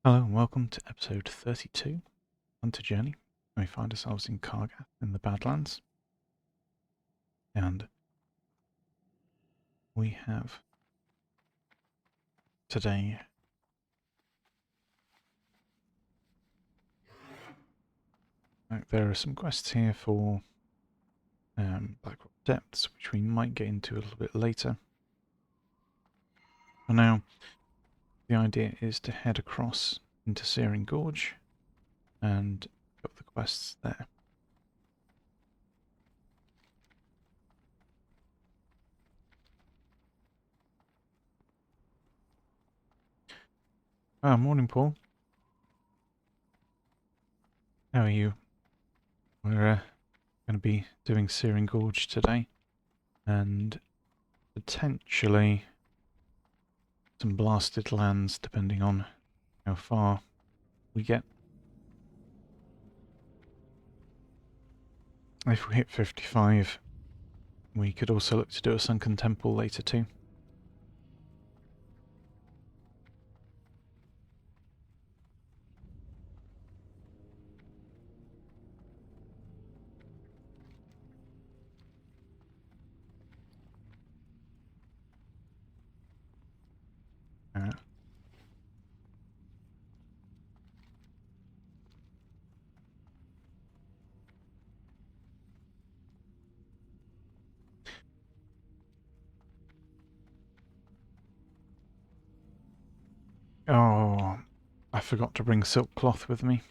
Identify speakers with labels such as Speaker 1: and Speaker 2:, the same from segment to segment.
Speaker 1: Hello and welcome to episode 32, Hunter Journey. We find ourselves in Kargath in the Badlands. And we have today there are some quests here for Blackrock Depths, which we might get into a little bit later. For now, the idea is to head across into Searing Gorge and got the quests there. Morning, Paul. How are you? We're going to be doing Searing Gorge today, and potentially some blasted lands depending on how far we get. If we hit 55, we could also look to do a sunken temple later too. Uh, oh, I forgot to bring silk cloth with me.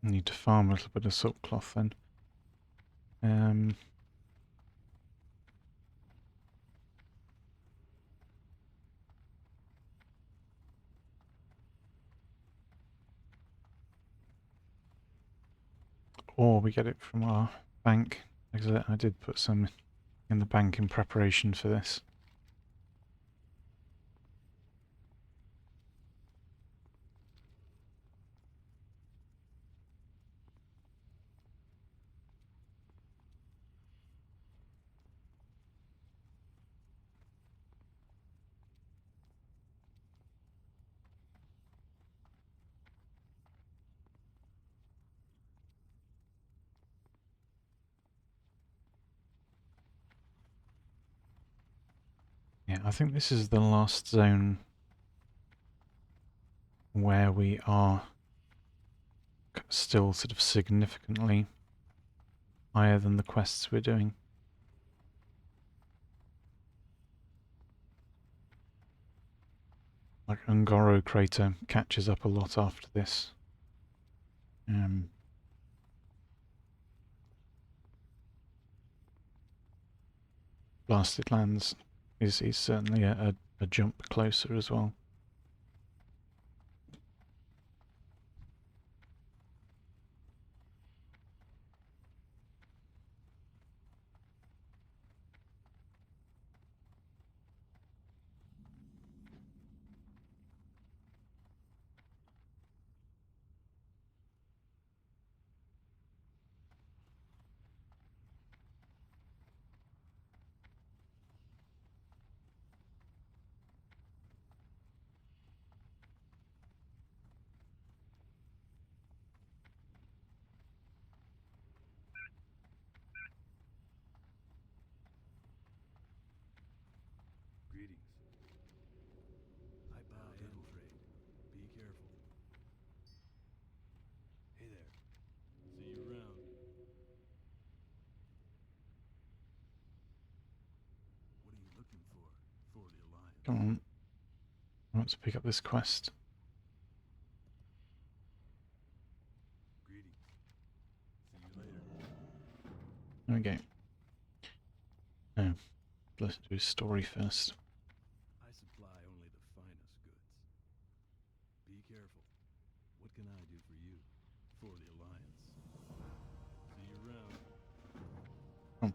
Speaker 1: Need to farm a little bit of silk cloth then. Or we get it from our bank, because I did put some in the bank in preparation for this. Yeah, I think this is the last zone where we are still sort of significantly higher than the quests we're doing. Like Ungoro Crater catches up a lot after this. Blasted Lands is certainly a jump closer as well.
Speaker 2: Greetings. I buy and trade. Be careful. Hey there. See you around. What are you looking for the Alliance?
Speaker 1: Come on. I want to pick up this quest.
Speaker 2: Greetings. See you later.
Speaker 1: There we go. Oh, let's do story first.
Speaker 2: I supply only the finest goods. Be careful. What can I do for you? For the Alliance. See you around.
Speaker 1: Oh.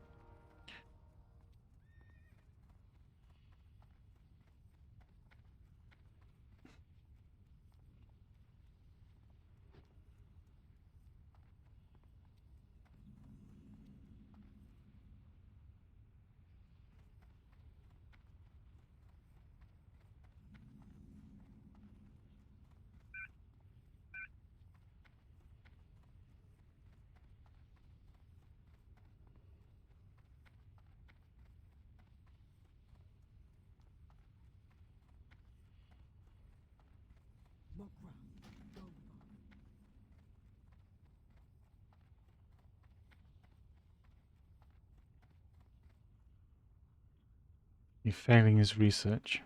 Speaker 1: You're failing his research.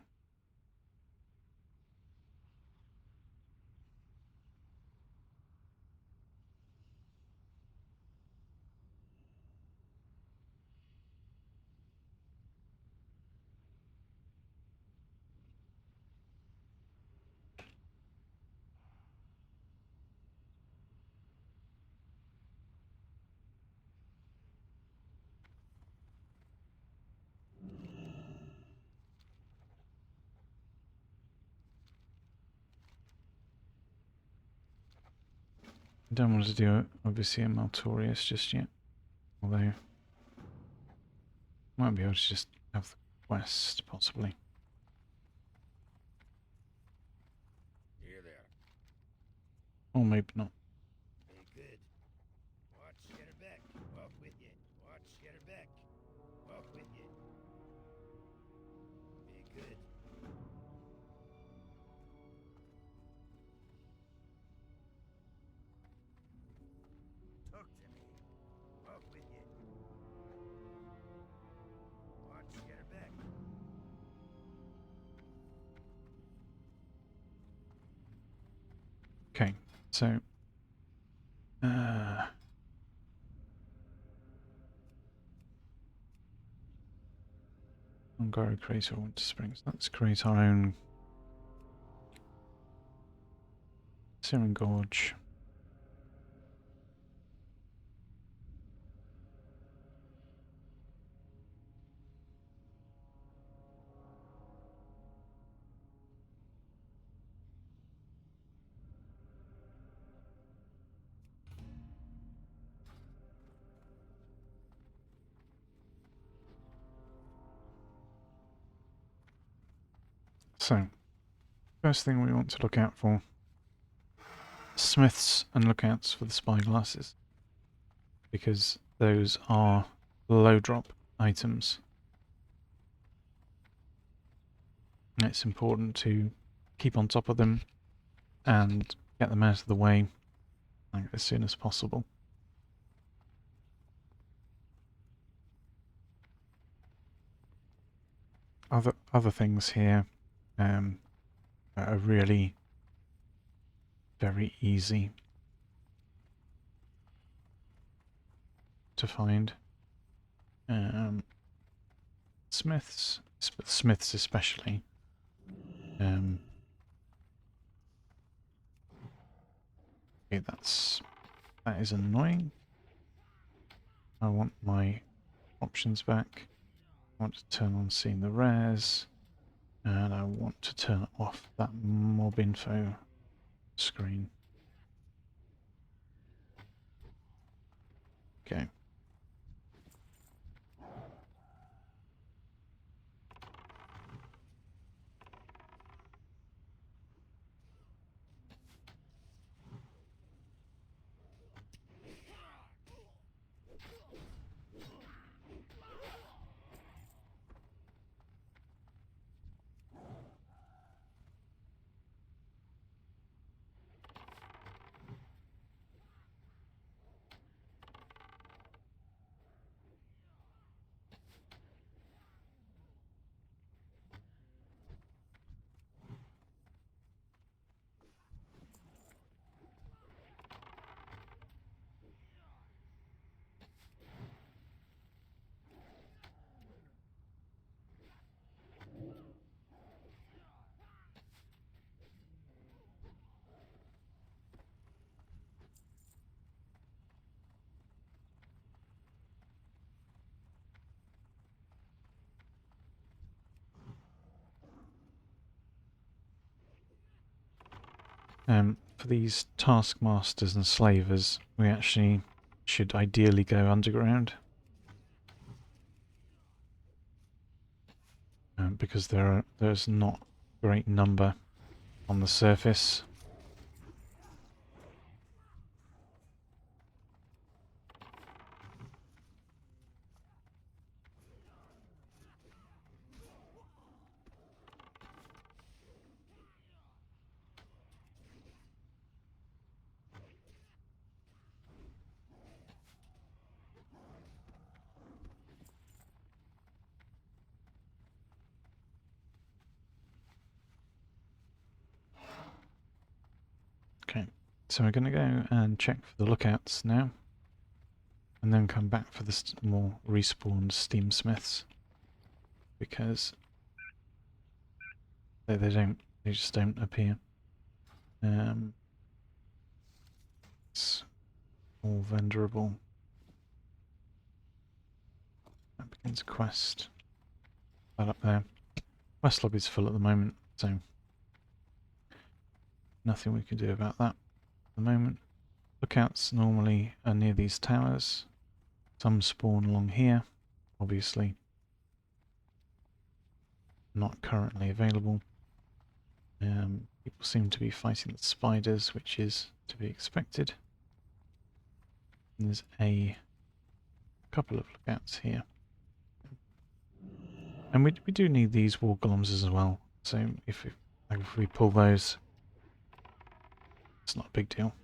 Speaker 1: I don't want to do, obviously, a Maltorius just yet. Although, might be able to just have the quest, possibly.
Speaker 3: Here there.
Speaker 1: Or maybe not.
Speaker 3: Be good. Watch Shedderbeck. Walk with you. Watch Shedderbeck. Walk with you. Be good. Talk to me. Walk with you. Watch Shedderbeck.
Speaker 1: Okay, so... Ungaro creates our Winter Springs. Let's create our own Searing Gorge. So, first thing we want to look out for, smiths and lookouts for the spyglasses, because those are low drop items. And it's important to keep on top of them and get them out of the way like, as soon as possible. Other things here are really very easy to find. Smiths especially. Okay, that is annoying. I want my options back. I want to turn on seeing the rares, and I want to turn off that mob info screen. Okay. For these taskmasters and slavers, we actually should ideally go underground. Because there's not a great number on the surface. So we're going to go and check for the lookouts now, and then come back for the more respawned steam smiths, because they just don't appear. It's all vendorable. That begins a quest. That up there. Quest lobby's full at the moment, so nothing we can do about that at the moment. Lookouts normally are near these towers. Some spawn along here, obviously. Not currently available. People seem to be fighting the spiders, which is to be expected. And there's a couple of lookouts here. And we do need these war golems as well. So if we pull those, it's not a big deal.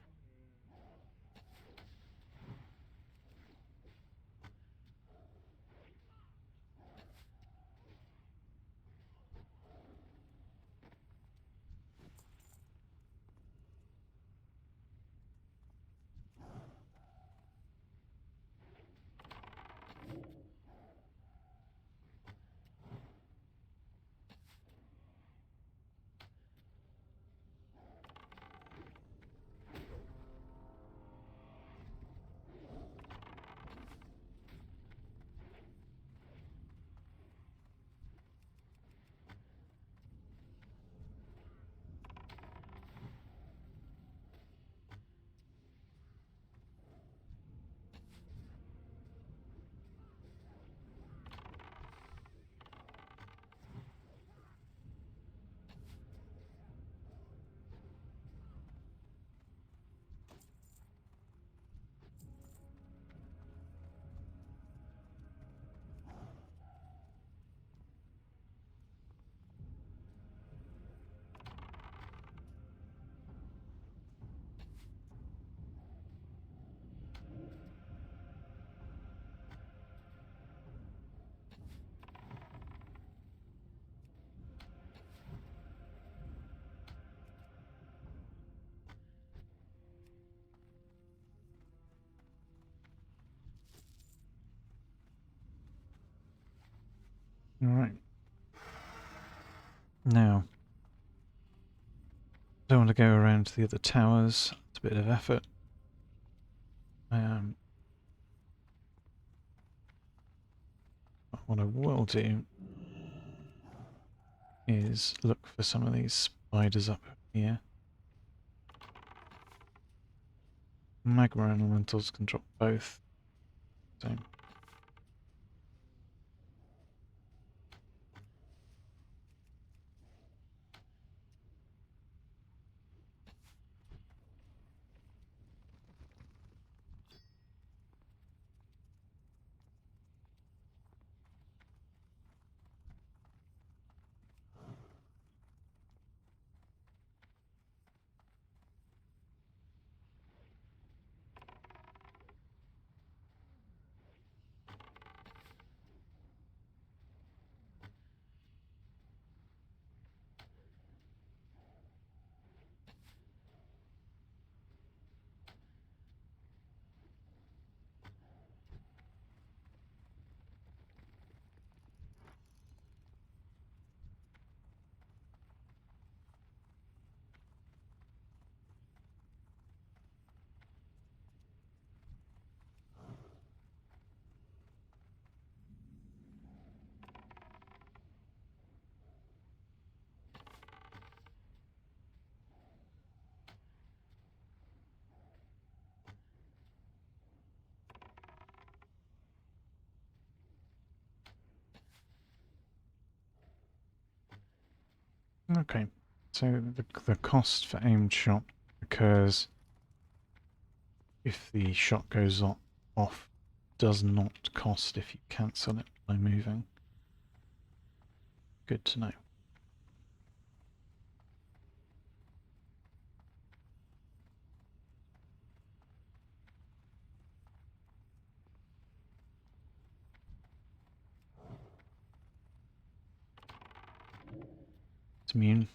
Speaker 1: Alright. Now, don't want to go around to the other towers. It's a bit of effort. But what I will do is look for some of these spiders up here. Magma elementals can drop both. So okay, so the cost for aimed shot occurs if the shot goes off, does not cost if you cancel it by moving. Good to know. It's immune.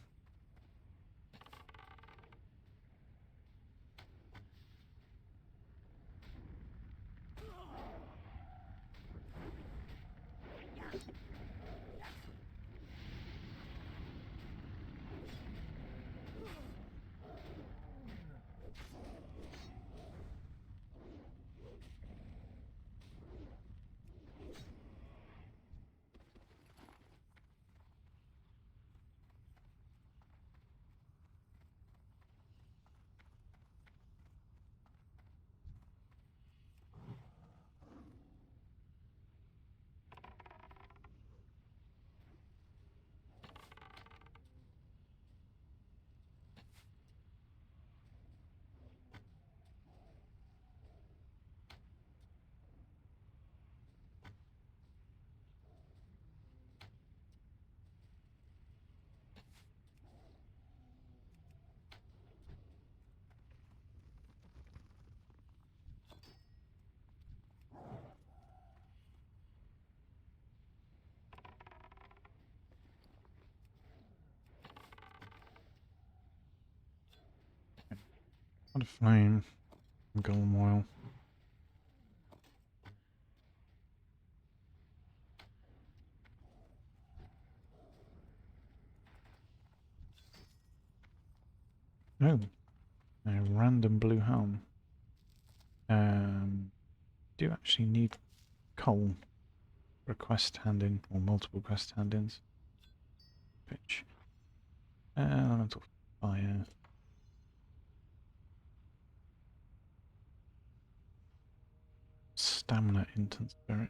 Speaker 1: What a flame. Golem oil. Oh, a random blue helm. Do you actually need coal for a quest hand-in, or multiple quest hand-ins? Pitch. Elemental fire. Stamina instant spirit.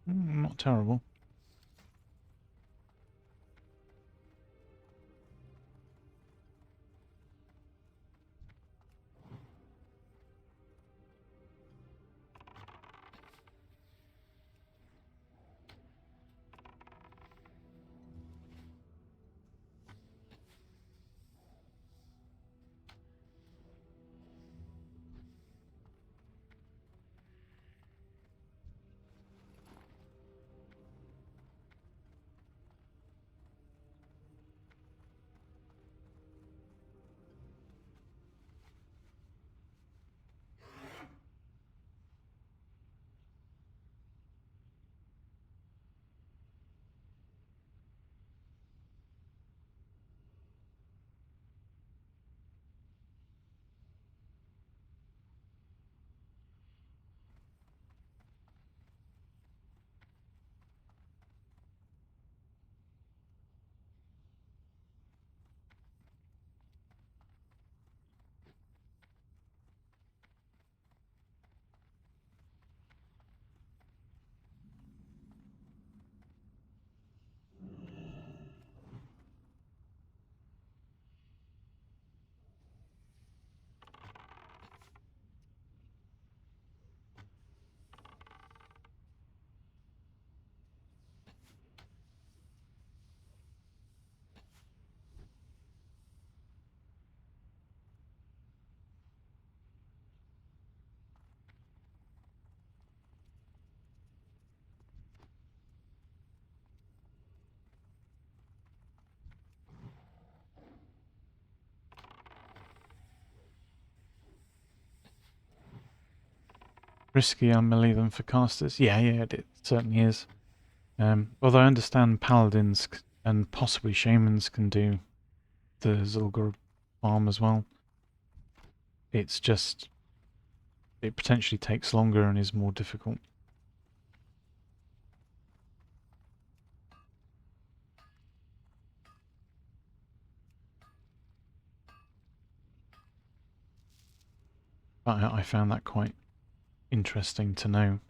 Speaker 1: Not terrible. Riskier melee than for casters? Yeah, it certainly is. Although I understand paladins and possibly shamans can do the Zulgur farm as well. It's just, it potentially takes longer and is more difficult. But I found that quite interesting to know.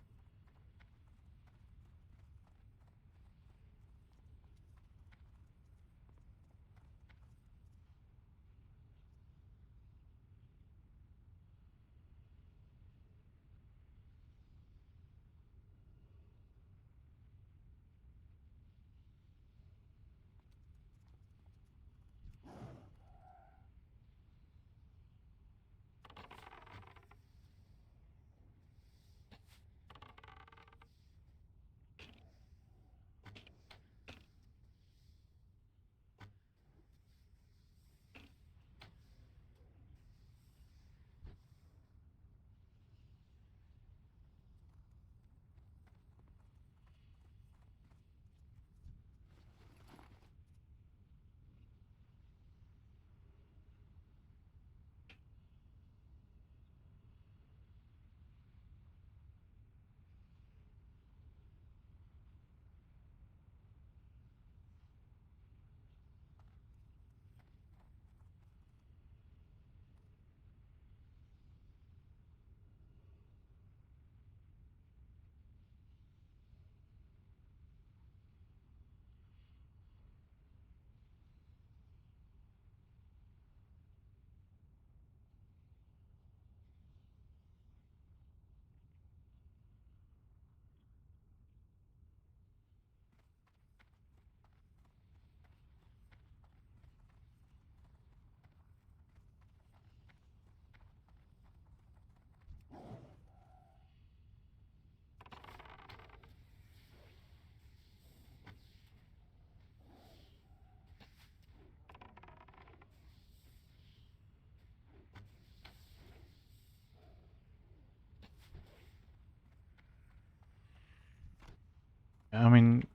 Speaker 1: I mean,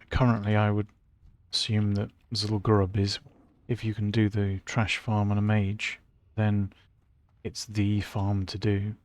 Speaker 1: currently I would assume that Zul'Gurub is, if you can do the trash farm on a mage, then it's the farm to do.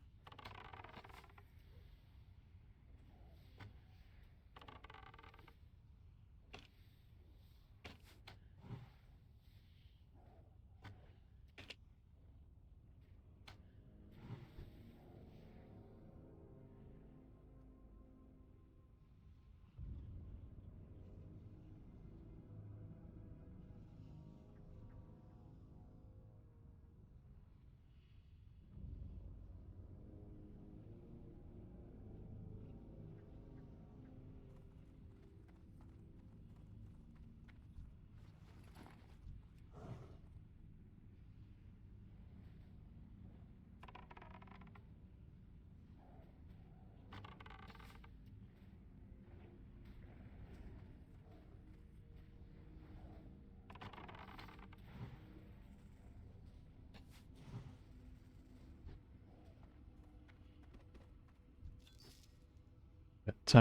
Speaker 1: But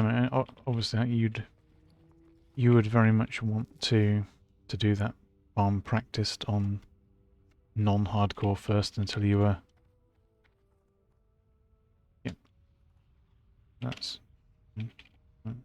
Speaker 1: obviously you would very much want to do that farm practiced on non-hardcore first until you were. Yep, that's. mm, mm.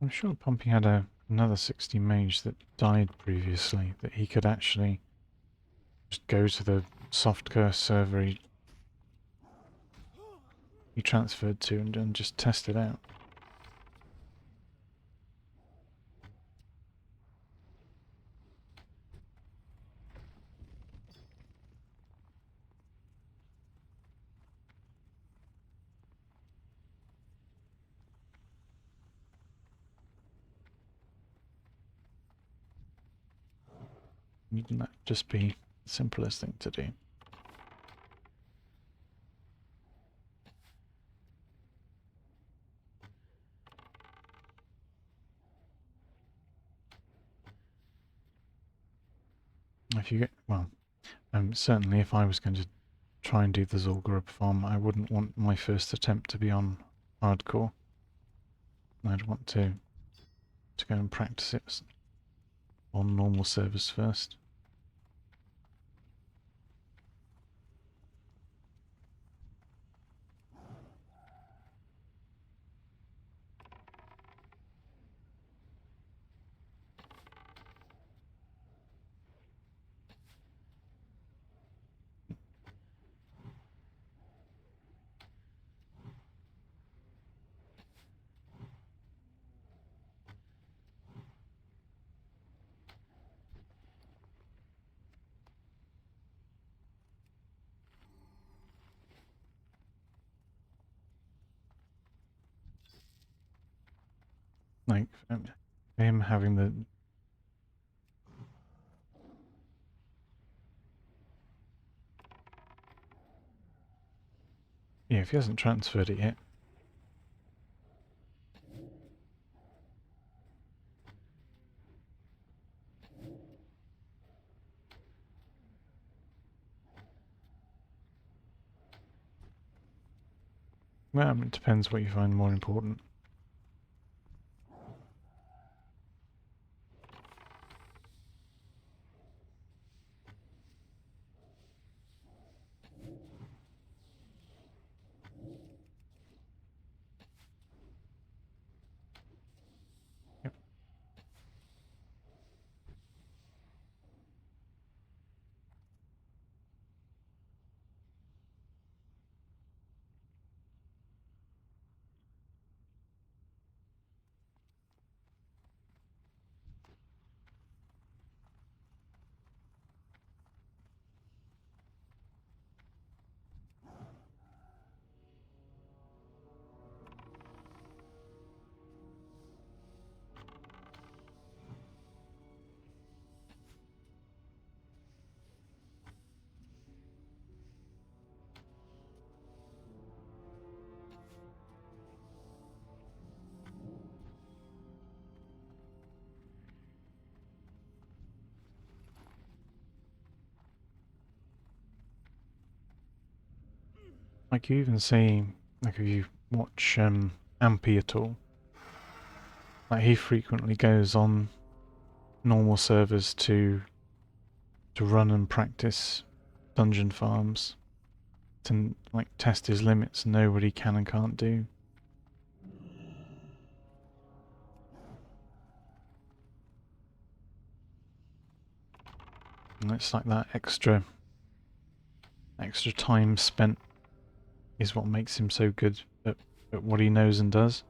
Speaker 1: I'm sure Pompey had another 60 mage that died previously that he could actually just go to the softcore server he transferred to and just test it out. Wouldn't that just be the simplest thing to do? If you get, well, certainly if I was going to try and do the Zul'Gurub farm, I wouldn't want my first attempt to be on hardcore. I'd want to go and practice it on normal servers first. Like, him having the... Yeah, if he hasn't transferred it yet. Well, it depends what you find more important. Yep. Like you even see, like if you watch Ampy at all, like he frequently goes on normal servers to run and practice dungeon farms, to like test his limits and know what he can and can't do. And it's like that extra time spent is what makes him so good at what he knows and does.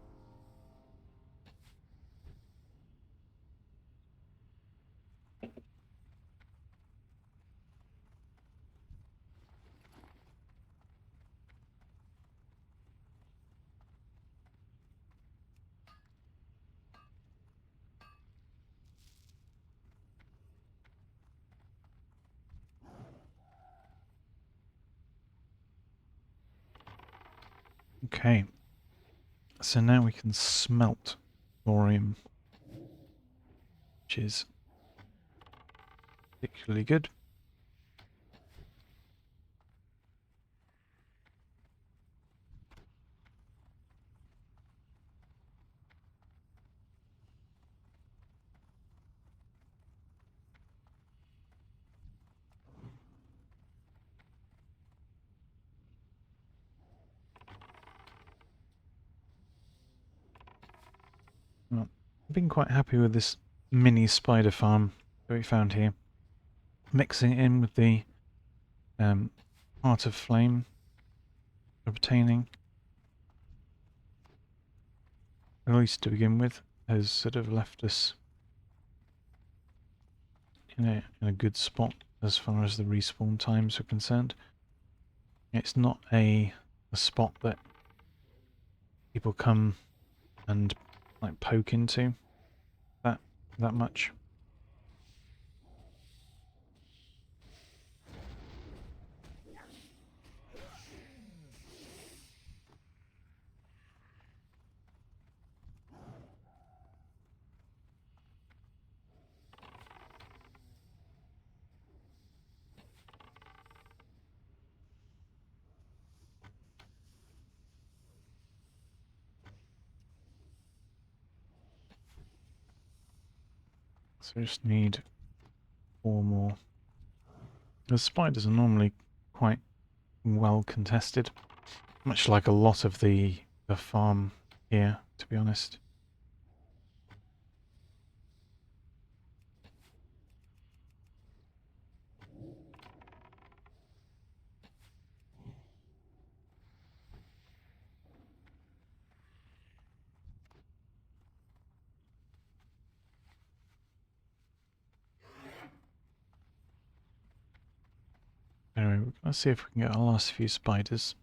Speaker 1: Okay, so now we can smelt thorium, which is particularly good. Well, I've been quite happy with this mini spider farm that we found here. Mixing it in with the Heart of Flame obtaining, at least to begin with, has sort of left us in a good spot as far as the respawn times are concerned. It's not a spot that people come and like poke into that much. So we just need 4 more. The spiders are normally quite well contested, much like a lot of the farm here, to be honest. Anyway, let's see if we can get our last few spiders.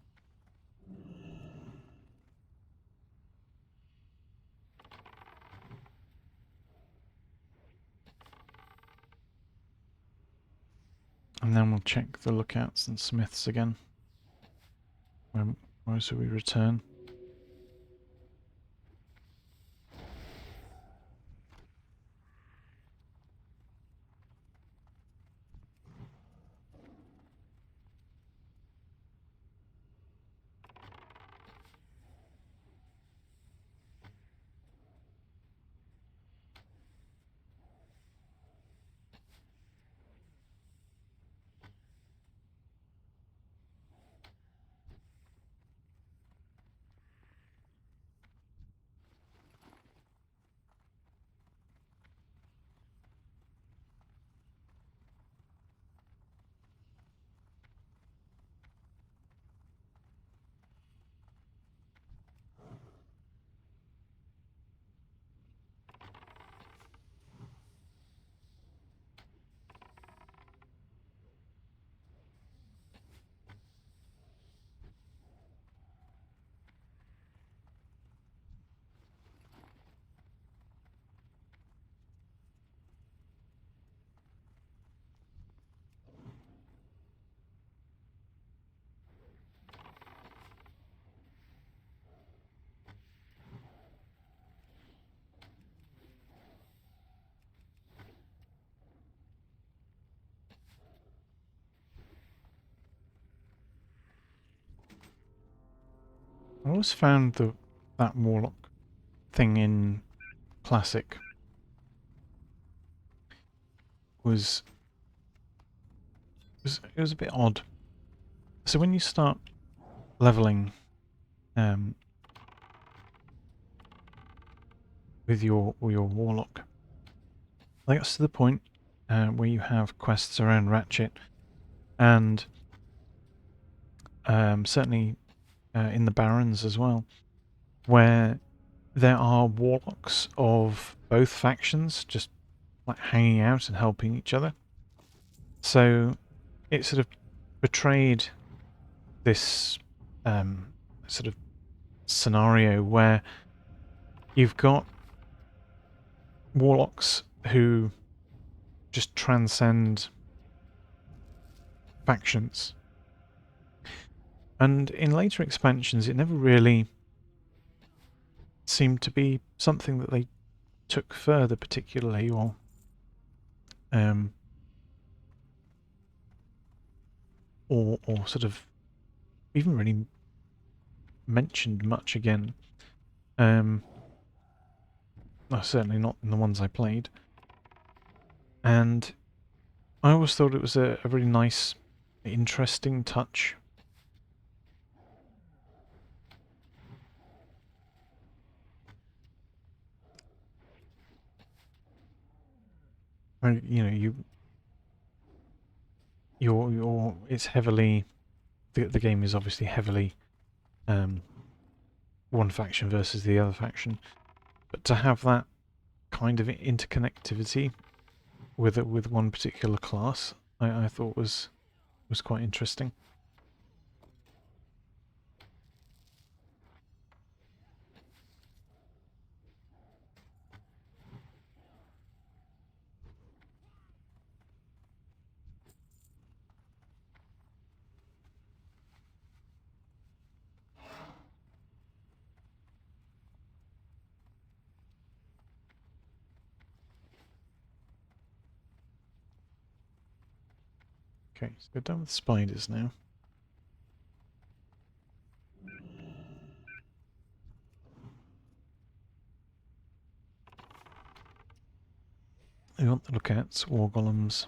Speaker 1: And then we'll check the lookouts and smiths again. Where should we return? I always found that warlock thing in Classic was it was a bit odd. So when you start leveling with your warlock, I think that's to the point where you have quests around Ratchet, and certainly in the Barrens as well, where there are warlocks of both factions just like hanging out and helping each other. So it sort of betrayed this sort of scenario where you've got warlocks who just transcend factions. And in later expansions, it never really seemed to be something that they took further, particularly, or sort of even really mentioned much again. Well, certainly not in the ones I played. And I always thought it was a really nice, interesting touch. And, you know, it's heavily, the game is obviously heavily one faction versus the other faction, but to have that kind of interconnectivity with one particular class, I thought was quite interesting. Okay, so we're done with spiders now. We want to look at war golems.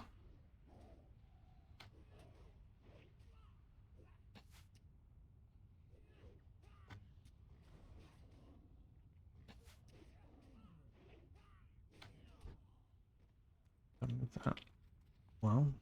Speaker 1: Done with that. Well.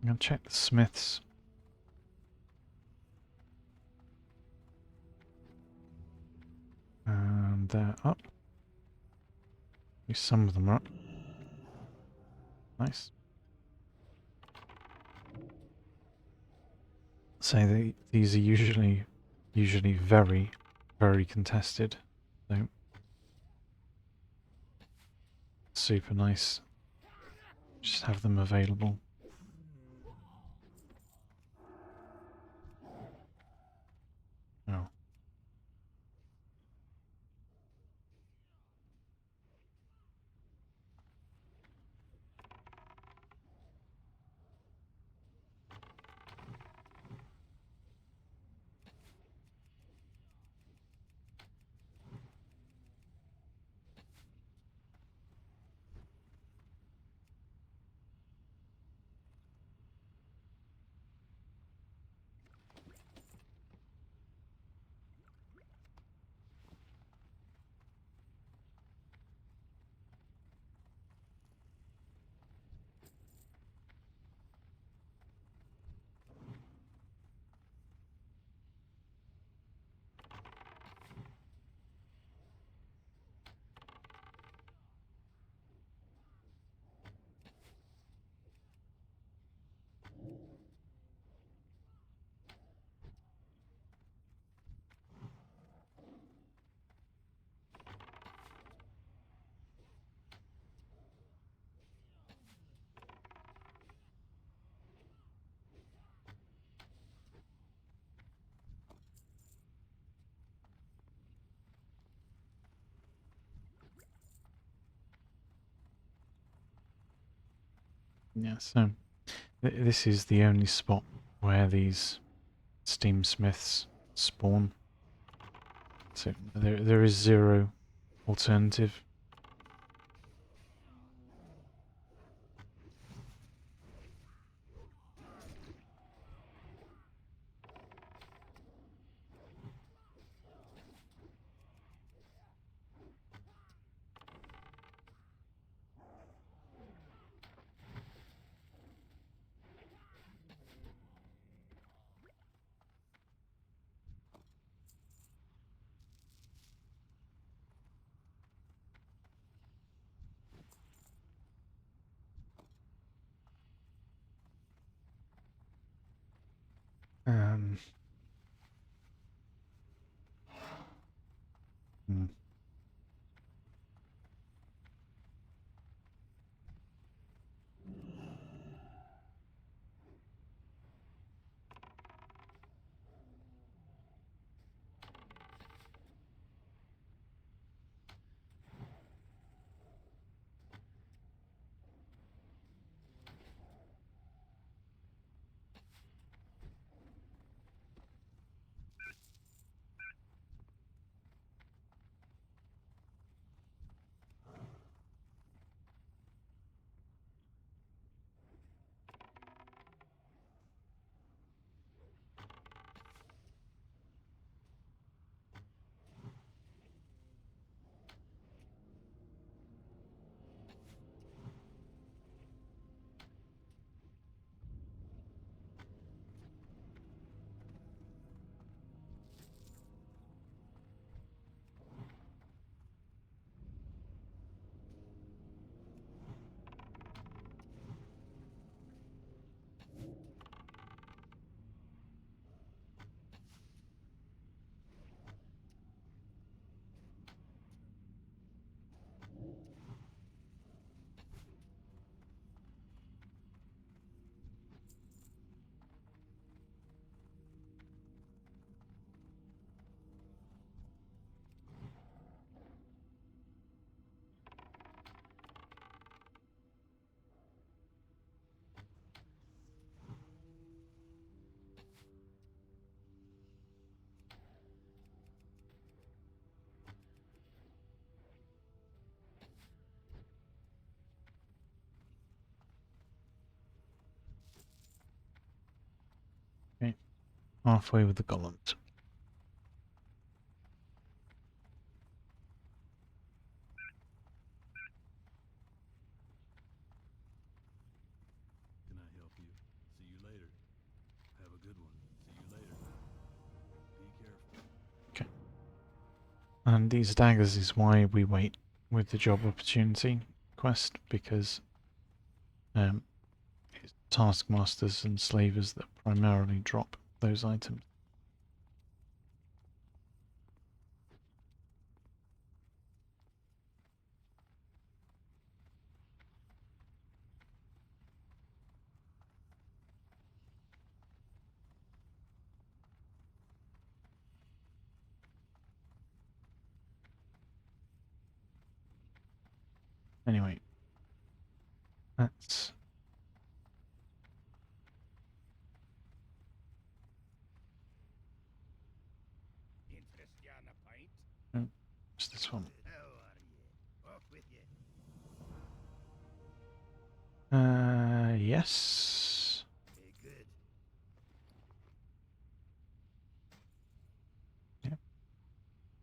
Speaker 1: I'm gonna check the smiths. And they're up. At least some of them are up. Nice. So these are usually very, very contested. So super nice. Just have them available. Oh. Yeah, so this is the only spot where these steam smiths spawn. So there is zero alternative. Um, hmm. Okay, halfway with the golems.
Speaker 2: Can I help you?
Speaker 1: And these daggers is why we wait with the job opportunity quest, because it's taskmasters and slavers that primarily drop those items. Anyway, that's
Speaker 3: Interest ya in a pint?
Speaker 1: it's this one.
Speaker 3: How are ye? Off with ye.
Speaker 1: Yes.
Speaker 3: Good.
Speaker 1: Yep.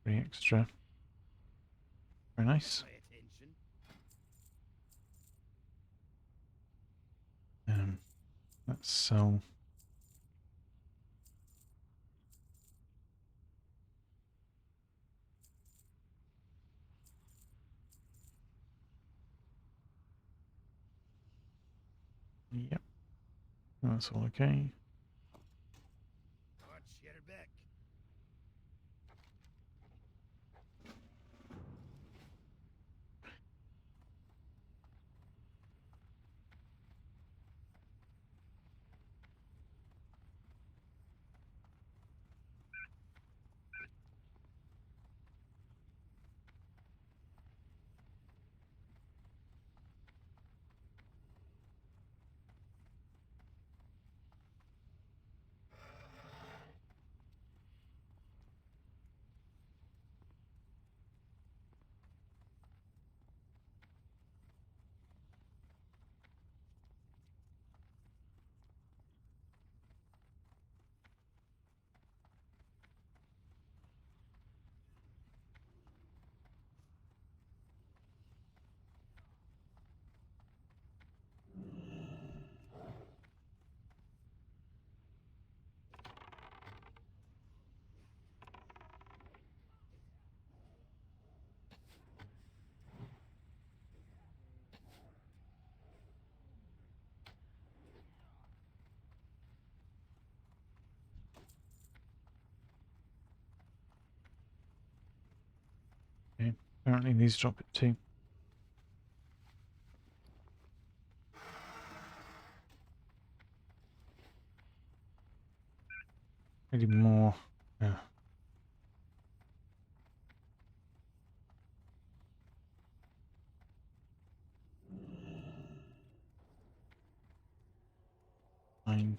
Speaker 1: 3 extra. Very nice.
Speaker 3: My attention.
Speaker 1: Let's sell. Yep. That's all okay.
Speaker 3: Watch your back.
Speaker 1: Okay. Apparently these drop it too. Maybe more. Yeah. Fine.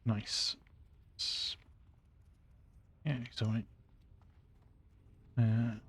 Speaker 1: Nice. Yeah, it's alright. Mm,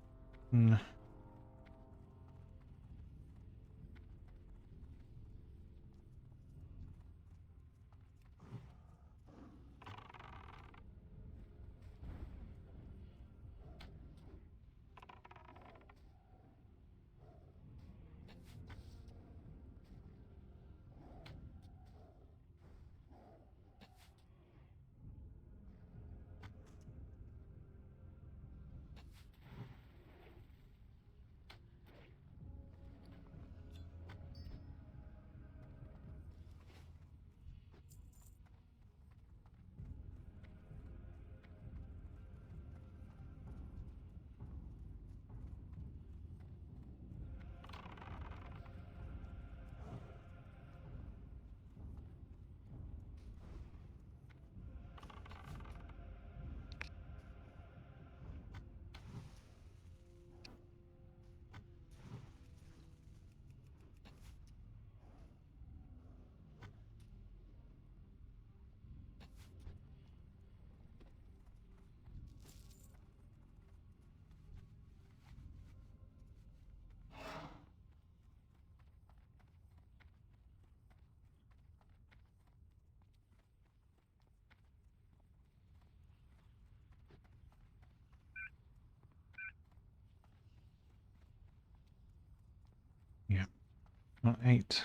Speaker 1: Got 8.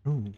Speaker 1: Ooh.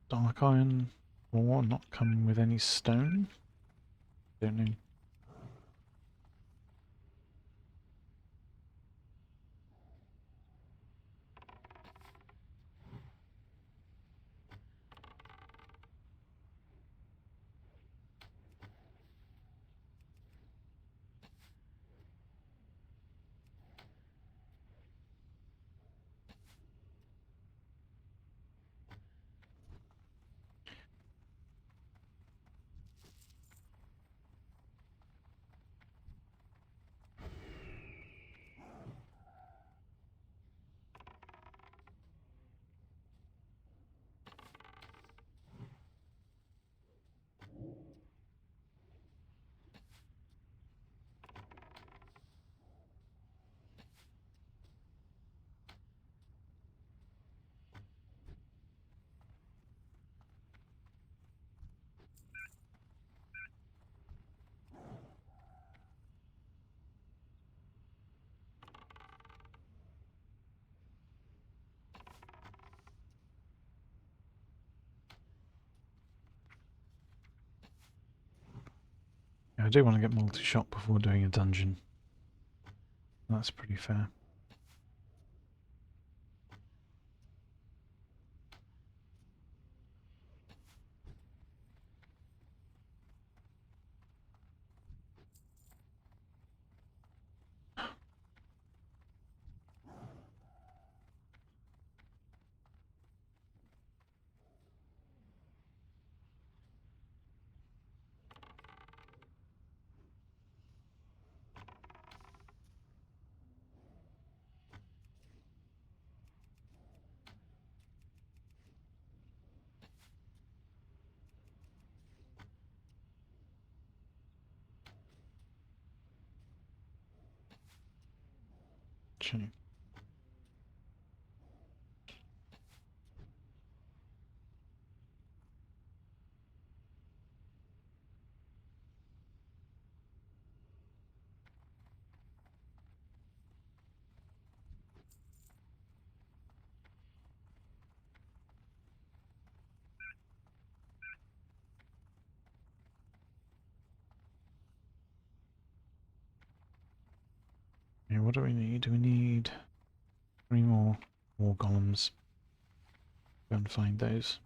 Speaker 1: Dark iron ore not coming with any stone. Don't know. Yeah, I do want to get multi-shot before doing a dungeon. That's pretty fair. Actually, yeah, what do we need? Do we need 3 more war golems? Go and find those.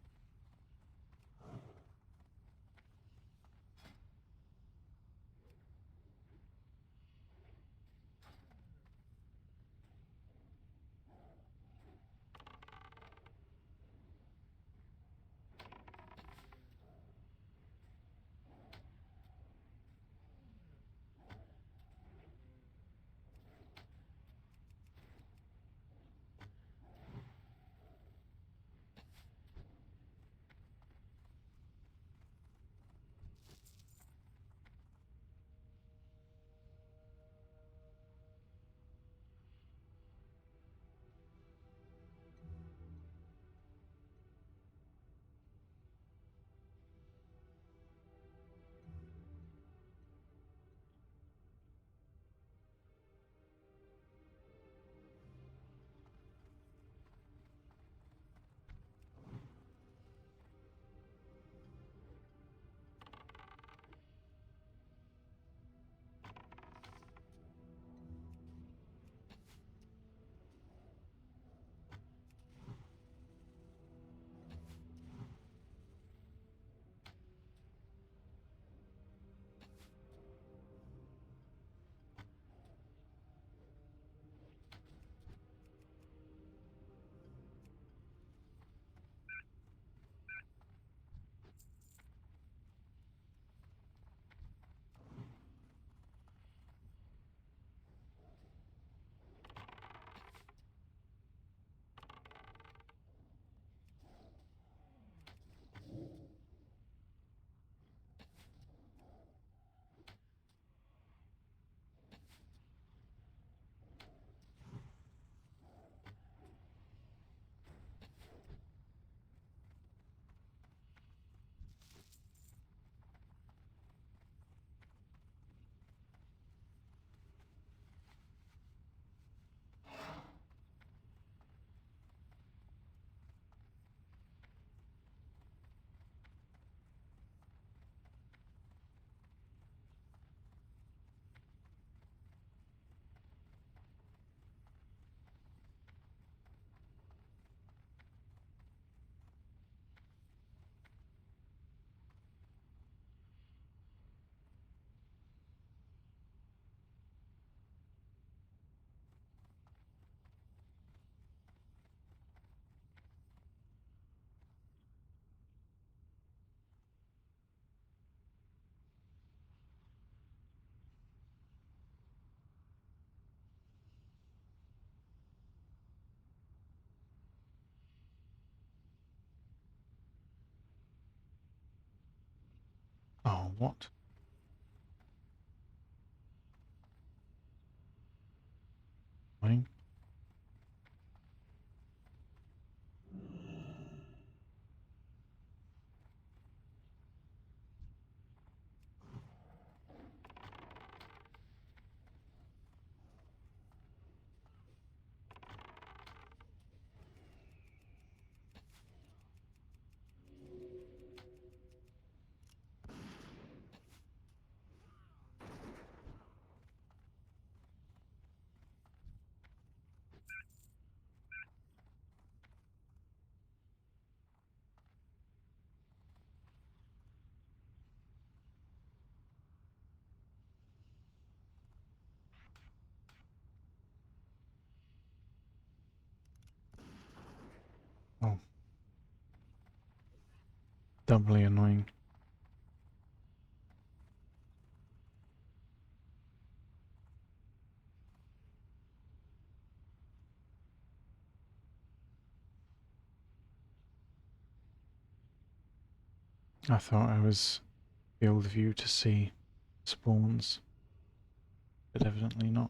Speaker 1: Oh, what? Fine. Oh, doubly annoying. I thought I was field of view to see spawns, but evidently not.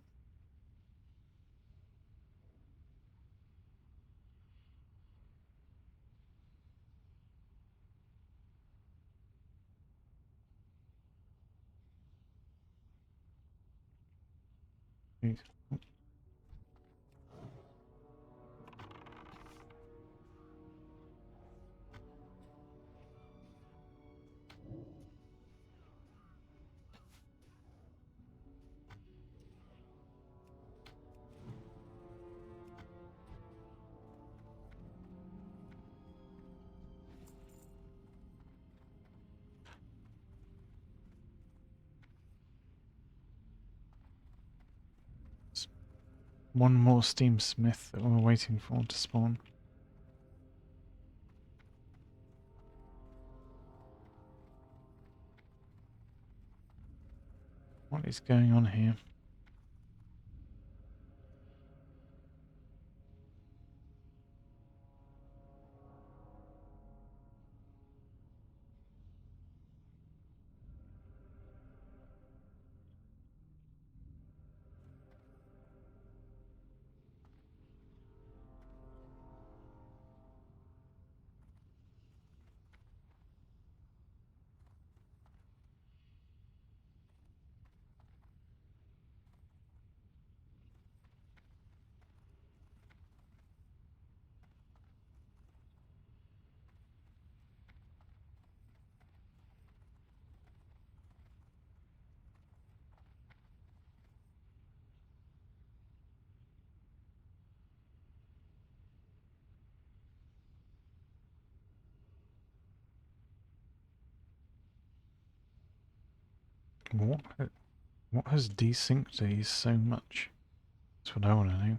Speaker 1: Right. It's one more steam smith that we're waiting for to spawn. What is going on here? What has desynced these so much? That's what I want to know.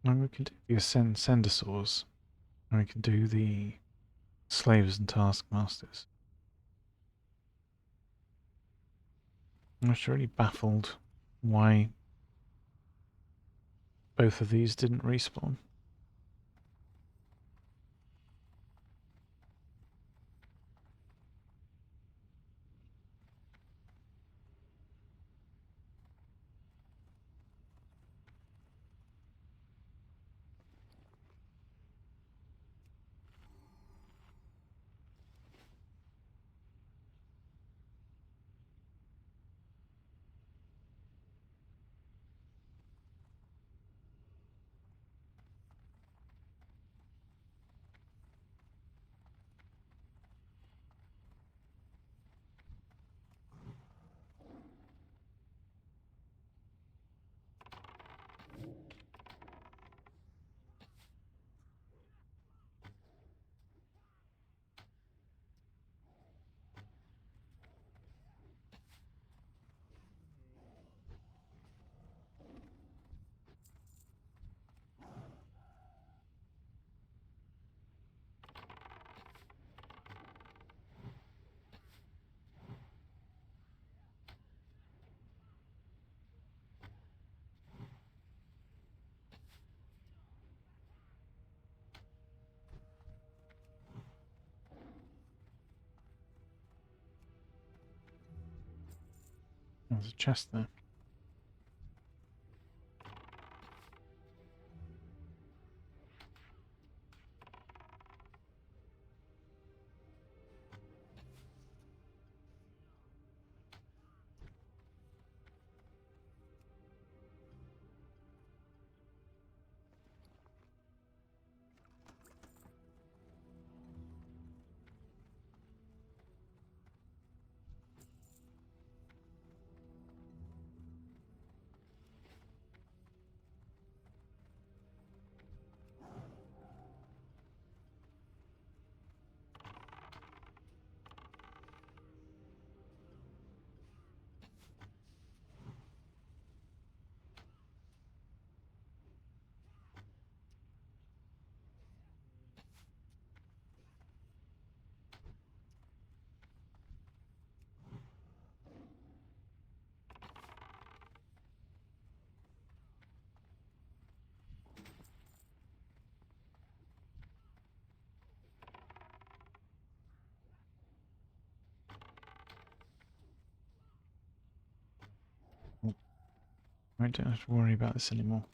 Speaker 1: And we can do the ascend sendosaurs, and we can do the slaves and taskmasters. I'm just really baffled why both of these didn't respawn. There's a chest there. I don't have to worry about this anymore.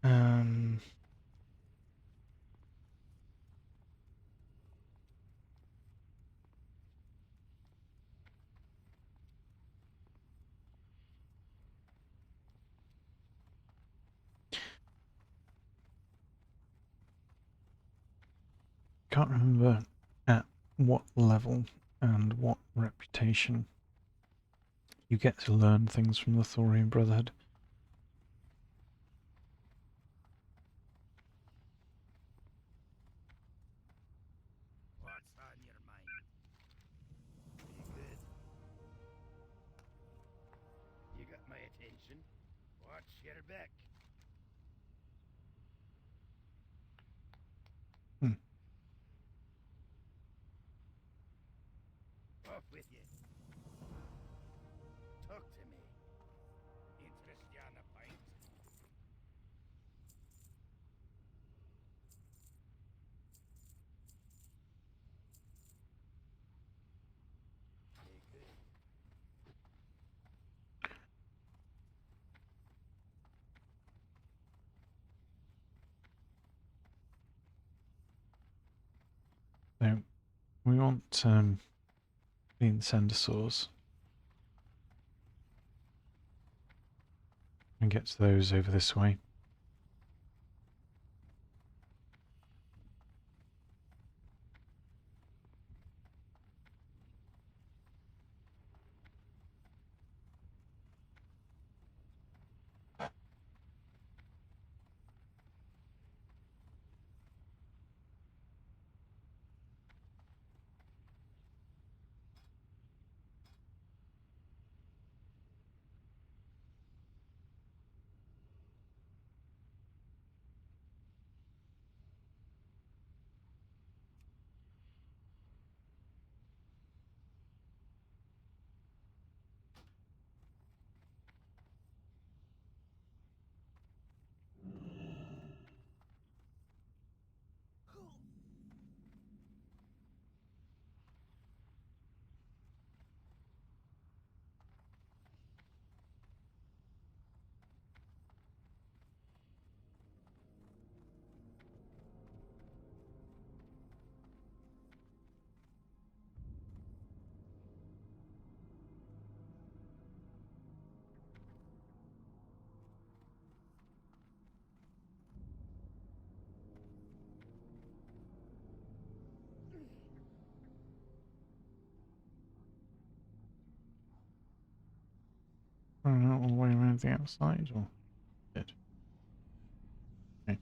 Speaker 1: Um, can't remember at what level and what reputation you get to learn things from the Thorian Brotherhood.
Speaker 3: What's on your mind? You good? You got my attention. Watch your back.
Speaker 1: Hmm.
Speaker 3: Off with you. Talk to me. Interest you on a pint? You good?
Speaker 1: So we want the incendisaurs and get to those over this way. All the way around the outside, or good. Okay.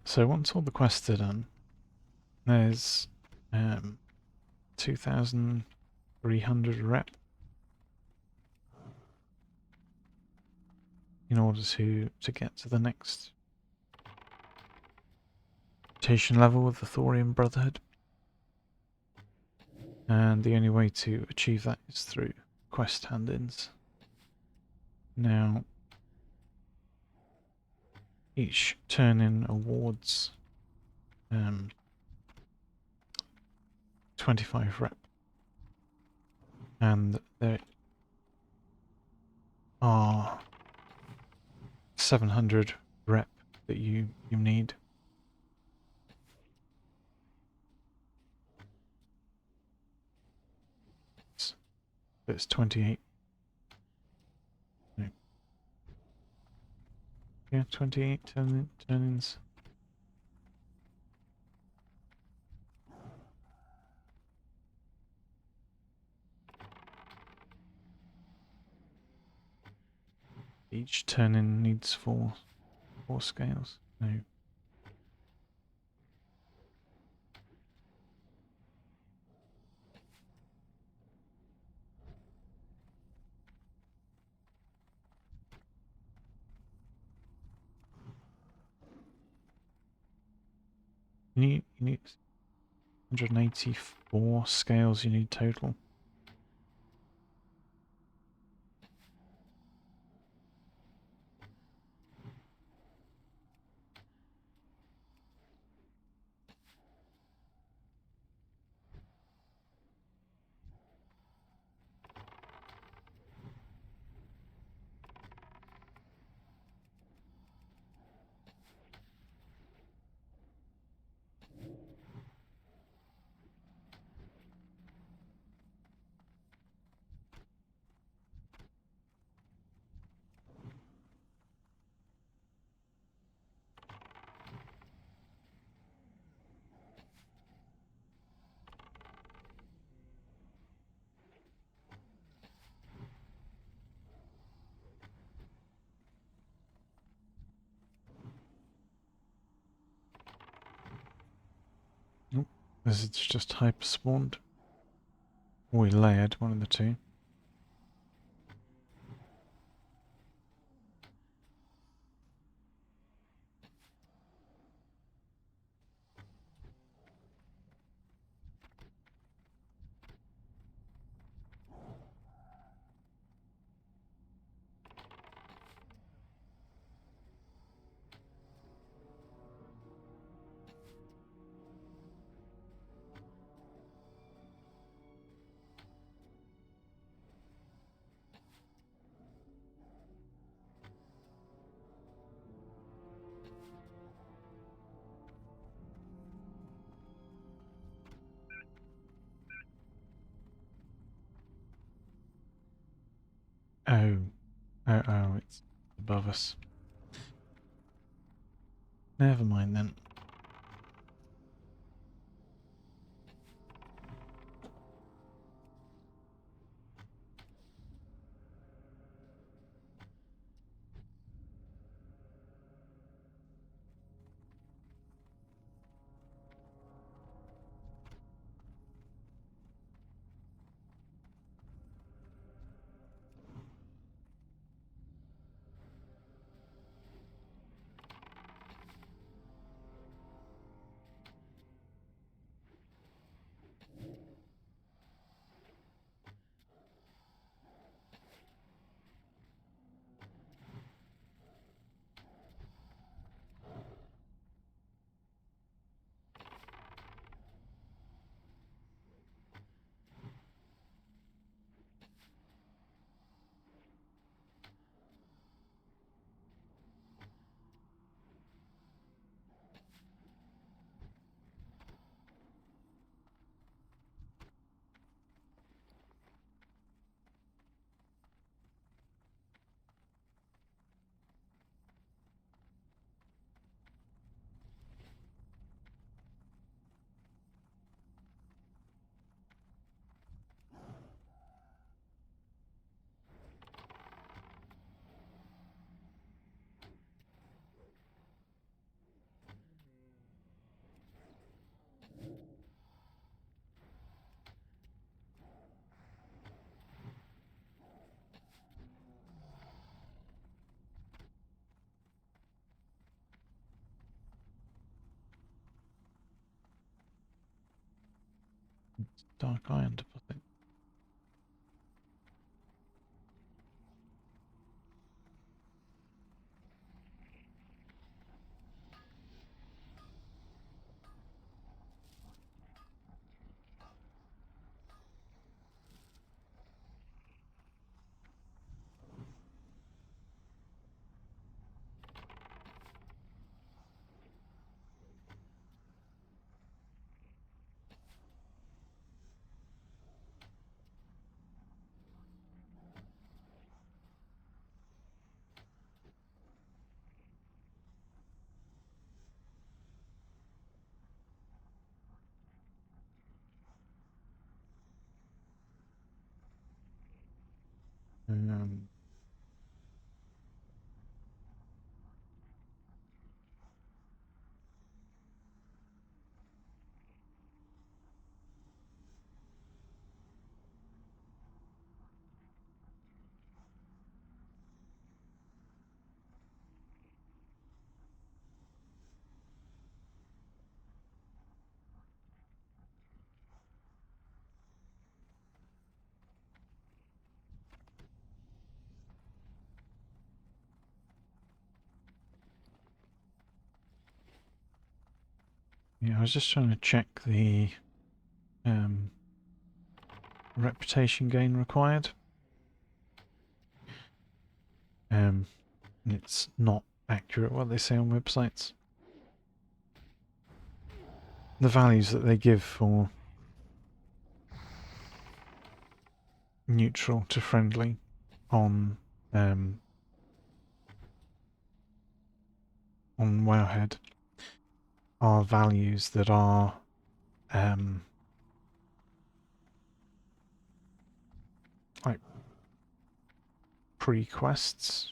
Speaker 1: So once all the quests are done, there's 2,300 rep in order to get to the next mutation level of the Thorium Brotherhood. And the only way to achieve that is through quest hand-ins. Now, each turn-in awards 25 rep. And there are 700 rep that you need. It's 28. No. Yeah, 28 turn-ins. Each turn-in needs four scales. No. You need 184 scales you need total. Nope. This is just hyper spawned. Or we layered, one of the two. Oh. Oh, it's above us. Never mind then. dark iron deposit. Um, yeah, I was just trying to check the reputation gain required. And it's not accurate what they say on websites. The values that they give for neutral to friendly on Wowhead are values that are like pre-quests,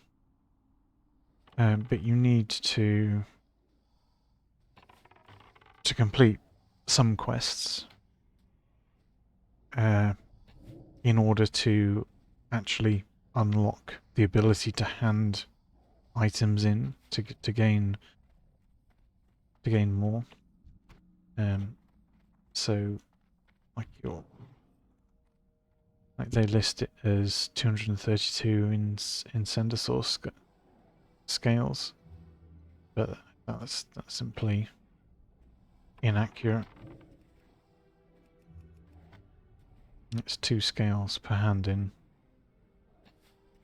Speaker 1: but you need to complete some quests in order to actually unlock the ability to hand items in to gain more. So like they list it as 232 in Sendersaur scales, but that's simply inaccurate. It's 2 scales per hand in.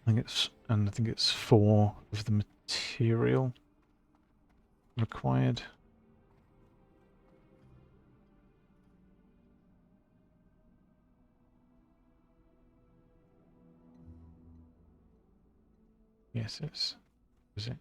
Speaker 1: I think it's 4 of the material required. Yes, is it?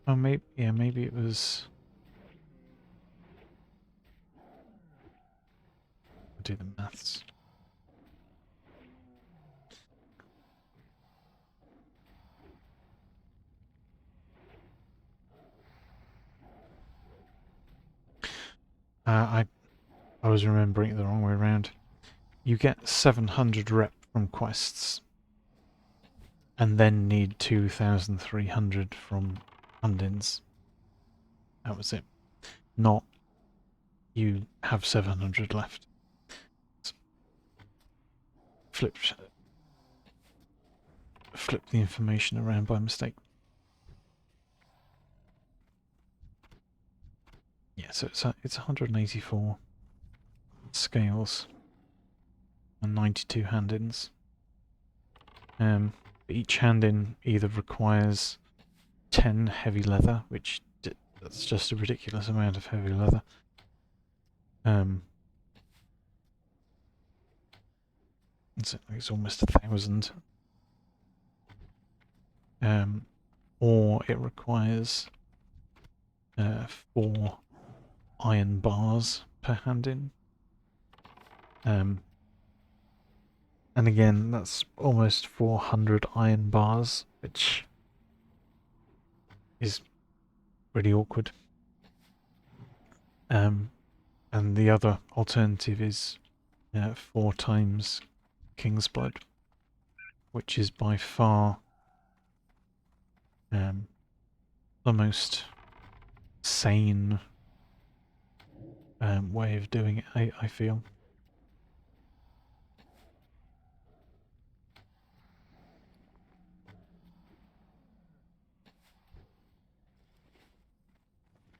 Speaker 1: Oh, maybe it was. I'll do the maths. I was remembering it the wrong way around. You get 700 rep from quests, and then need 2,300 from Undins. That was it. Not you have 700 left. Flip the information around by mistake. Yeah, so it's 184 scales and 92 hand-ins. Each hand-in either requires 10 heavy leather, which that's just a ridiculous amount of heavy leather. It's almost 1,000. Or it requires 4 iron bars per hand-in. And again, that's almost 400 iron bars, which is pretty awkward. And the other alternative is 4 times King's Blood, which is by far the most sane way of doing it, I feel.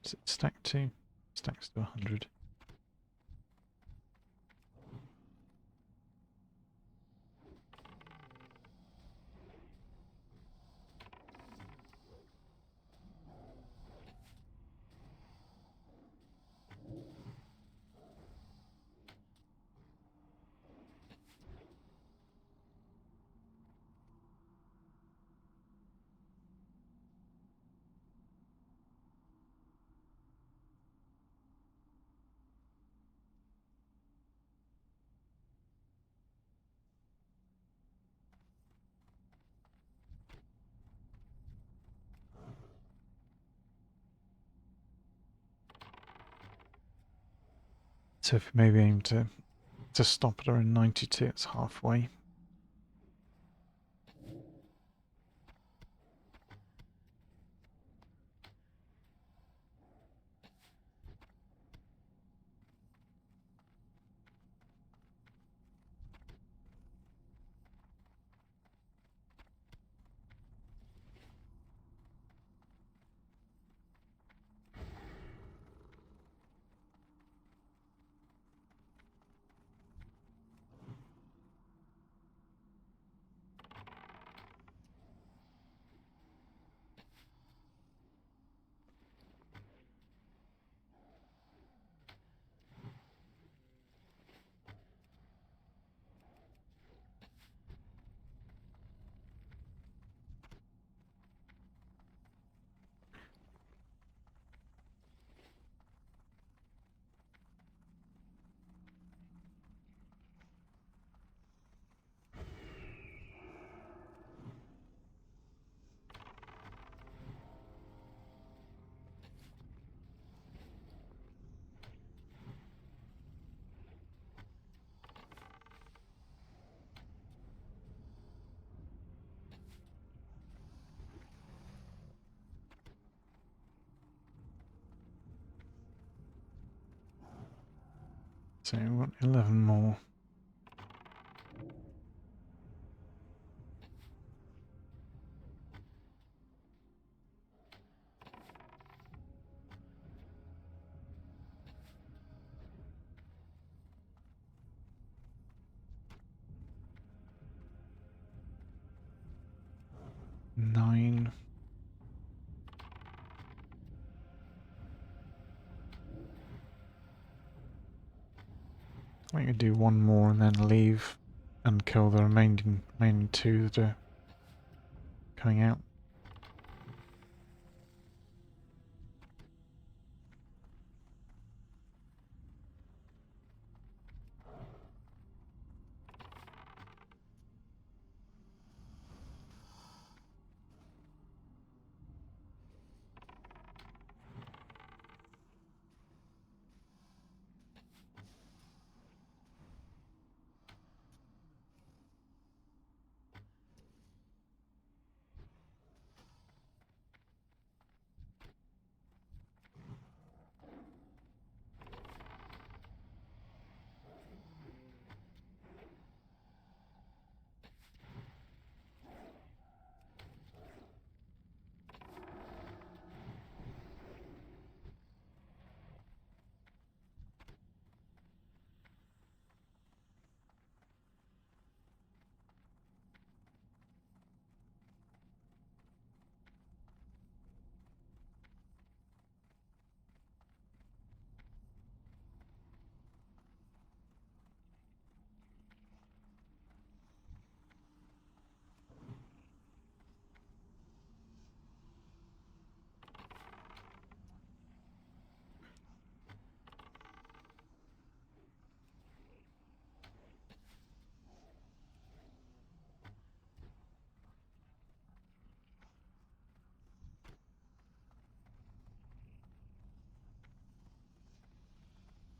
Speaker 1: Is it stack to? Stacks to 100. So if we maybe aim to stop at around 92, it's halfway. So we want 11 more. Nine. I think we do one more and then leave and kill the remaining two that are coming out.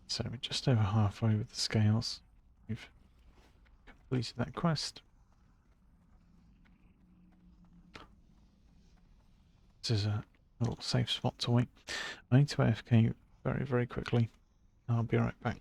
Speaker 1: So we're just over halfway with the scales. We've completed that quest. This is a little safe spot to wait. I need to AFK very, very quickly. I'll be right back.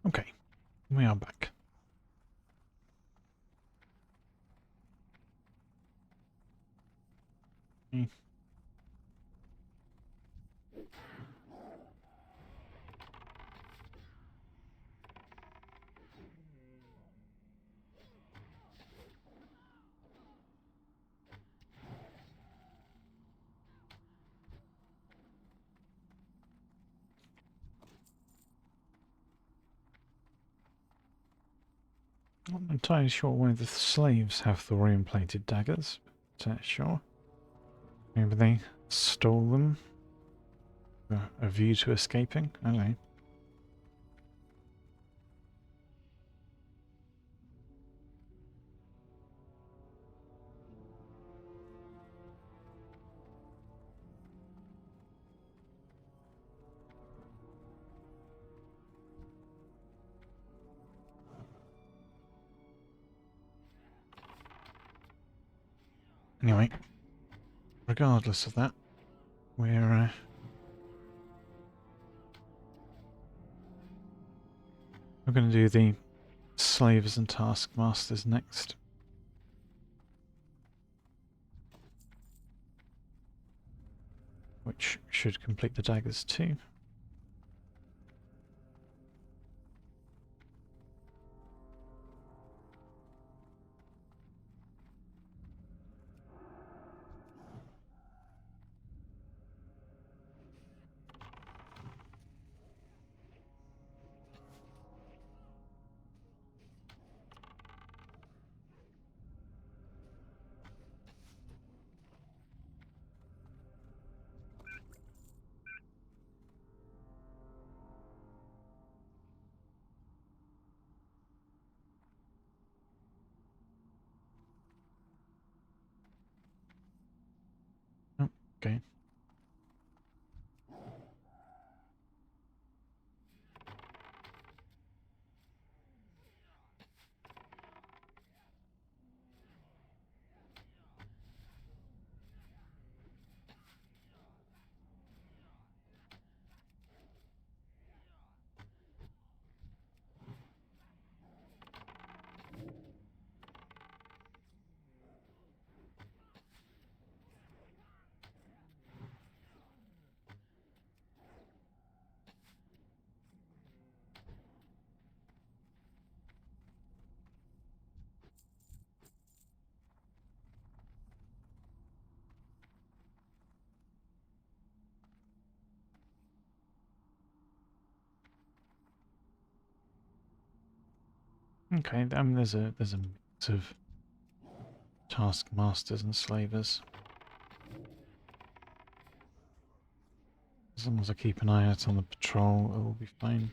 Speaker 1: Okay, we are back. Okay. Not entirely sure why the slaves have thorium-plated daggers, but sure. Maybe they stole them for a view to escaping? I don't know. Anyway, regardless of that, we're going to do the slavers and taskmasters next. Which should complete the daggers too. Oh, okay. Okay, I mean there's a mix of taskmasters and slavers. As long as I keep an eye out on the patrol, it will be fine.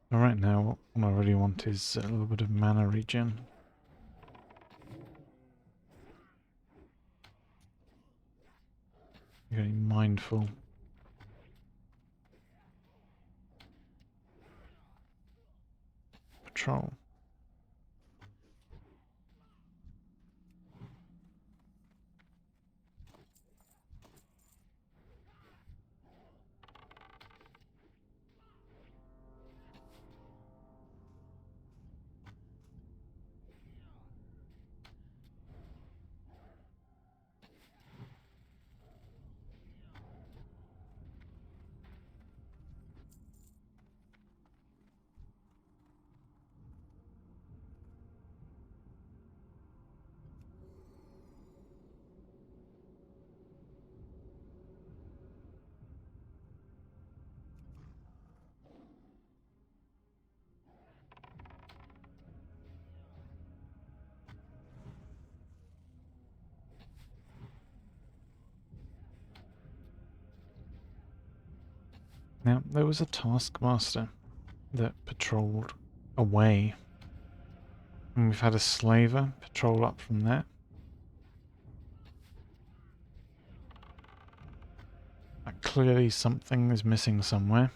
Speaker 1: But right now, what I really want is a little bit of mana regen. Getting mindful. Patrol. Now, there was a taskmaster that patrolled away, and we've had a slaver patrol up from there. Clearly something is missing somewhere.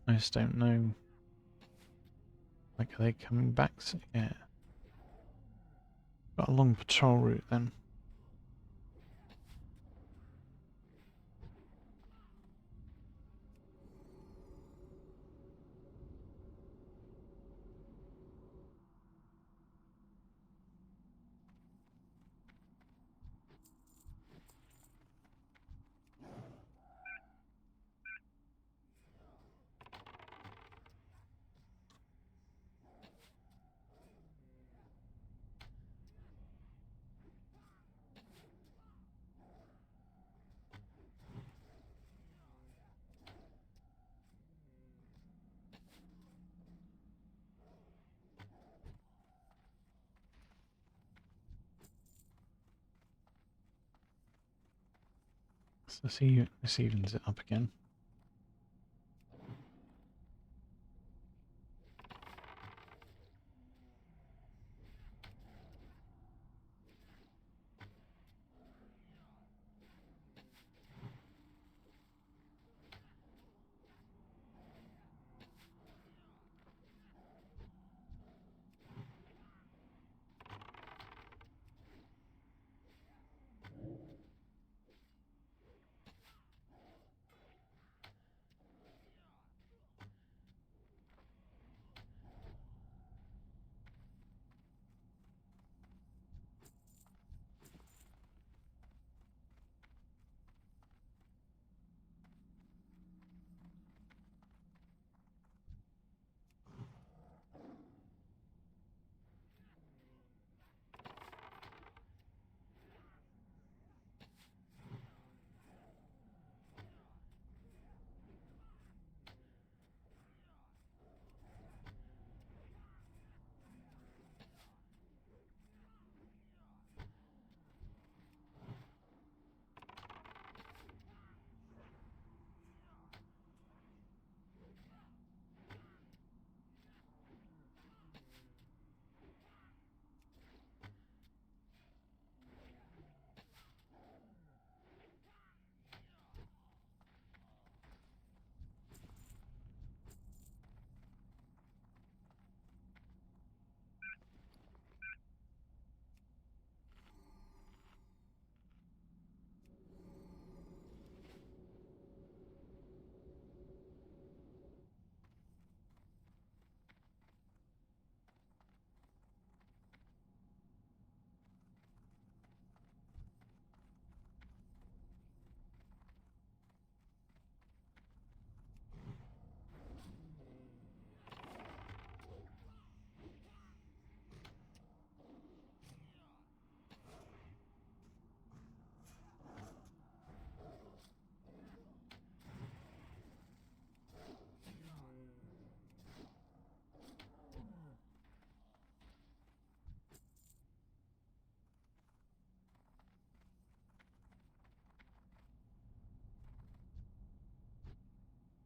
Speaker 1: I just don't know. Like, are they coming back? Yeah. Got a long patrol route then. So this evens it up again.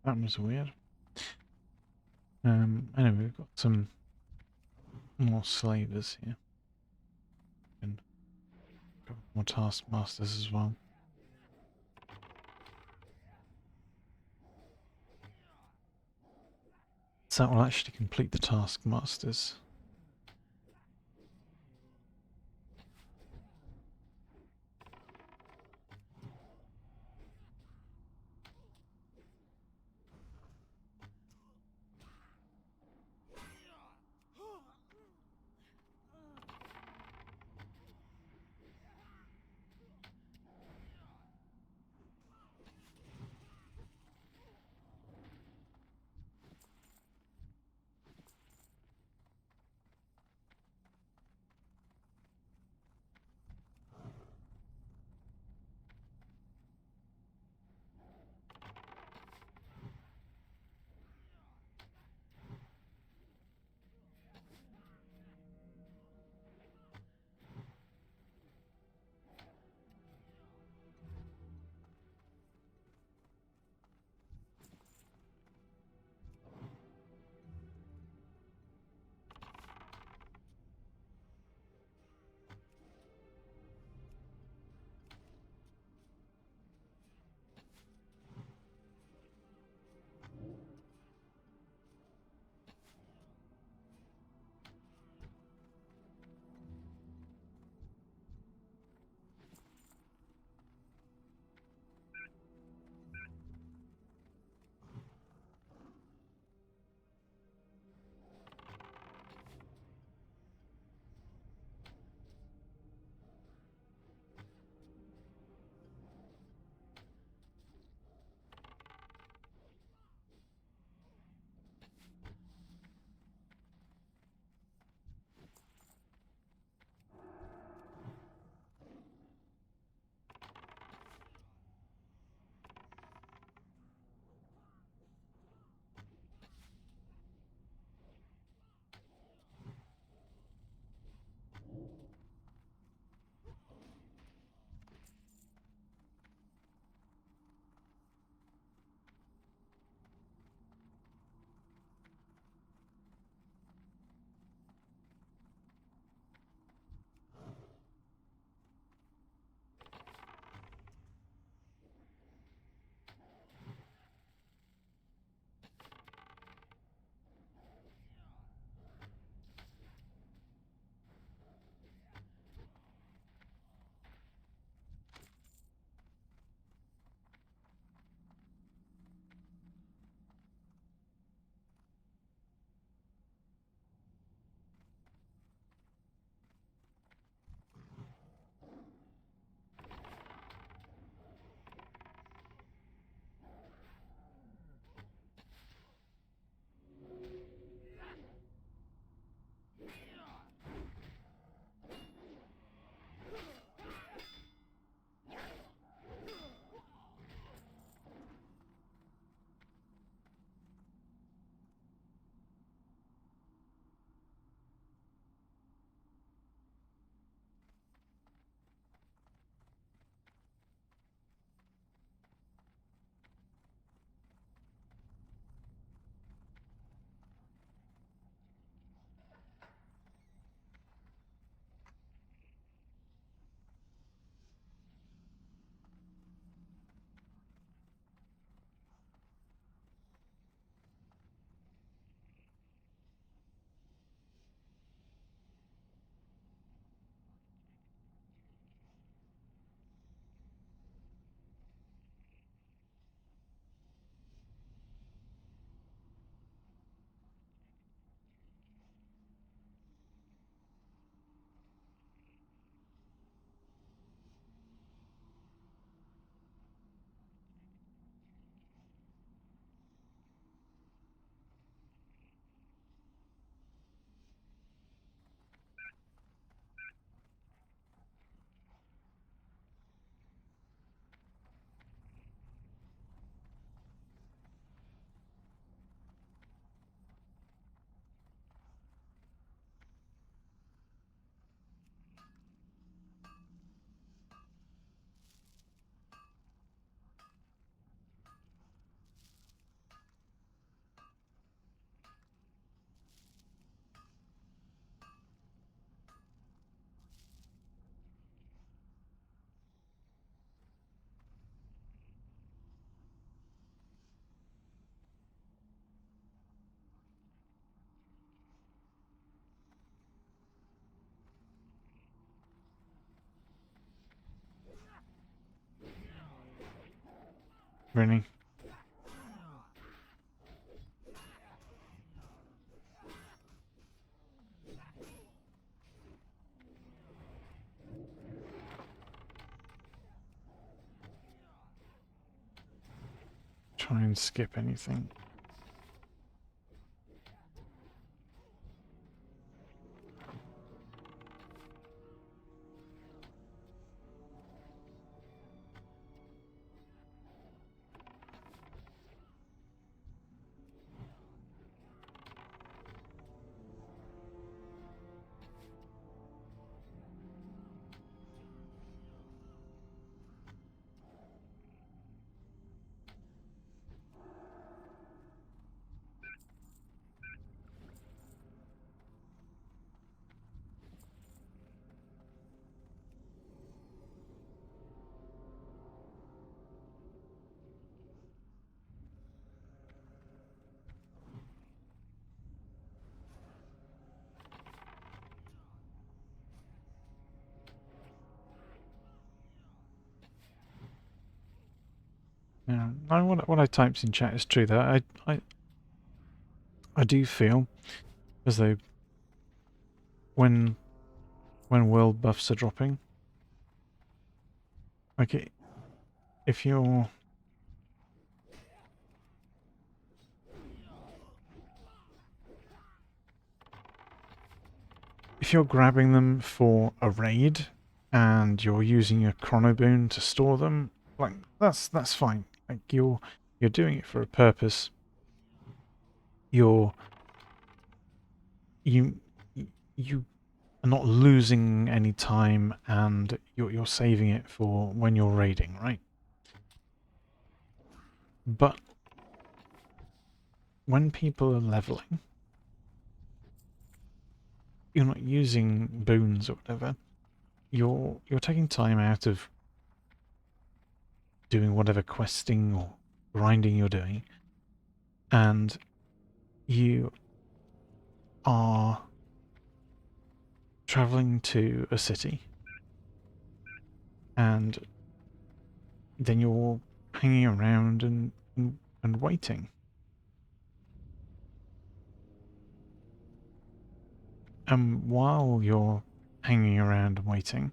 Speaker 1: That was weird. Anyway, we've got some more slavers here. And got more taskmasters as well. So that will actually complete the taskmasters. Really? Try and skip anything. Yeah, what I typed in chat is true though. I do feel as though when world buffs are dropping, like if you're grabbing them for a raid and you're using a chrono boon to store them, like that's fine. Like you're doing it for a purpose. You you are not losing any time, and you're saving it for when you're raiding, right? But when people are leveling, you're not using boons or whatever. You're taking time out of doing whatever questing or grinding you're doing, and you are traveling to a city, and then you're hanging around and waiting. And while you're hanging around and waiting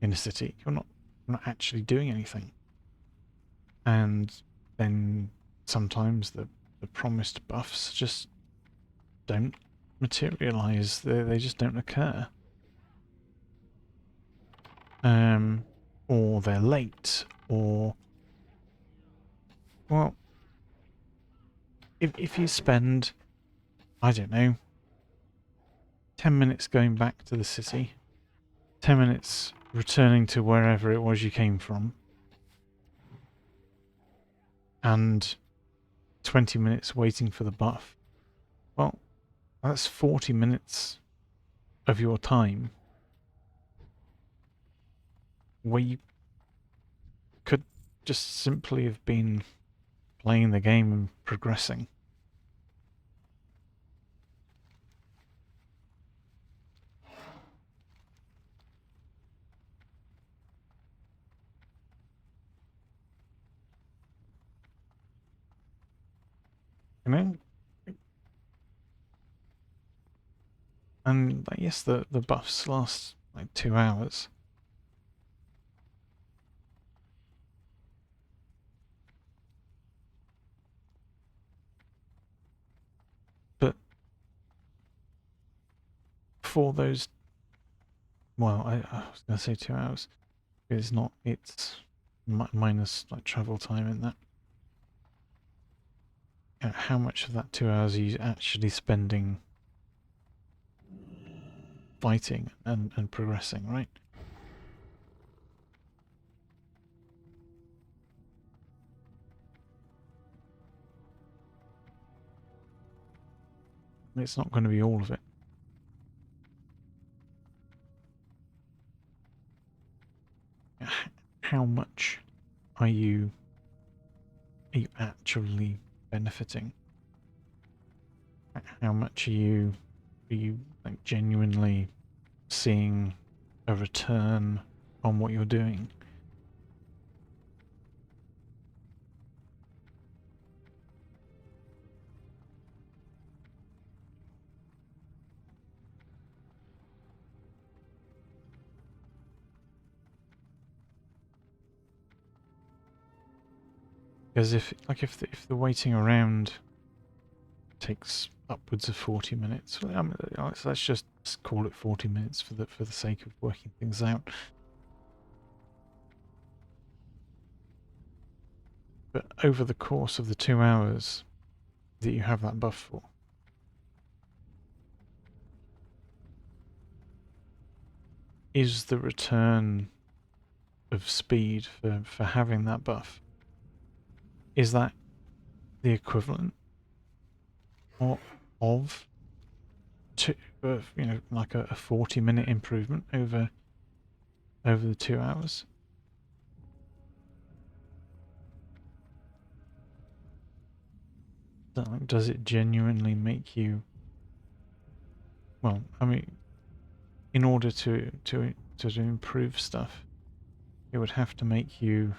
Speaker 1: in a city, you're not actually doing anything. And then sometimes the promised buffs just don't materialize. They just don't occur. Or they're late, or well, if you spend, I don't know, 10 minutes going back to the city, 10 minutes returning to wherever it was you came from, and 20 minutes waiting for the buff, well, that's 40 minutes of your time where you could just simply have been playing the game and progressing. You know? And yes, the buffs last like 2 hours. But for those, well, I was going to say 2 hours. It's not, it's minus like travel time in that. How much of that 2 hours are you actually spending fighting and progressing, right? It's not going to be all of it. How much are you actually benefiting? How much are you like genuinely seeing a return on what you're doing? Because if the waiting around takes upwards of 40 minutes, well, I mean, let's just call it 40 minutes for the sake of working things out. But over the course of the 2 hours that you have that buff for, is the return of speed for having that buff, is that the equivalent of like a 40-minute improvement over the 2 hours? Does it genuinely make you, well, I mean, in order to improve stuff, it would have to make you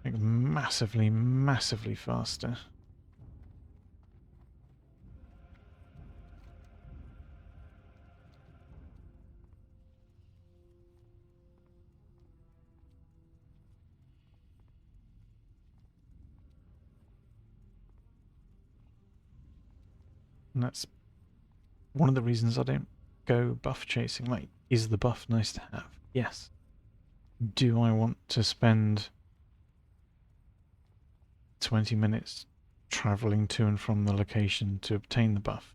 Speaker 1: like massively faster. And that's one of the reasons I don't go buff chasing. Like, is the buff nice to have? Yes. Do I want to spend 20 minutes travelling to and from the location to obtain the buff?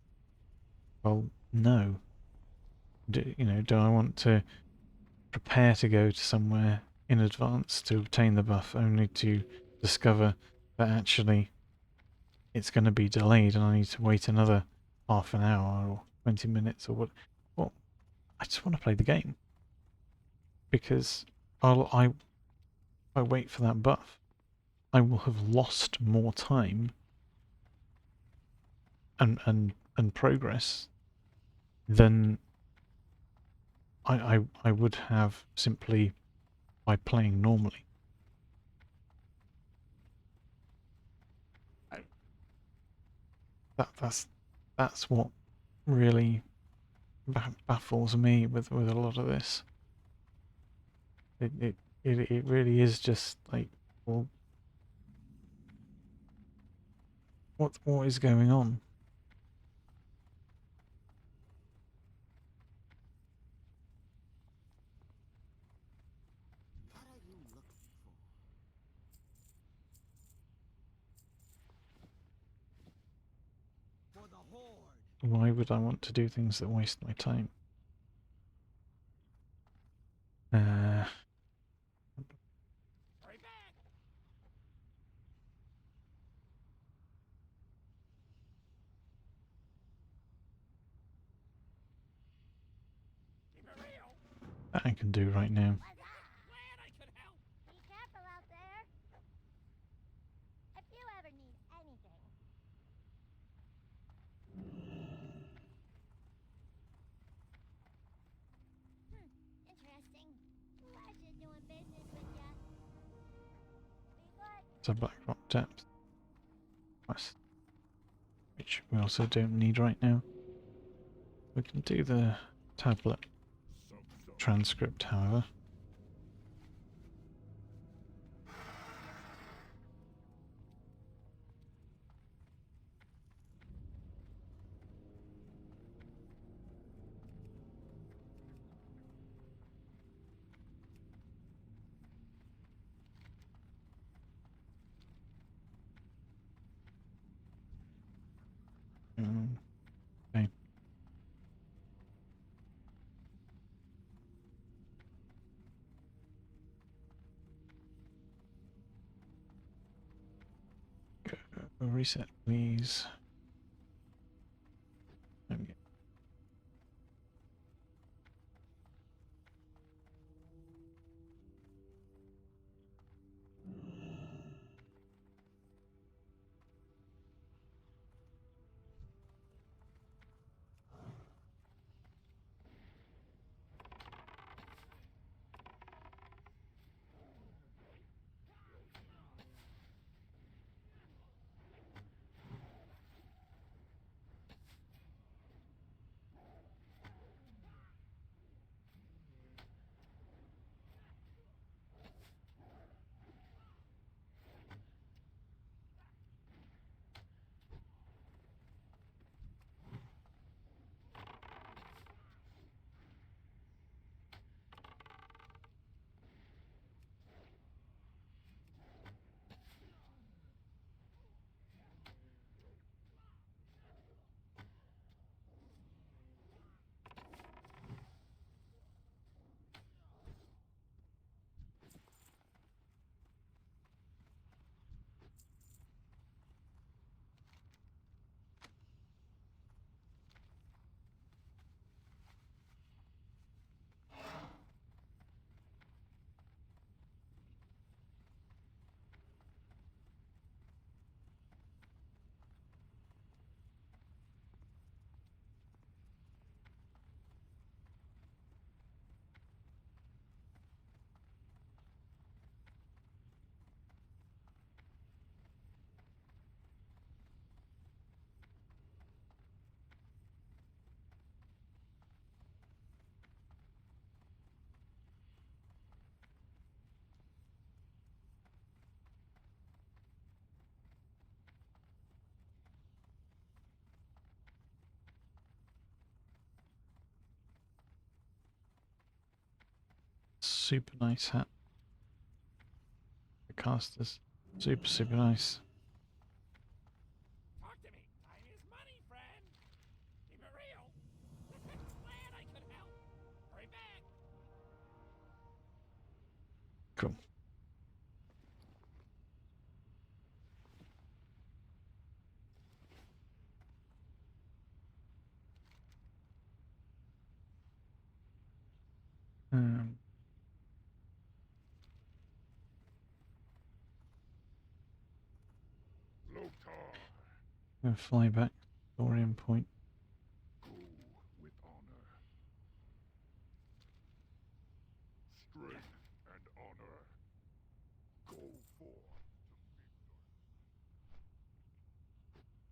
Speaker 1: Well, no. Do I want to prepare to go to somewhere in advance to obtain the buff only to discover that actually it's going to be delayed and I need to wait another half an hour or 20 minutes or what? Well, I just want to play the game. Because if I wait for that buff, I will have lost more time and progress than I would have simply by playing normally. That's what really baffles me with a lot of this. It really is just like, well, what is going on?
Speaker 3: What are you looking for? For the Horde.
Speaker 1: Why would I want to do things that waste my time?
Speaker 3: Hurry back! Keep it real.
Speaker 1: That I can do right now.
Speaker 3: Glad I could help.
Speaker 4: Be careful out there. If you ever need anything. Interesting. Pleasure doing business with ya. Be good.
Speaker 1: So Blackrock Depth Quest, which we also don't need right now. We can do the tablet transcript, however. Okay. Reset, please. Okay. super nice hat. The casters. Super, super nice.
Speaker 3: Talk to me. Time is money, friend. Keep it real. Glad I could help. Hurry back.
Speaker 1: Cool. Um,
Speaker 5: Loktar,
Speaker 1: gonna fly back to Orion Point.
Speaker 5: go with honor. Strength and honor. Go forth to victory.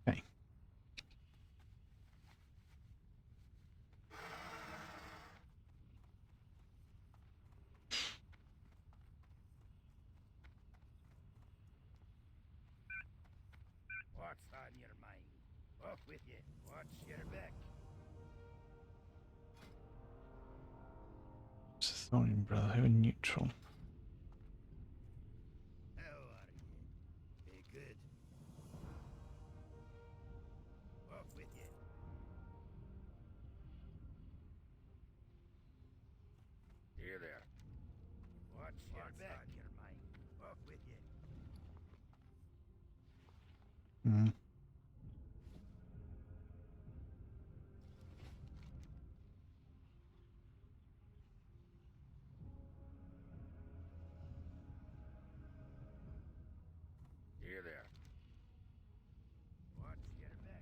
Speaker 1: Okay.
Speaker 3: What's on your mind? Off with you. Watch your back.
Speaker 1: Thorian Brotherhood neutral.
Speaker 3: How are you? Hey, good. Off with you. Here there. Watch your back. On your mind. Off with you.
Speaker 1: Mm.
Speaker 3: Here there. Watch your back.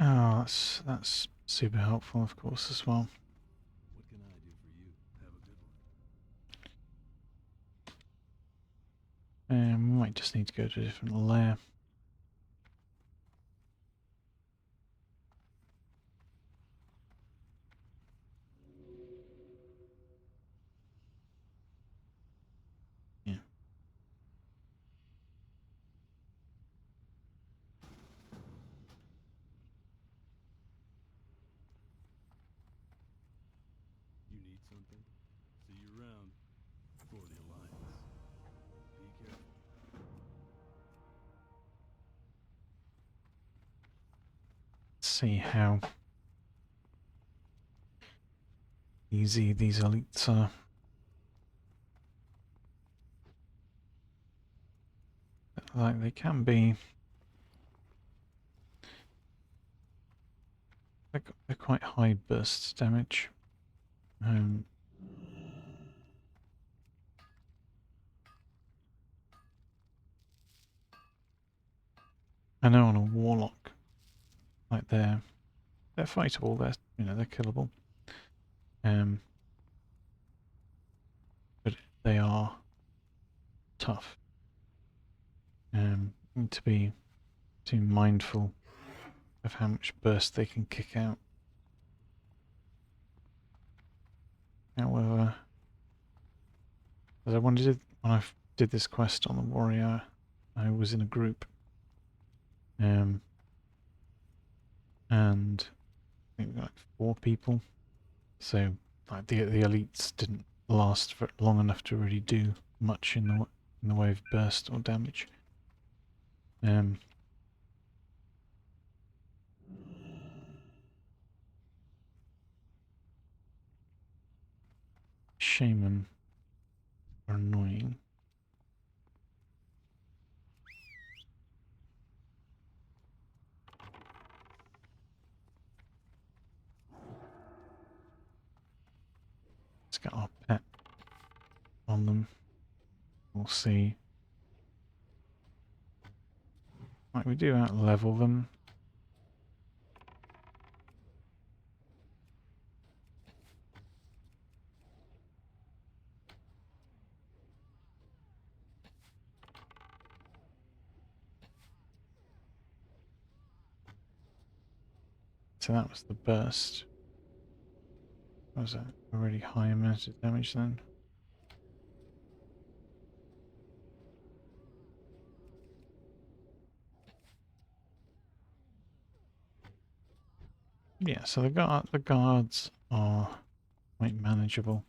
Speaker 1: Oh, that's super helpful, of course, as well.
Speaker 2: What can I do for you? Have a good one.
Speaker 1: We might just need to go to a different layer. Yeah.
Speaker 2: something? See you around. For the Alliance. Be careful.
Speaker 1: Let's see how easy these elites are. Like they can be. They're quite high burst damage. I know on a warlock, like they're fightable. They're killable. But they are tough. Need to be too mindful of how much burst they can kick out. However, as when I did this quest on the warrior, I was in a group, and I think like 4 people. So like the elites didn't last for long enough to really do much in the way of burst or damage. Shaman are annoying. Let's get our pet on them. We'll see. Like we do out level them. So that was the burst. Was that a really high amount of damage then? Yeah, so the guards are quite manageable.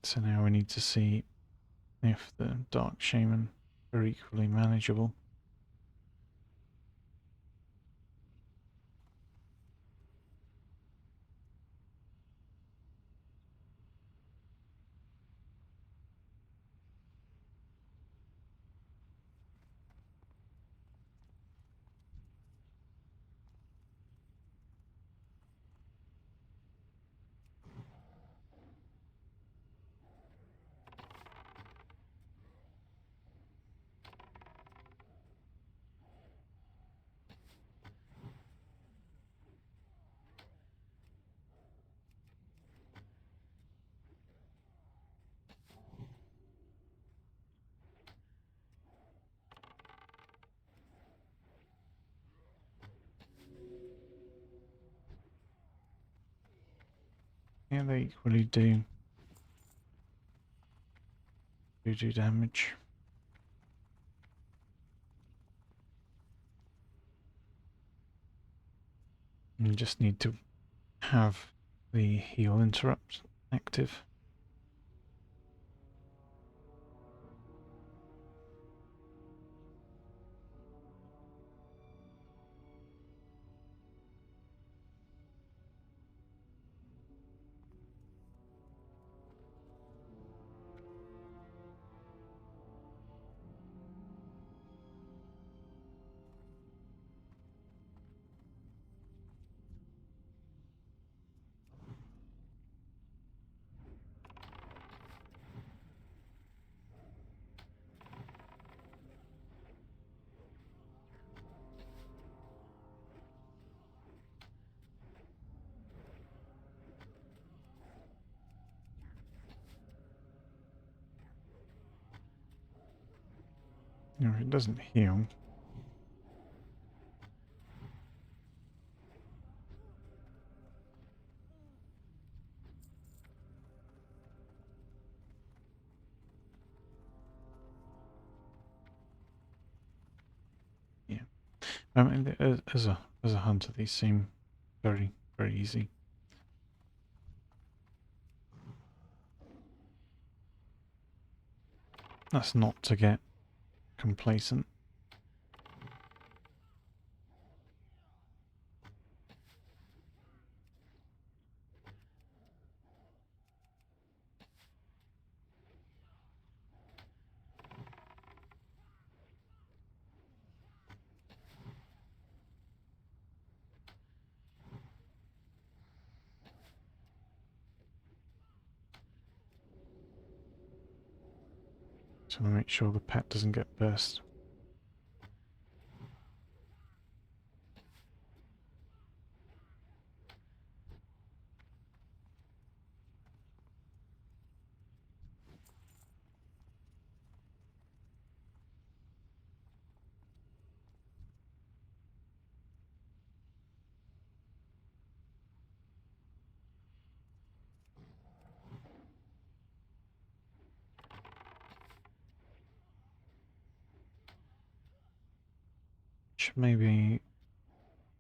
Speaker 1: So now we need to see if the Dark Shaman are equally manageable. Yeah, they equally do damage. You just need to have the heal interrupt active. No, it doesn't heal. Yeah. I mean, as a hunter, these seem very, very easy. That's not to get complacent. So I make sure the pet doesn't get burst. Should maybe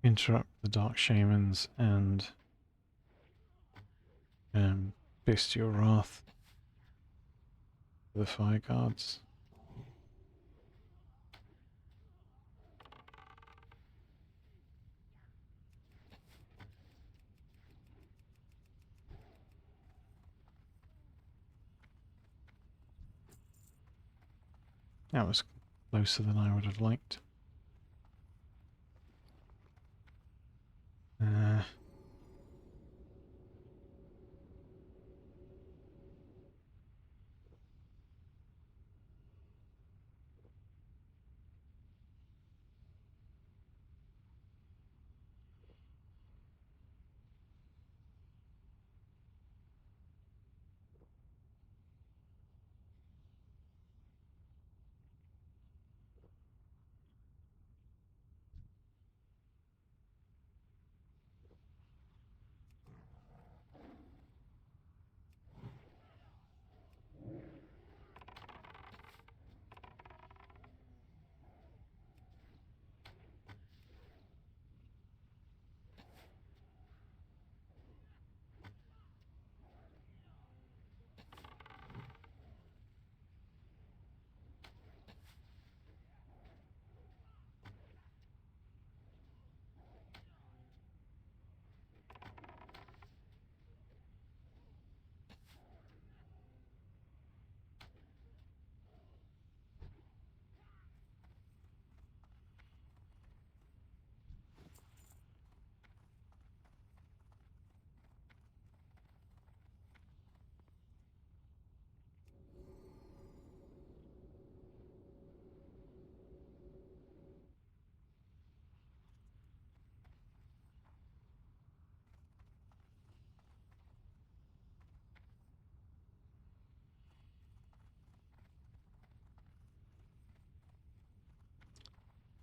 Speaker 1: interrupt the Dark Shamans and Bestial Wrath for the Fire Guards. That was closer than I would have liked. Uh,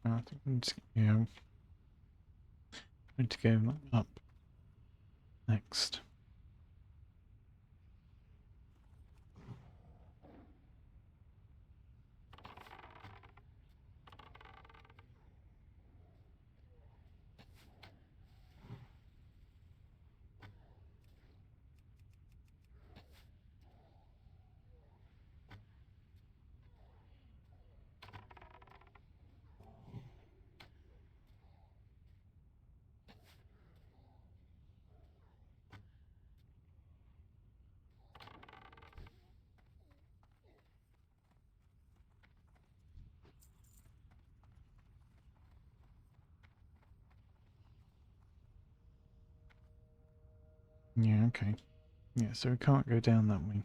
Speaker 1: I think I'm just, going to go up next. Yeah, okay. Yeah, so we can't go down that way.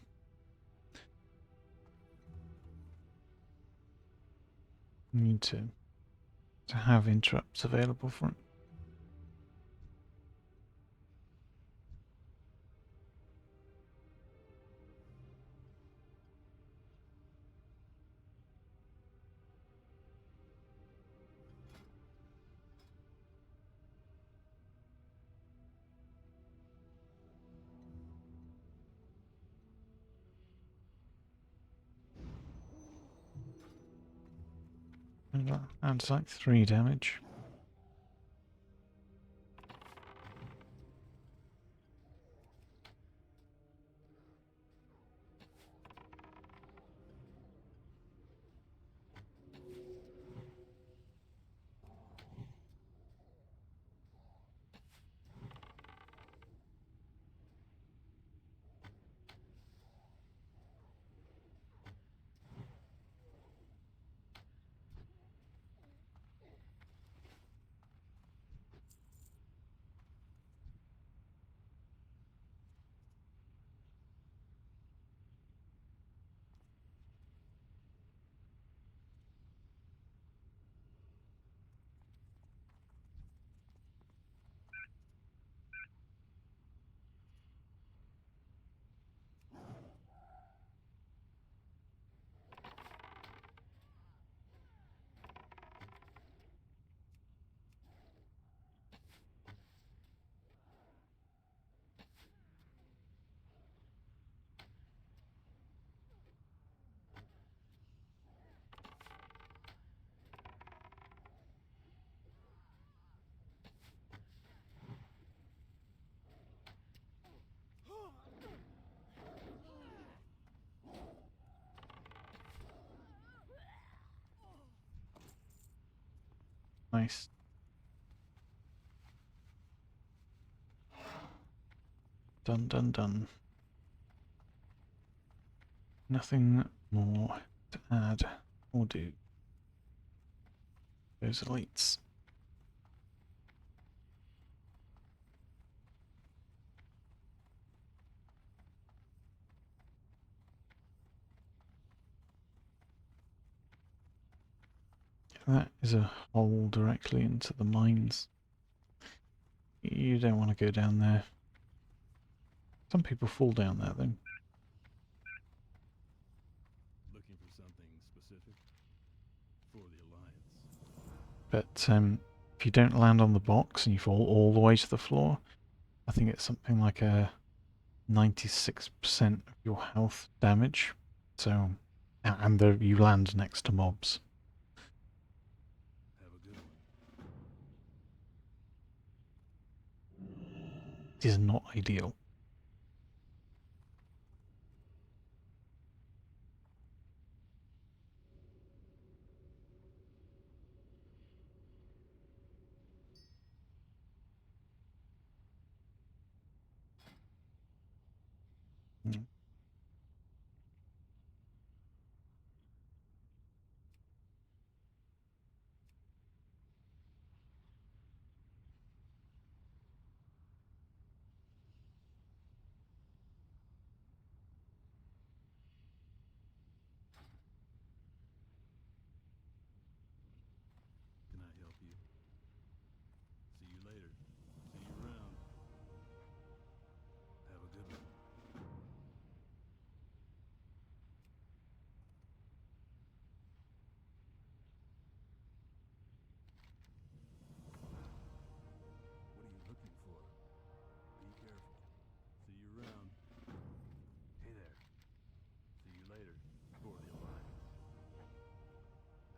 Speaker 1: We need to have interrupts available for it. And that adds like 3 damage. Nice. Done, done, done. Nothing more to add or do. Those elites. That is a hole directly into the mines. You don't want to go down there. Some people fall down there though.
Speaker 2: Looking for something specific? For the Alliance.
Speaker 1: But if you don't land on the box and you fall all the way to the floor, I think it's something like a 96% of your health damage. So, and you land next to mobs.
Speaker 2: Have a good one.
Speaker 1: It is not ideal. Mm.
Speaker 2: Can I help you? See you later. See you around. Have a good one. What are you looking for? Be careful. See you around. Hey there. See you later. For the Alliance.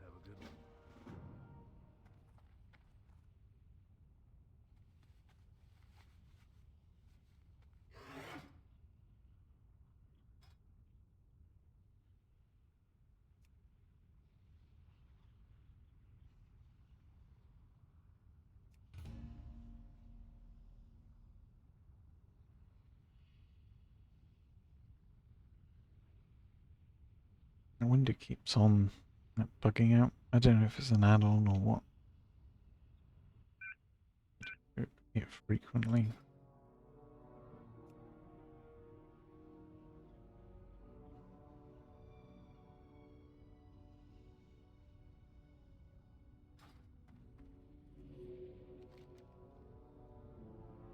Speaker 2: Have a good one.
Speaker 1: The window keeps on bugging out. I don't know if it's an add-on or what. Open it frequently.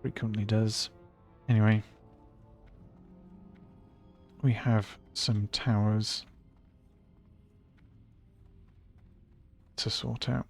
Speaker 1: Frequently does. Anyway, we have some towers to sort out.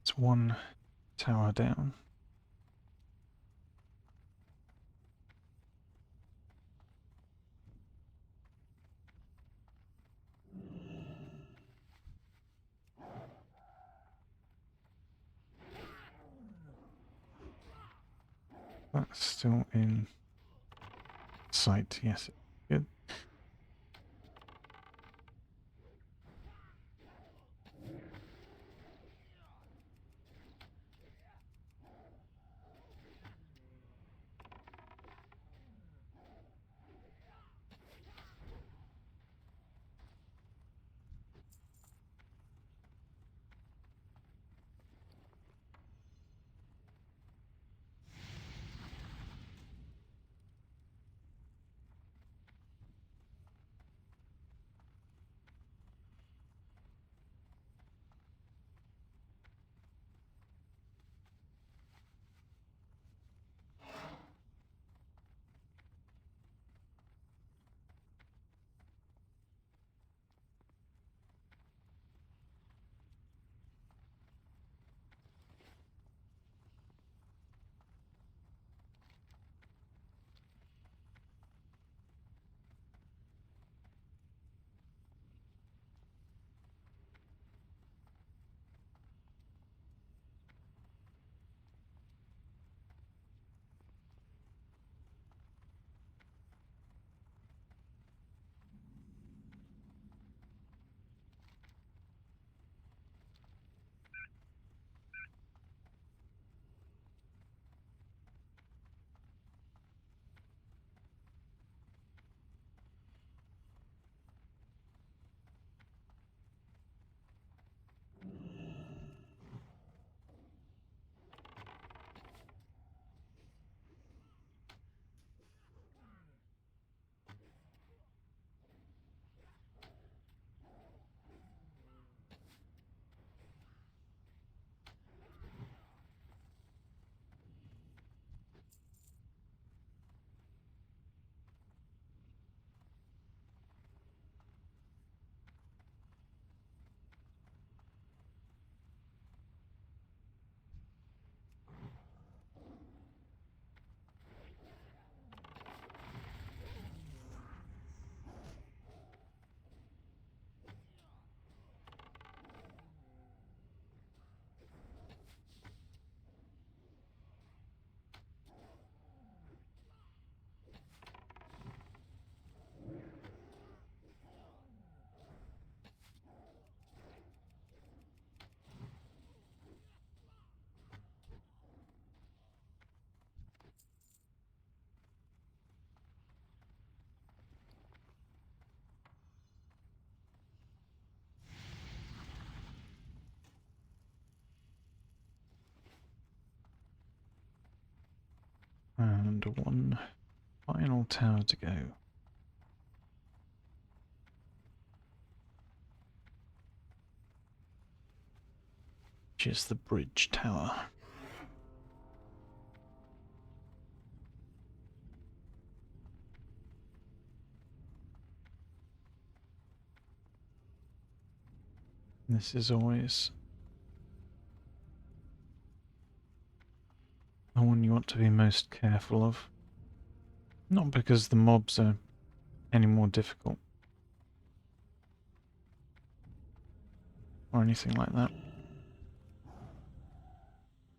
Speaker 1: It's one tower down. That's still in sight, yes. Good. And one final tower to go. Which is the bridge tower. This is always the one you want to be most careful of. Not because the mobs are any more difficult or anything like that.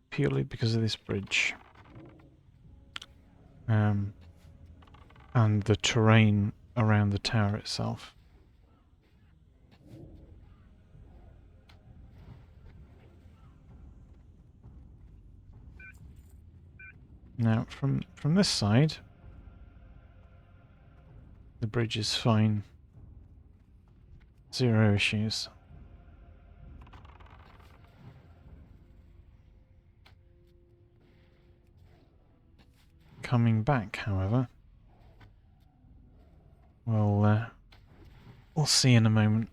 Speaker 1: Purely because of this bridge. And the terrain around the tower itself. Now, from this side, the bridge is fine. Zero issues. Coming back, however, we'll see in a moment.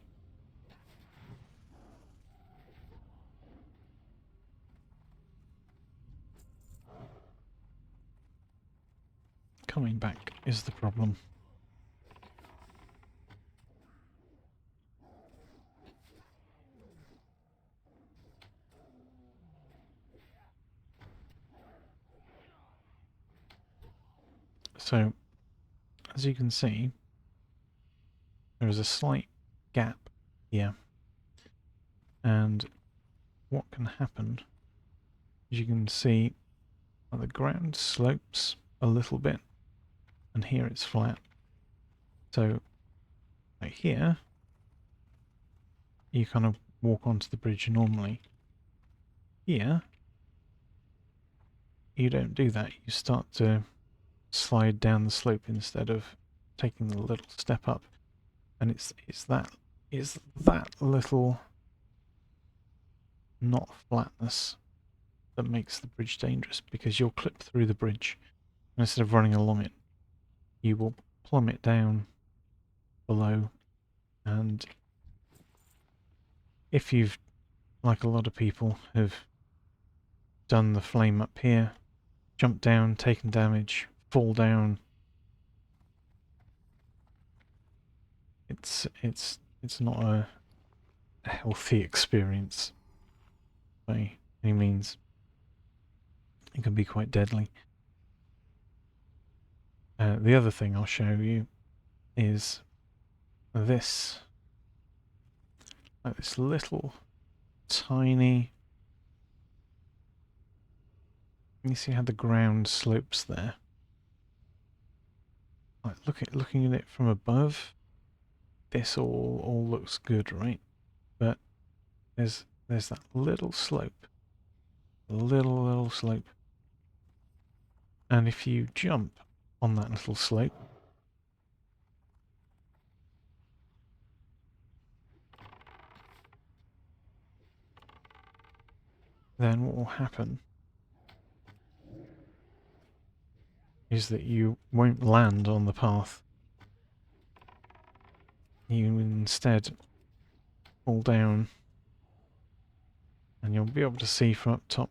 Speaker 1: Coming back is the problem. So, as you can see, there is a slight gap here. And what can happen, as you can see, the ground slopes a little bit, and here it's flat. So, right here, you kind of walk onto the bridge normally. Here, you don't do that. You start to slide down the slope instead of taking the little step up, and it's that little not flatness that makes the bridge dangerous, because you'll clip through the bridge, and instead of running along it, you will plummet down below. And if you've, like a lot of people have done the flame up here, jumped down, taken damage, fall down, it's not a healthy experience by any means. It can be quite deadly. The other thing I'll show you is this, like this little tiny, you see how the ground slopes there? Like looking at it from above, this all looks good, right? But there's that little slope, little slope, and if you jump on that little slope, then what will happen is that you won't land on the path. You instead fall down, and you'll be able to see from up top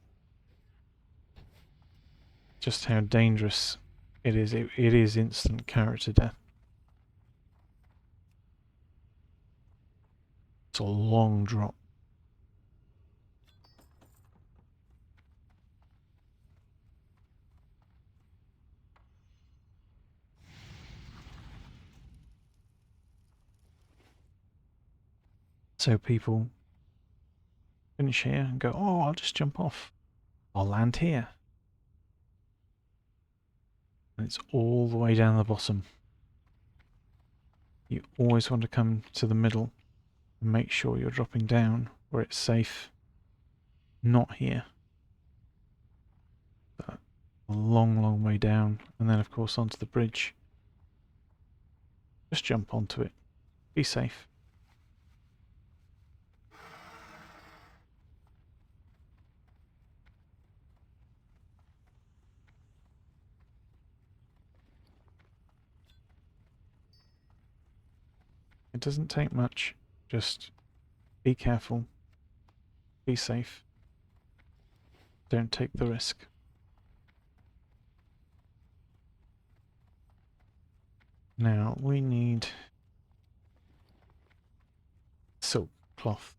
Speaker 1: just how dangerous it is. It is instant character death. It's a long drop. So people finish here and go, oh, I'll just jump off. I'll land here. And it's all the way down the bottom. You always want to come to the middle and make sure you're dropping down where it's safe. Not here. But a long way down, and then of course onto the bridge. Just jump onto it. Be safe. It doesn't take much. Just be careful. Be safe. Don't take the risk. Now we need silk cloth,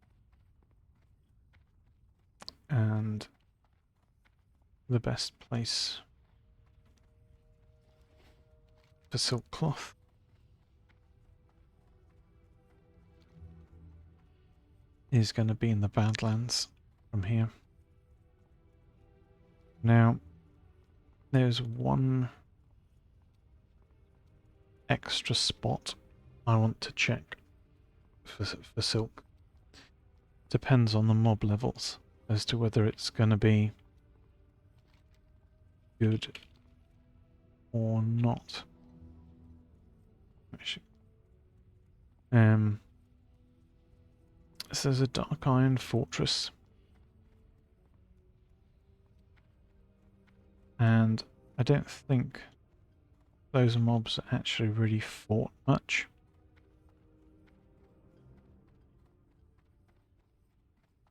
Speaker 1: and the best place for silk cloth is going to be in the Badlands from here. Now there's one extra spot I want to check for silk. Depends on the mob levels as to whether it's going to be good or not. So there's a Dark Iron Fortress, and I don't think those mobs actually really fought much.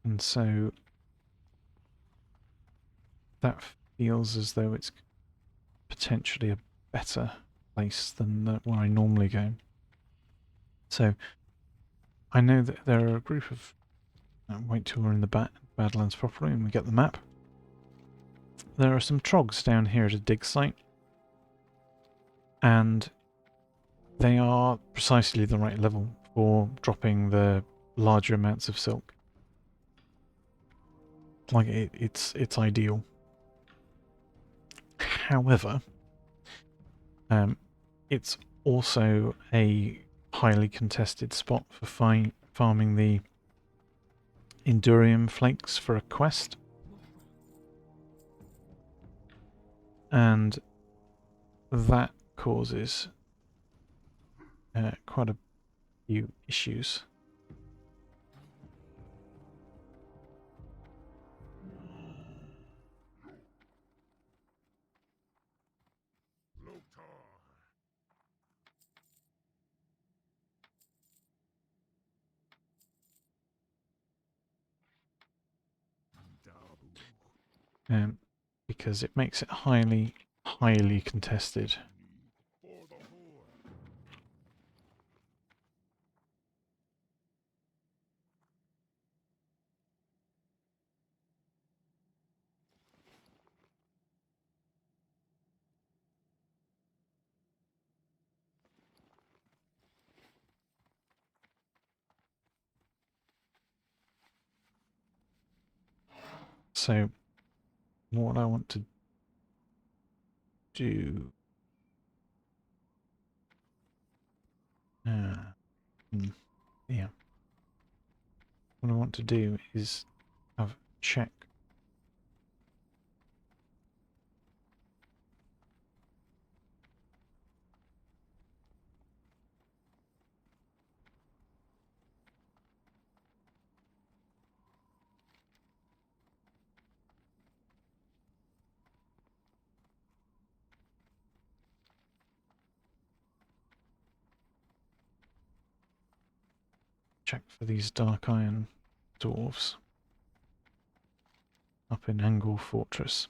Speaker 1: And so that feels as though it's potentially a better place than the one I normally go. So I know that there are a group of... wait till we're in the Badlands properly and we get the map. There are some trogs down here at a dig site. and they are precisely the right level for dropping the larger amounts of silk. Like it's ideal. However, it's also a highly contested spot for farming the Endurium flakes for a quest. And that causes quite a few issues.
Speaker 5: Loktar. Dabu.
Speaker 1: Because it makes it highly contested.
Speaker 5: For the Horde.
Speaker 1: So what I want to do... yeah. What I want to do is have a check. Check for these dark iron dwarves up in Angel Fortress,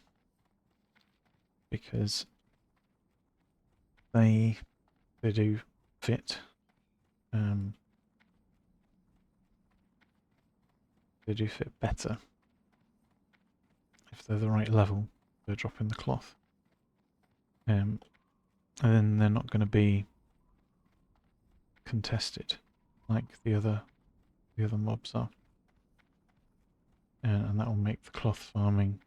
Speaker 1: because they do fit. They do fit better if they're the right level for dropping the cloth. And then they're not going to be contested like the other mobs are. And that will make the cloth farming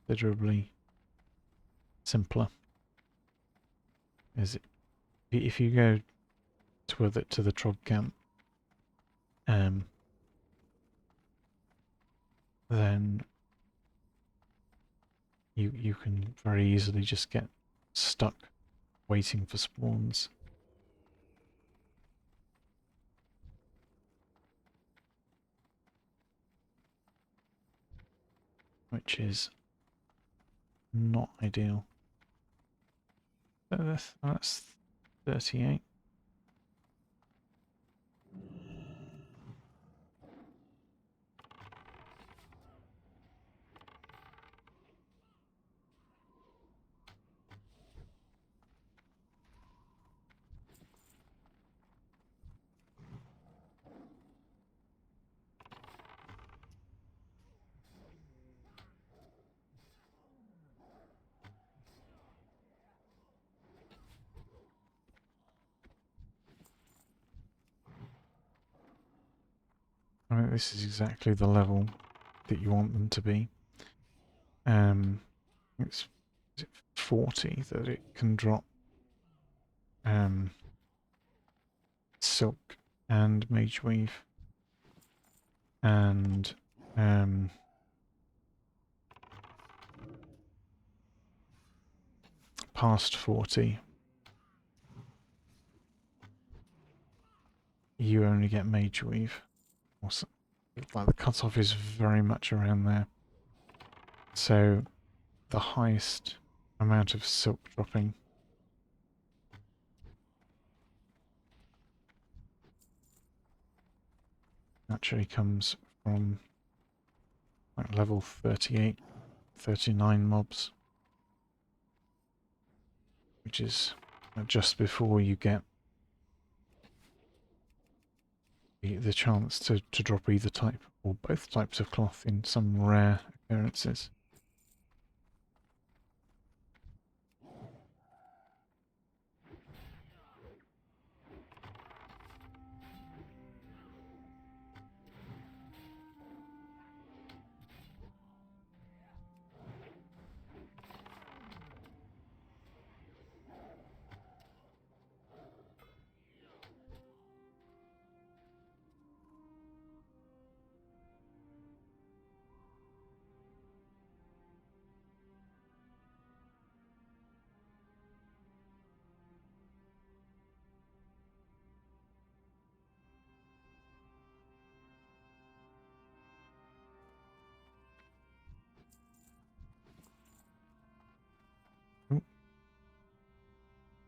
Speaker 1: considerably simpler. If you go to the Trog camp, then you can very easily just get stuck waiting for spawns. Which is not ideal. So that's 38. I mean, this is exactly the level that you want them to be. Is it 40 that it can drop silk and mage weave, and past 40 you only get mage weave. Like the cutoff is very much around there. So the highest amount of silk dropping actually comes from like level 38, 39 mobs, which is just before you get the chance to drop either type or both types of cloth in some rare occurrences.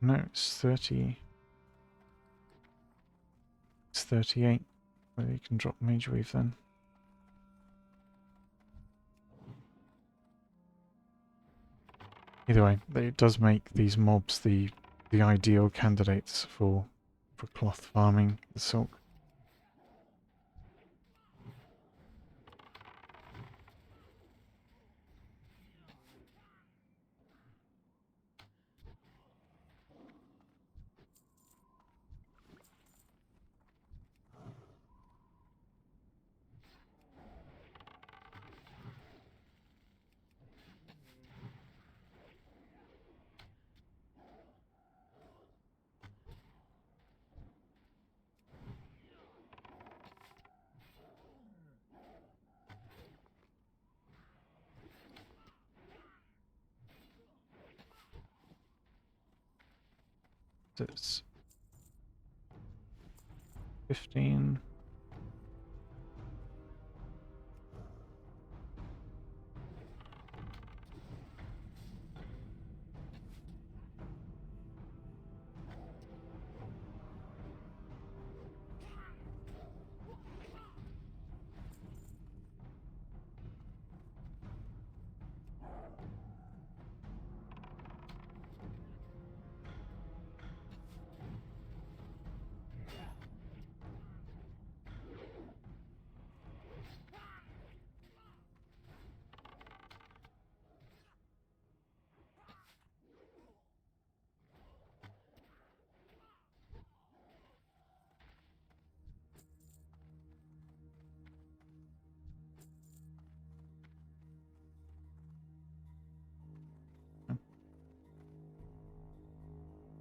Speaker 1: No, it's 30. It's 38. Well, you can drop Mage Wave then. Either way, it does make these mobs the ideal candidates for cloth farming, the silk. It's 15.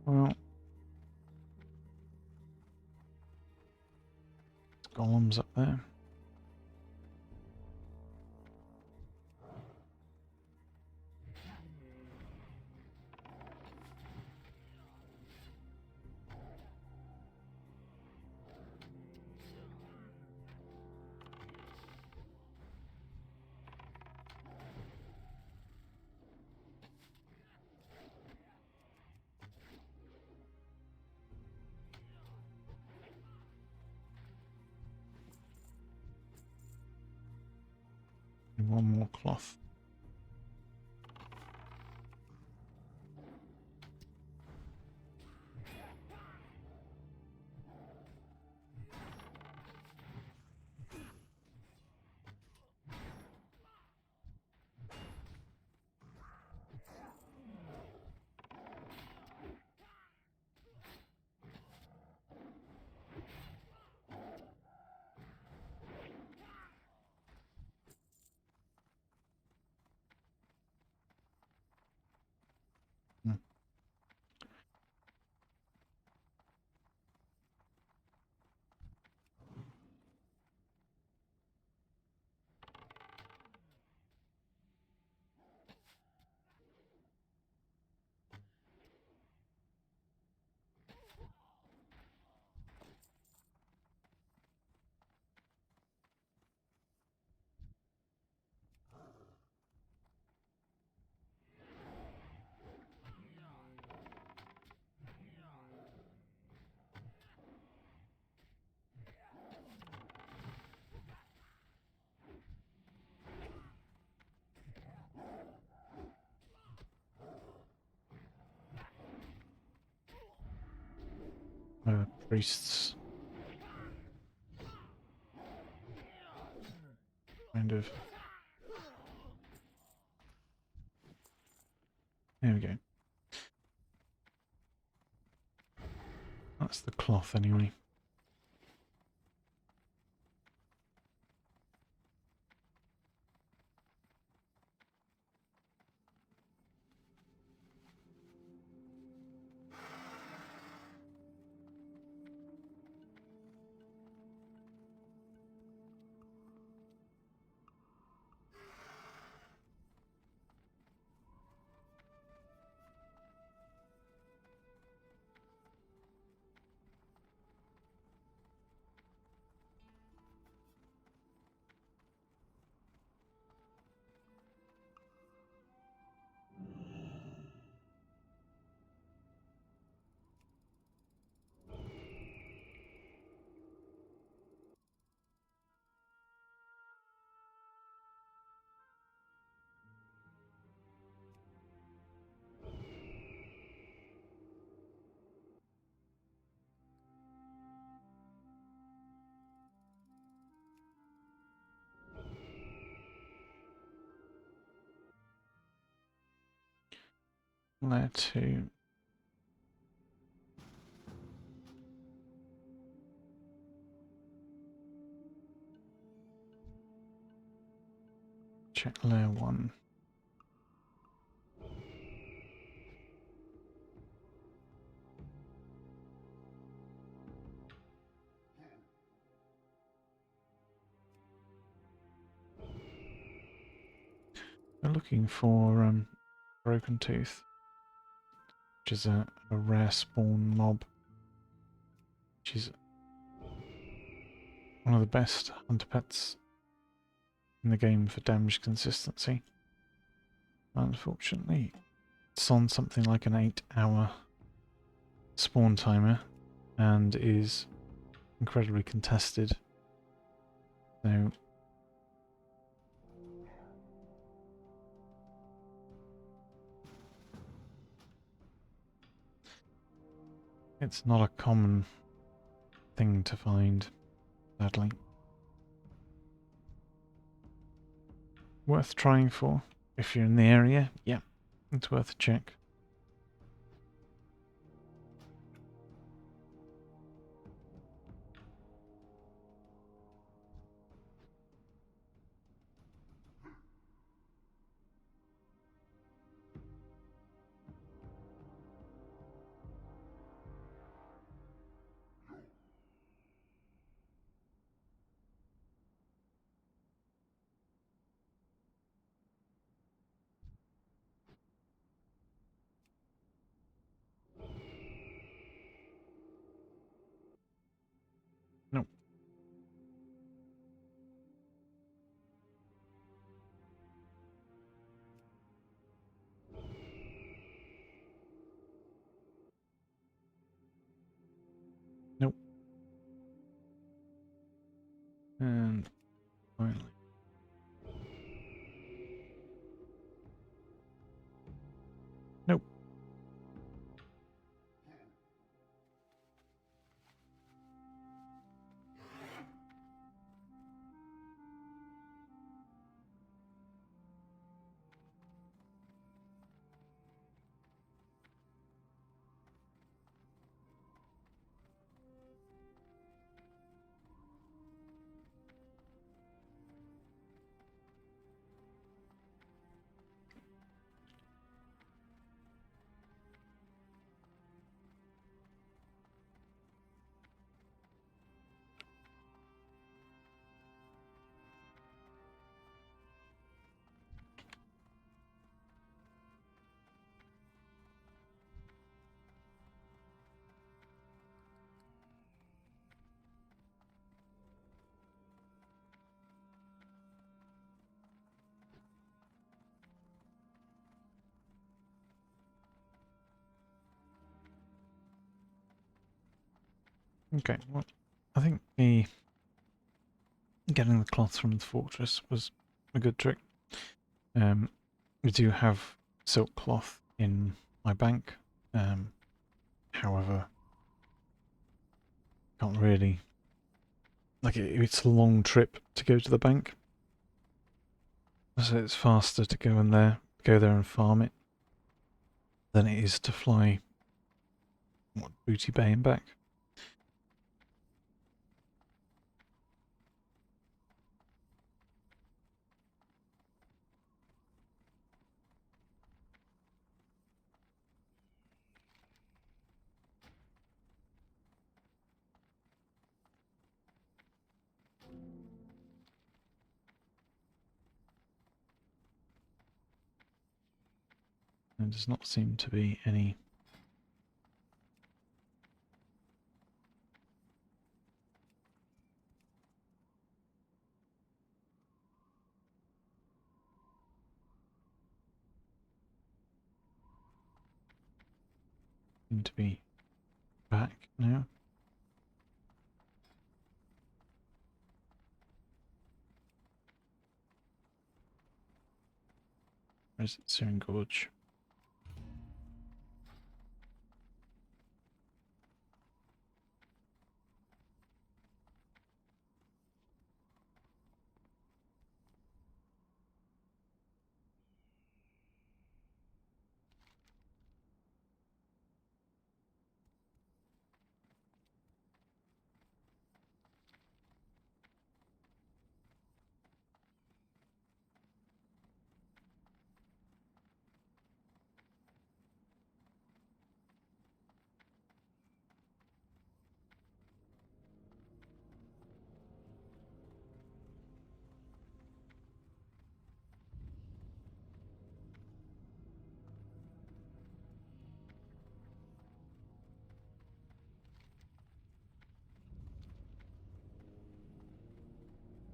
Speaker 1: Well, golems up there. And one more cloth. Hmm. Priests. Kind of. There we go. That's the cloth anyway. Layer 2. Check layer 1. We're looking for Broken Tooth, which is a rare spawn mob, which is one of the best hunter pets in the game for damage consistency. Unfortunately, it's on something like an 8-hour spawn timer and is incredibly contested. So it's not a common thing to find, sadly. Worth trying for. If you're in the area, yeah, it's worth a check. Nope. Nope. And finally. Nope. Okay, well, I think getting the cloth from the fortress was a good trick. We do have silk cloth in my bank, however, can't really, like it's a long trip to go to the bank, so it's faster to go there and farm it than it is to fly Booty Bay and back. There does not seem to be any seem to be back now. Where is it? Searing Gorge.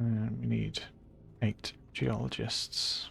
Speaker 1: And we need 8 geologists.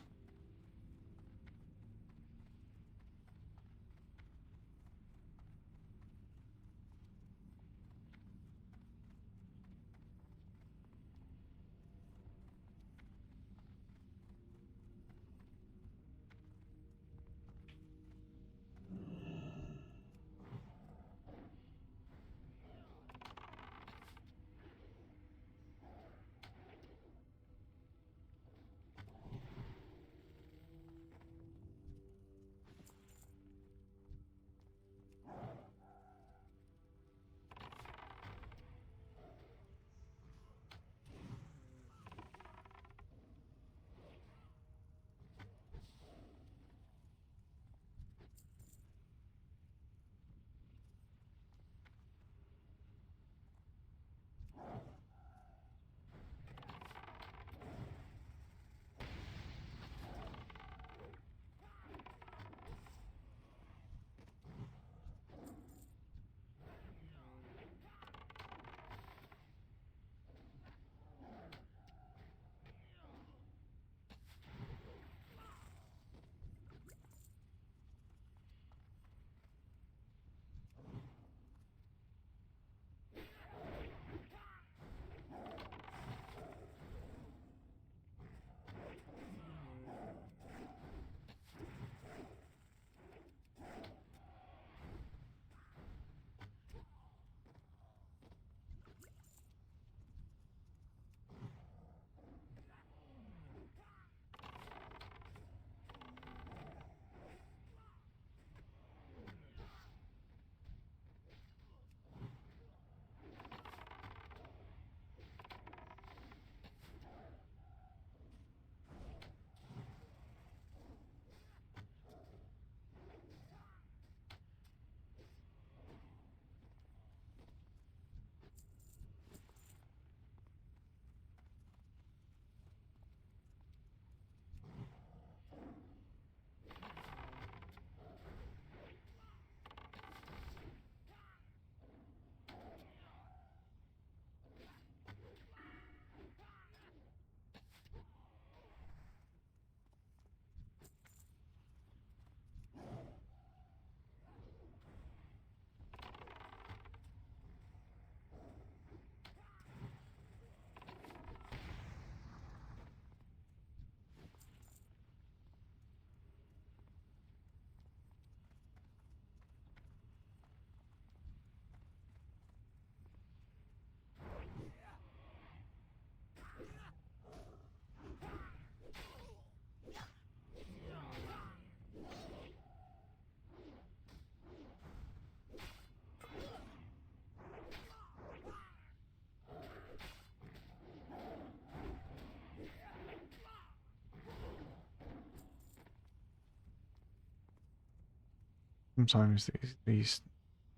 Speaker 1: Sometimes these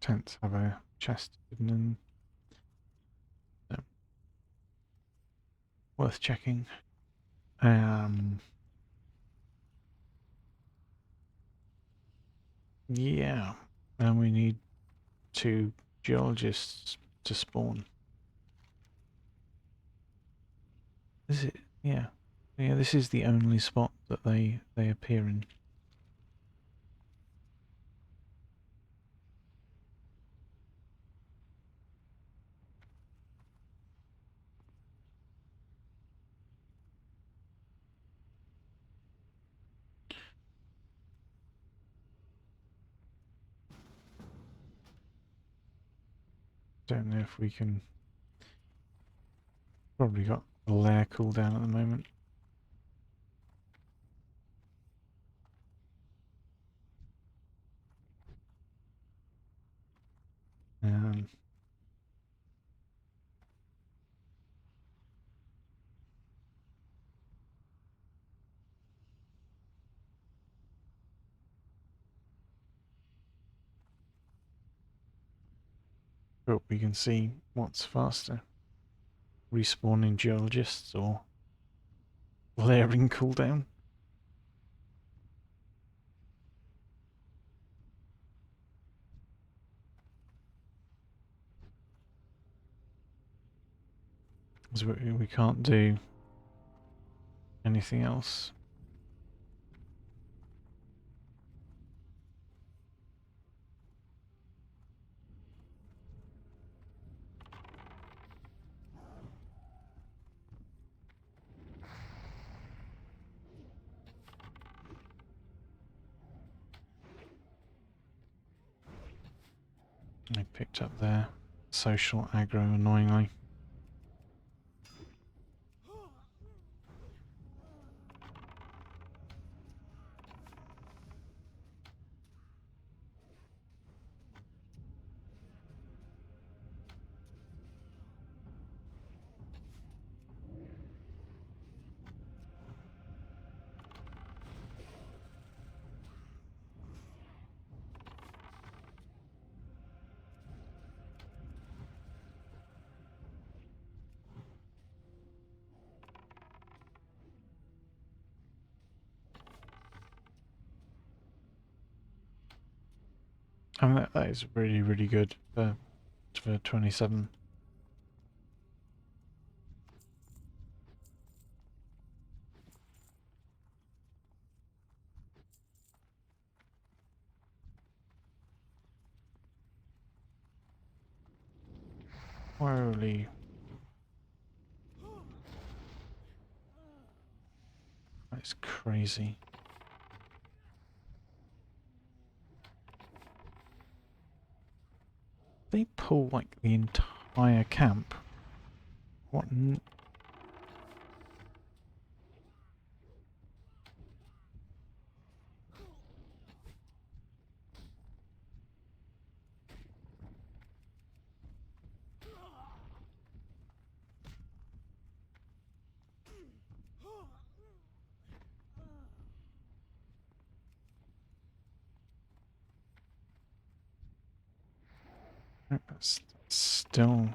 Speaker 1: tents have a chest hidden in them. Worth checking. Yeah, and we need 2 geologists to spawn. Is it? Yeah. Yeah, this is the only spot that they appear in. Don't know if we can. Probably got a lair cooldown at the moment. Um, but we can see what's faster. Respawning geologists or layering cooldown. 'Cause we can't do anything else. I picked up their social aggro annoyingly. I mean, that is really, really good for 27. Holy. That's crazy. They pull like the entire camp. What? Still.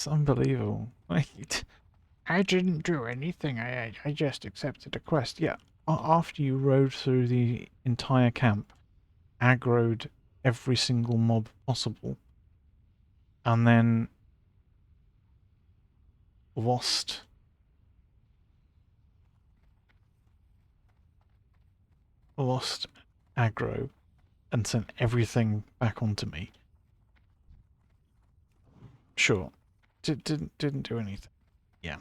Speaker 1: That's unbelievable. Like, I didn't do anything. I just accepted a quest. Yeah. After you rode through the entire camp, aggroed every single mob possible, and then lost aggro and sent everything back onto me. Sure. Didn't do anything. Yeah.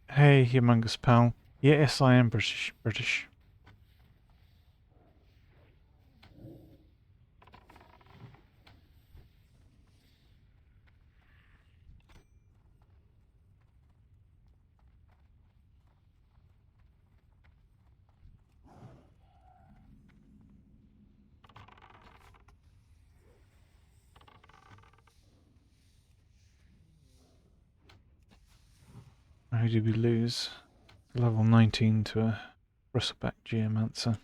Speaker 1: Hey, humongous pal. Yes, I am British. How did we lose? Level 19 to a bristleback geomancer.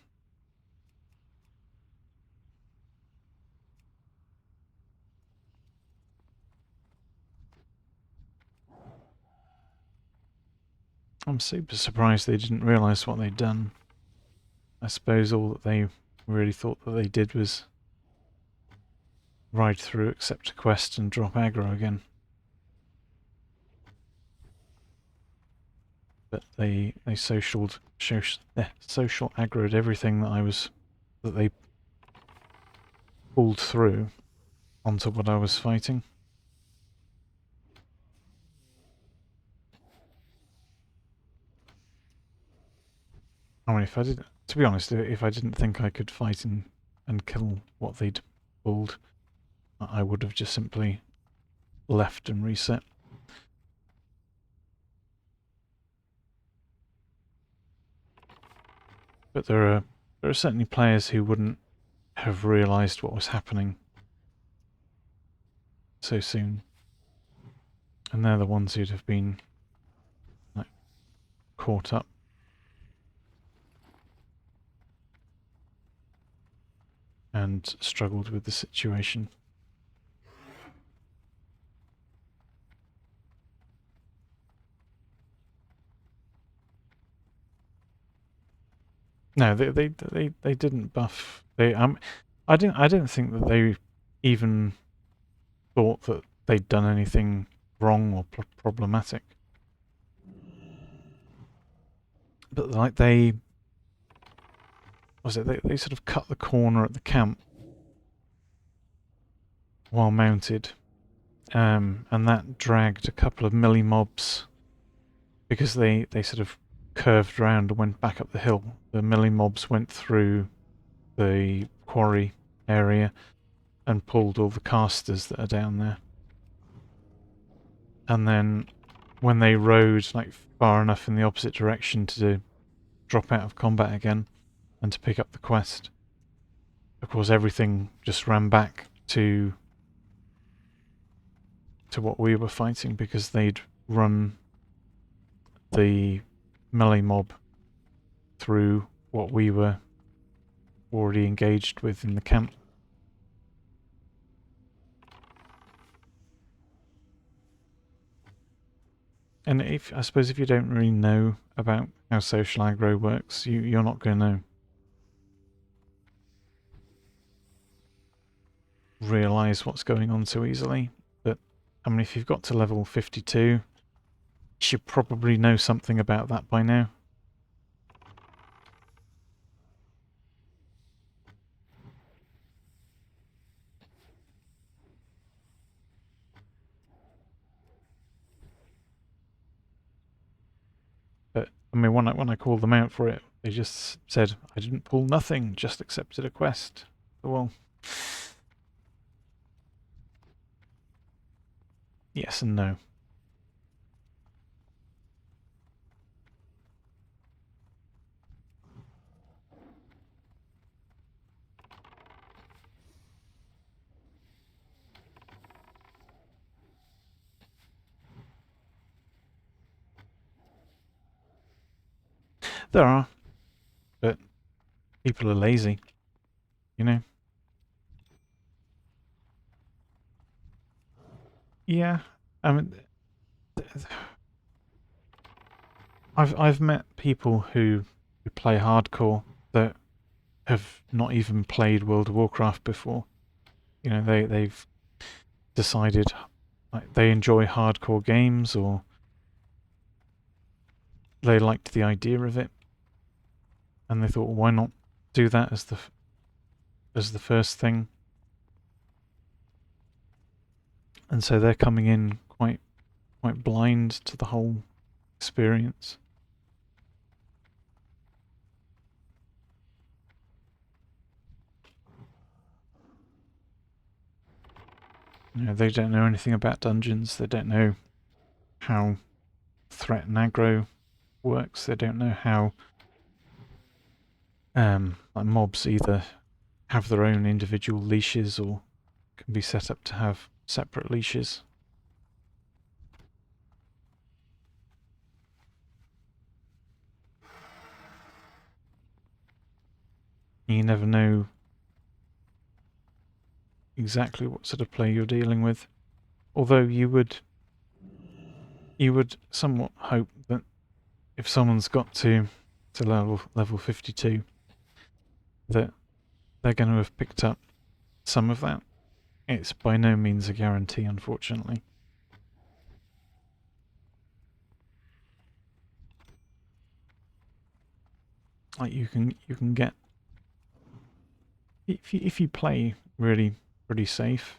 Speaker 1: I'm super surprised they didn't realise what they'd done. I suppose all that they really thought that they did was ride through, accept a quest, and drop aggro again. But they social aggroed everything that they pulled through onto what I was fighting. I mean, to be honest, if I didn't think I could fight and kill what they'd pulled, I would have just simply left and reset. But there are certainly players who wouldn't have realised what was happening so soon. And they're the ones who'd have been like, caught up. And struggled with the situation. No, they didn't buff. I didn't think that they even thought that they'd done anything wrong or problematic. But like they sort of cut the corner at the camp while mounted, and that dragged a couple of melee mobs because they sort of curved round and went back up the hill. The melee mobs went through the quarry area and pulled all the casters that are down there. And then when they rode like far enough in the opposite direction to drop out of combat again and to pick up the quest, of course everything just ran back to what we were fighting because they'd run the melee mob through what we were already engaged with in the camp. And I suppose if you don't really know about how social aggro works, you're not going to realise what's going on so easily. But I mean, if you've got to level 52, you should probably know something about that by now. But I mean, when I called them out for it, they just said I didn't pull nothing, just accepted a quest. Well, yes and no. There are, but people are lazy, you know? Yeah, I mean, I've met people who play hardcore that have not even played World of Warcraft before. You know, they've decided like, they enjoy hardcore games, or they liked the idea of it, and they thought, well, why not do that as the first thing? And so they're coming in quite blind to the whole experience. You know, they don't know anything about dungeons. They don't know how threat and aggro works. They don't know how like mobs either have their own individual leashes or can be set up to have separate leashes. You never know exactly what sort of play you're dealing with. Although you would somewhat hope that if someone's got to level 52, that they're going to have picked up some of that. It's by no means a guarantee, unfortunately. Like you can get if you play really pretty safe.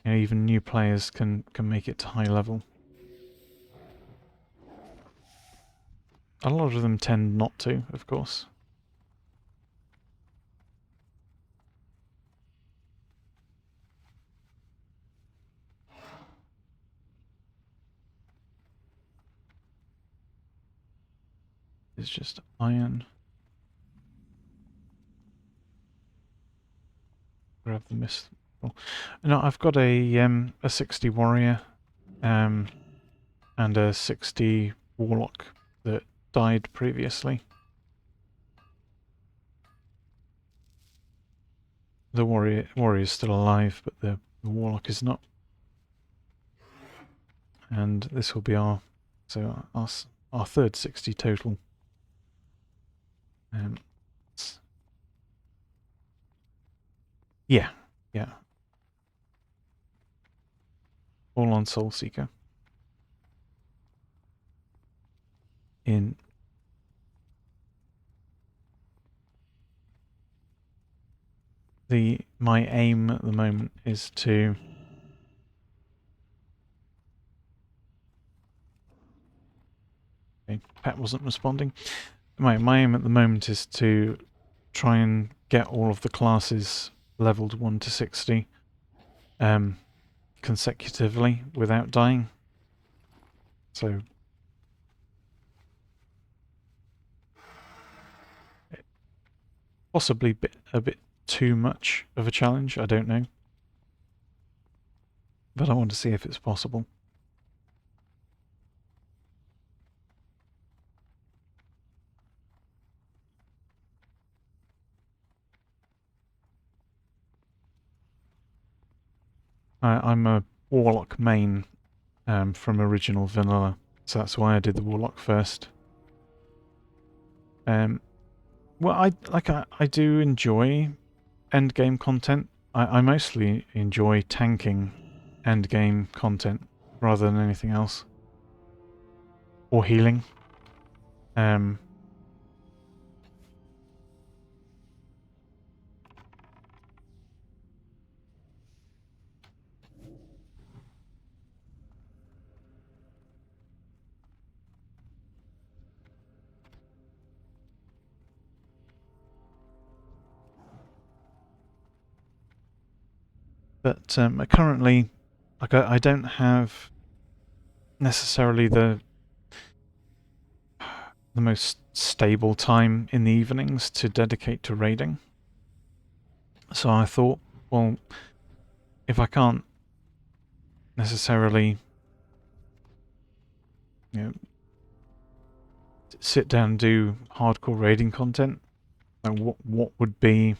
Speaker 1: You know, even new players can make it to high level. A lot of them tend not to, of course. It's just iron. Grab the mist. No, I've got a 60 warrior, and a 60 warlock that died previously. The warrior is still alive, but the warlock is not. And this will be our third 60 total. Yeah. All on Soulseeker. My aim at the moment is to okay, Pat wasn't responding. My aim at the moment is to try and get all of the classes leveled 1 to 60 consecutively without dying. So possibly a bit too much of a challenge, I don't know. But I want to see if it's possible. I'm a Warlock main from original vanilla, so that's why I did the Warlock first. Well, I do enjoy endgame content. I mostly enjoy tanking endgame content rather than anything else, or healing. But currently, like I don't have necessarily the most stable time in the evenings to dedicate to raiding. So I thought, well, if I can't necessarily you know, sit down and do hardcore raiding content, and what would be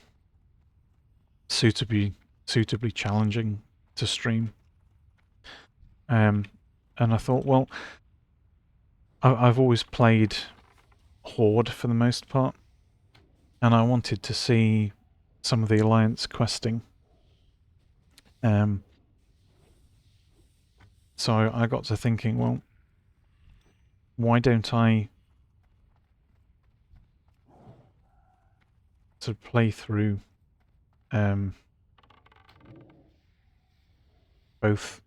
Speaker 1: suitably challenging to stream. And I thought, well, I've always played Horde for the most part, and I wanted to see some of the Alliance questing. So I got to thinking, well, why don't I sort of play through both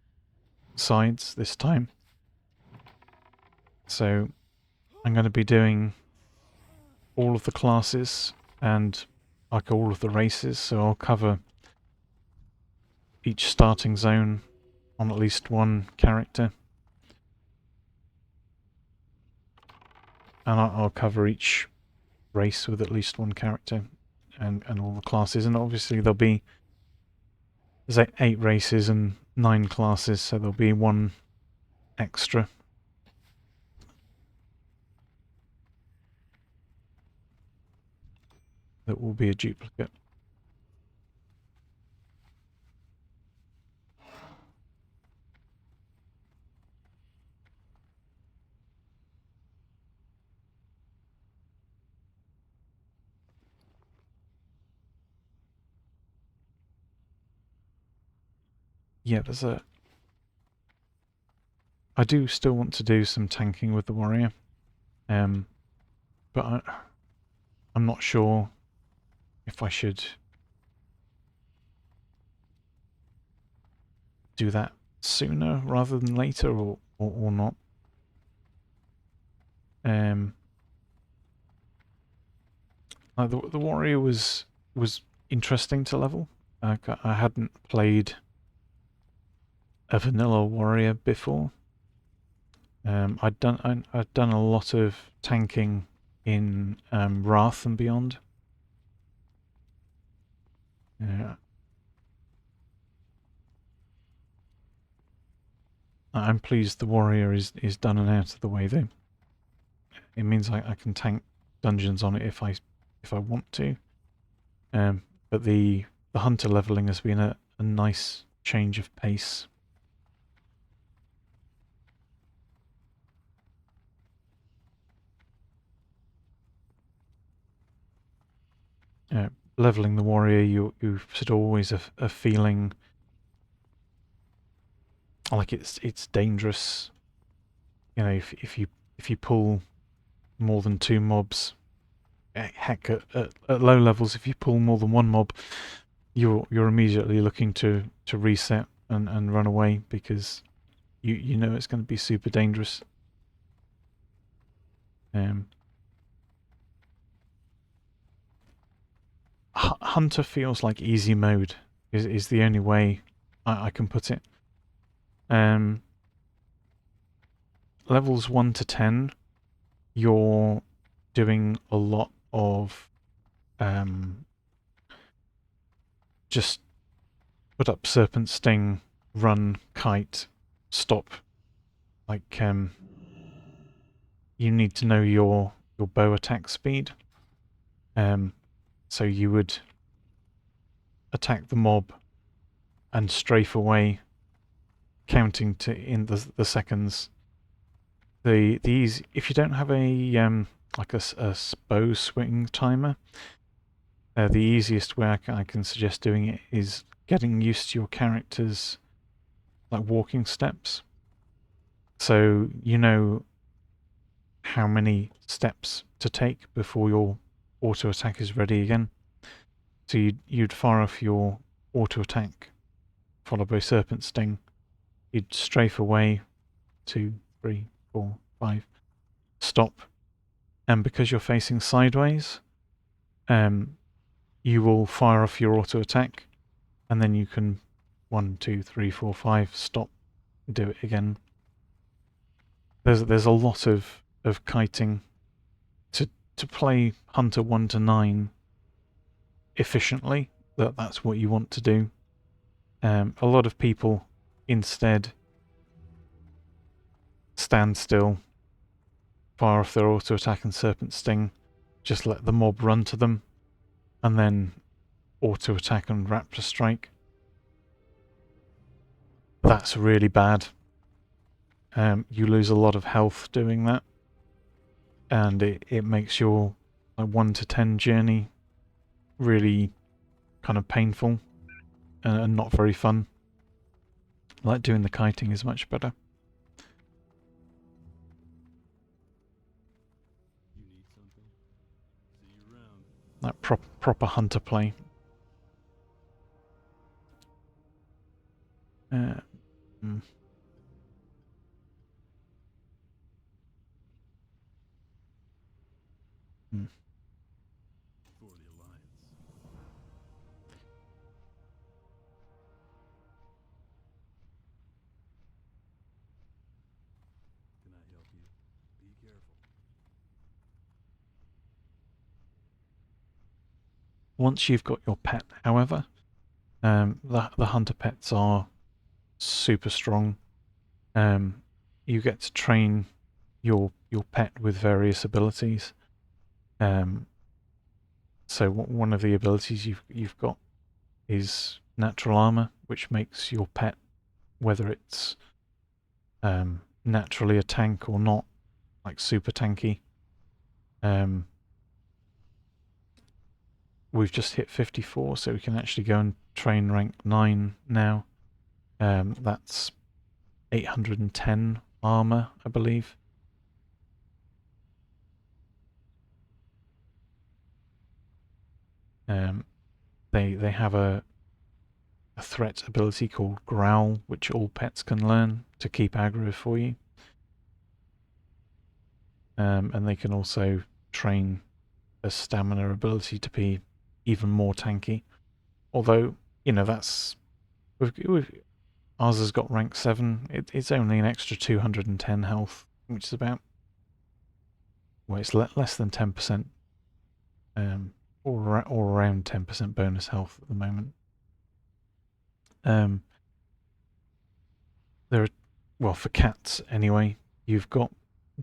Speaker 1: sides this time? So I'm going to be doing all of the classes and like all of the races, so I'll cover each starting zone on at least one character, and I'll cover each race with at least one character and all the classes, and obviously there's 8 races and 9 classes, so there'll be one extra. That will be a duplicate. Yeah, I do still want to do some tanking with the warrior, but I'm not sure if I should do that sooner rather than later, or not. The warrior was interesting to level. I hadn't played a vanilla warrior before. I'd done a lot of tanking in Wrath and Beyond. I'm pleased the warrior is done and out of the way though. It means I can tank dungeons on it if I want to. But the hunter leveling has been a nice change of pace. Leveling the warrior, you sort of always a feeling like it's dangerous. You know, if you pull more than 2 mobs, heck, at low levels, if you pull more than 1 mob, you're immediately looking to reset and run away, because you know it's going to be super dangerous. Hunter feels like easy mode is the only way I can put it. Levels 1 to 10, you're doing a lot of just put up serpent sting, run, kite, stop. Like you need to know your bow attack speed. So you would attack the mob and strafe away, counting to in the seconds. If you don't have a like a bow swing timer, the easiest way I can suggest doing it is getting used to your character's like walking steps. So you know how many steps to take before your auto attack is ready again. So you'd fire off your auto attack, followed by serpent sting. You'd strafe away, 2, 3, 4, 5, stop, and because you're facing sideways, you will fire off your auto attack, and then you can 1, 2, 3, 4, 5 stop, do it again. There's a lot of kiting to play Hunter 1 to 9 efficiently. That's what you want to do. A lot of people instead stand still, fire off their auto attack and serpent sting, just let the mob run to them, and then auto attack and raptor strike. That's really bad. You lose a lot of health doing that, and it makes your 1 to 10 journey really kind of painful and not very fun. Like doing the kiting is much better.
Speaker 2: You need something? See you around.
Speaker 1: Like proper hunter play. Mm.
Speaker 2: For the Alliance. Can I help you? Be careful.
Speaker 1: Once you've got your pet, however, the hunter pets are super strong. You get to train your pet with various abilities. So one of the abilities you've got is natural armor, which makes your pet, whether it's naturally a tank or not, like super tanky. We've just hit 54, so we can actually go and train rank 9 now. That's 810 armor, I believe. They have a threat ability called Growl, which all pets can learn to keep aggro for you. And they can also train a stamina ability to be even more tanky. Although, you know, that's... ours has got rank 7. It's only an extra 210 health, which is about... well, it's less than 10%. Or around 10% bonus health at the moment. There are... well, for cats anyway, you've got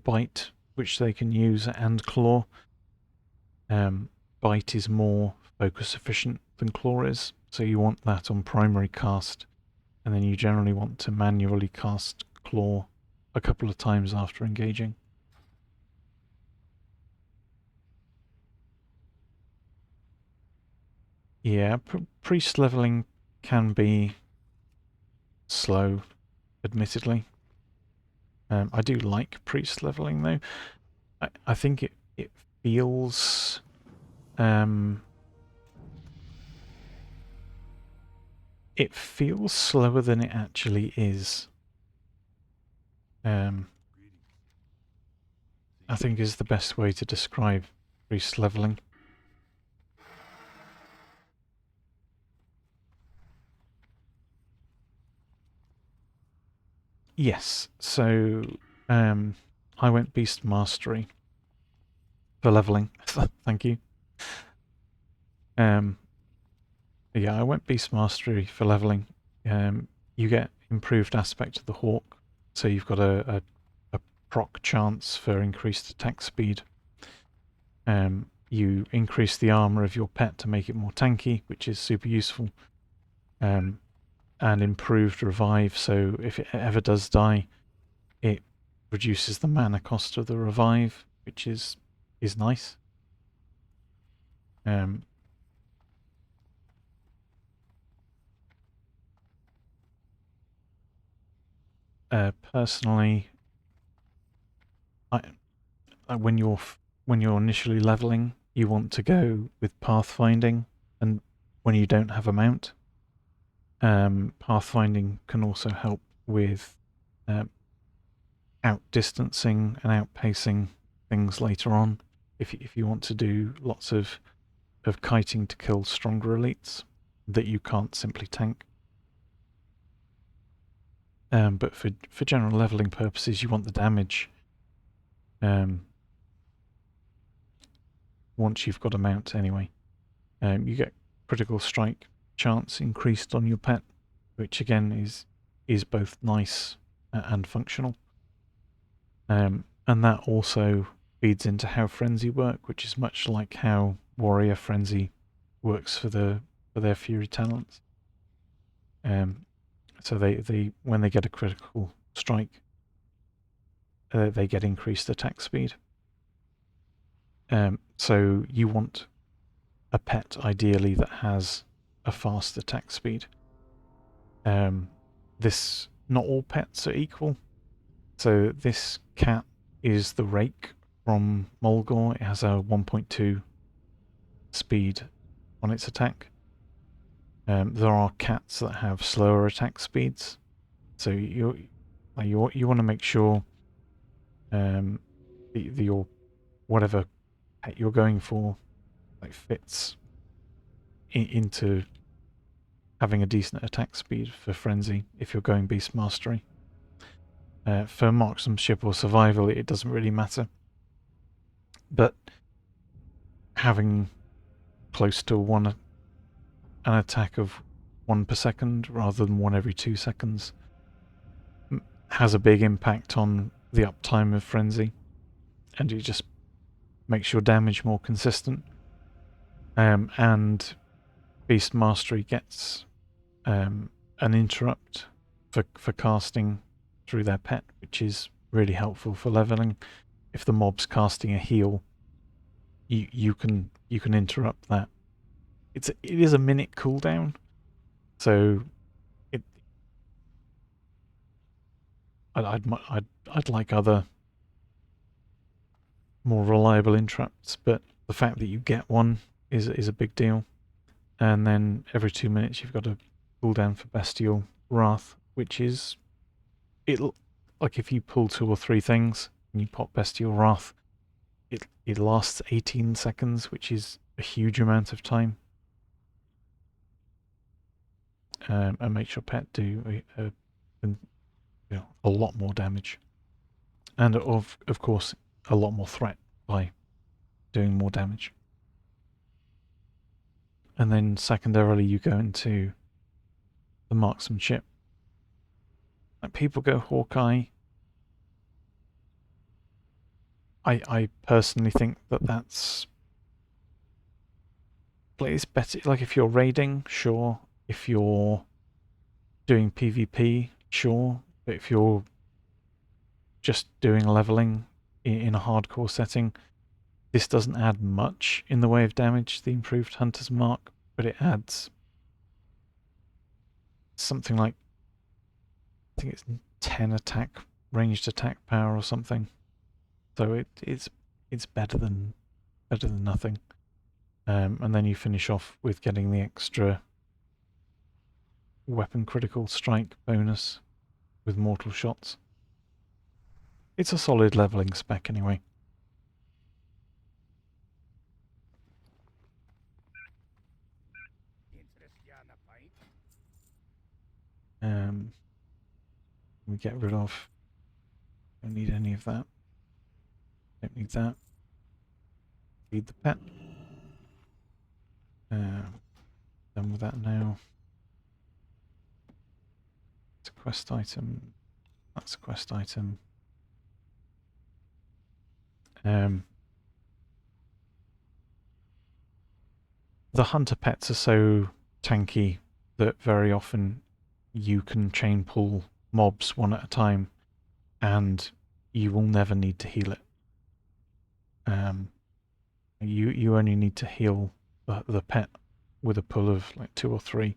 Speaker 1: Bite, which they can use, and Claw. Bite is more focus efficient than Claw is, so you want that on primary cast, and then you generally want to manually cast Claw a couple of times after engaging. Yeah, priest leveling can be slow, admittedly. I do like priest leveling though. I think it feels it feels slower than it actually is. I think is the best way to describe priest leveling. Yes, so I went Beast Mastery for leveling. Thank you. Yeah, I went Beast Mastery for leveling. You get improved aspect of the Hawk, so you've got a proc chance for increased attack speed. You increase the armor of your pet to make it more tanky, which is super useful. And improved revive, so if it ever does die, it reduces the mana cost of the revive, which is nice. Personally, when you're initially leveling, you want to go with pathfinding, and when you don't have a mount, pathfinding can also help with outdistancing and outpacing things later on. If you want to do lots of kiting to kill stronger elites that you can't simply tank. But for general leveling purposes, you want the damage. Once you've got a mount anyway. You get critical strike chance increased on your pet, which again is both nice and functional. And and that also feeds into how Frenzy work, which is much like how Warrior Frenzy works for their Fury talents. So they when they get a critical strike, they get increased attack speed. So you want a pet ideally that has a fast attack speed. This not all pets are equal. So this cat is the Rake from Mulgore. It has a 1.2 speed on its attack. There are cats that have slower attack speeds, so you want to make sure your whatever pet you're going for fits into having a decent attack speed for Frenzy if you're going Beast Mastery. For marksmanship or survival, it doesn't really matter, but having close to an attack of 1 per second rather than 1 every 2 seconds has a big impact on the uptime of Frenzy, and it just makes your damage more consistent. And Beast Mastery gets an interrupt for casting through their pet, which is really helpful for leveling. If the mob's casting a heal, you can interrupt that. It is a minute cooldown, so I'd like other more reliable interrupts, but the fact that you get one is a big deal. And then every 2 minutes you've got a cooldown for Bestial Wrath, which is like if you pull 2 or 3 things and you pop Bestial Wrath, it lasts 18 seconds, which is a huge amount of time. And makes your pet do a lot more damage, and of course a lot more threat by doing more damage. And then secondarily you go into the marksmanship. Like people go Hawkeye. I personally think that's it's better. Like if you're raiding, sure. If you're doing PvP, sure. But if you're just doing leveling in a hardcore setting, this doesn't add much in the way of damage, the improved Hunter's Mark, but it adds something like, I think it's 10 ranged attack power or something. So it's better than nothing. And then you finish off with getting the extra weapon critical strike bonus with mortal shots. It's a solid leveling spec anyway. We get rid of. Don't need any of that. Don't need that. Feed the pet. Done with that now. It's a quest item. That's a quest item. The hunter pets are so tanky that very often you can chain pull mobs one at a time and you will never need to heal it. You only need to heal the pet with a pull of like 2 or 3,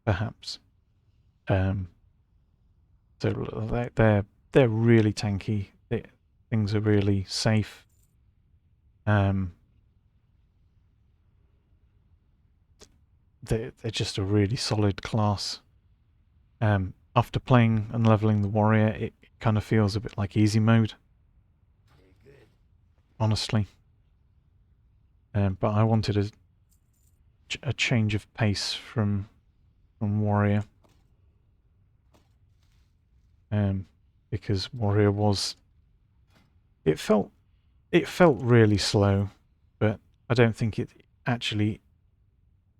Speaker 1: perhaps. So they're really tanky. Things are really safe. They're just a really solid class. After playing and leveling the warrior, it kind of feels a bit like easy mode. Honestly. But I wanted a change of pace from warrior. Because warrior was... It felt really slow, but I don't think it actually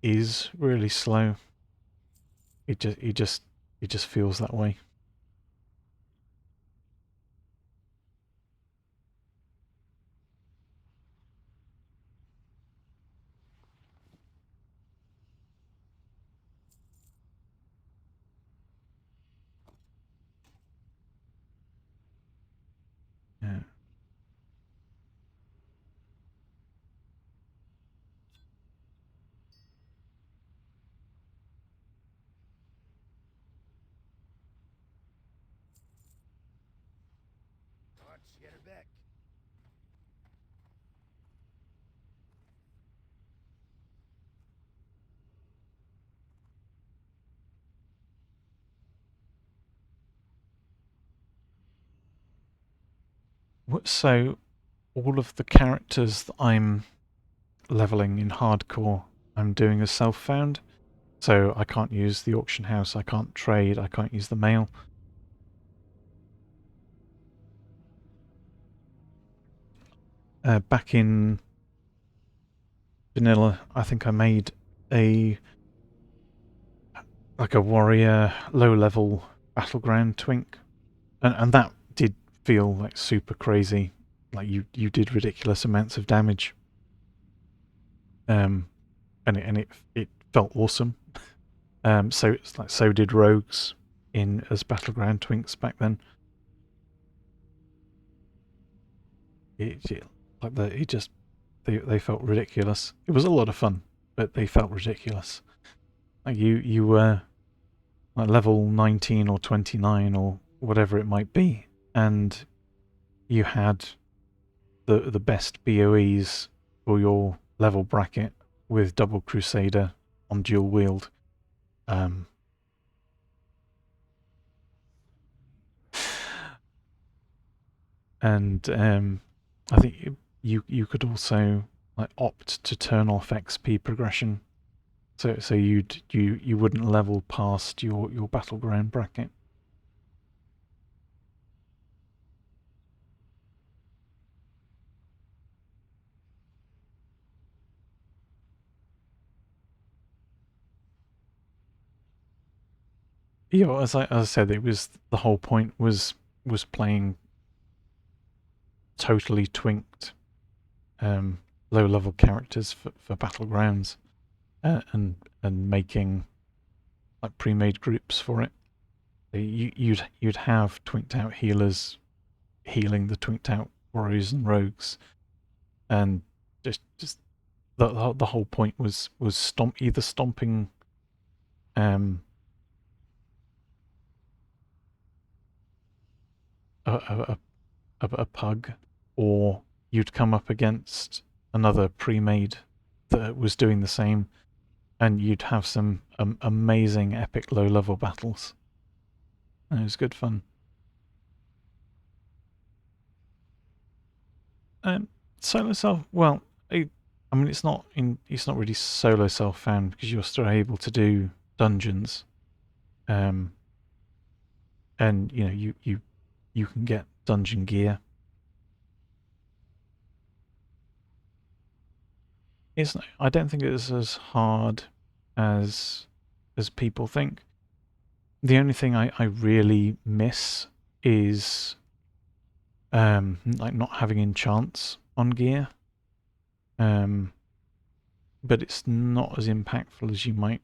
Speaker 1: is really slow. It just feels that way.
Speaker 3: Watch, get her back.
Speaker 1: So all of the characters that I'm leveling in hardcore, I'm doing as self-found. So I can't use the auction house, I can't trade, I can't use the mail. Back in vanilla, I think I made a warrior low-level battleground twink, and that did feel like super crazy. Like you did ridiculous amounts of damage. And it felt awesome. So it's like so did rogues in as battleground twinks back then. They felt ridiculous. It was a lot of fun, but they felt ridiculous. Like you were like level 19 or 29 or whatever it might be, and you had the best BOEs for your level bracket with double Crusader on dual wield. And I think you could also like opt to turn off XP progression, so you wouldn't level past your battleground bracket. You know, as I said, it was the whole point was playing totally twinked low level characters for battlegrounds, and making like pre-made groups for it. You'd have twinked out healers healing the twinked out warriors and rogues, and just the whole point was either stomping a pug, or you'd come up against another pre-made that was doing the same, and you'd have some amazing epic low-level battles. And it was good fun. Solo self, well, I mean, it's not really solo self-found because you're still able to do dungeons, and you know you can get dungeon gear. I don't think it's as hard as people think. The only thing I really miss is like not having enchants on gear. But it's not as impactful as you might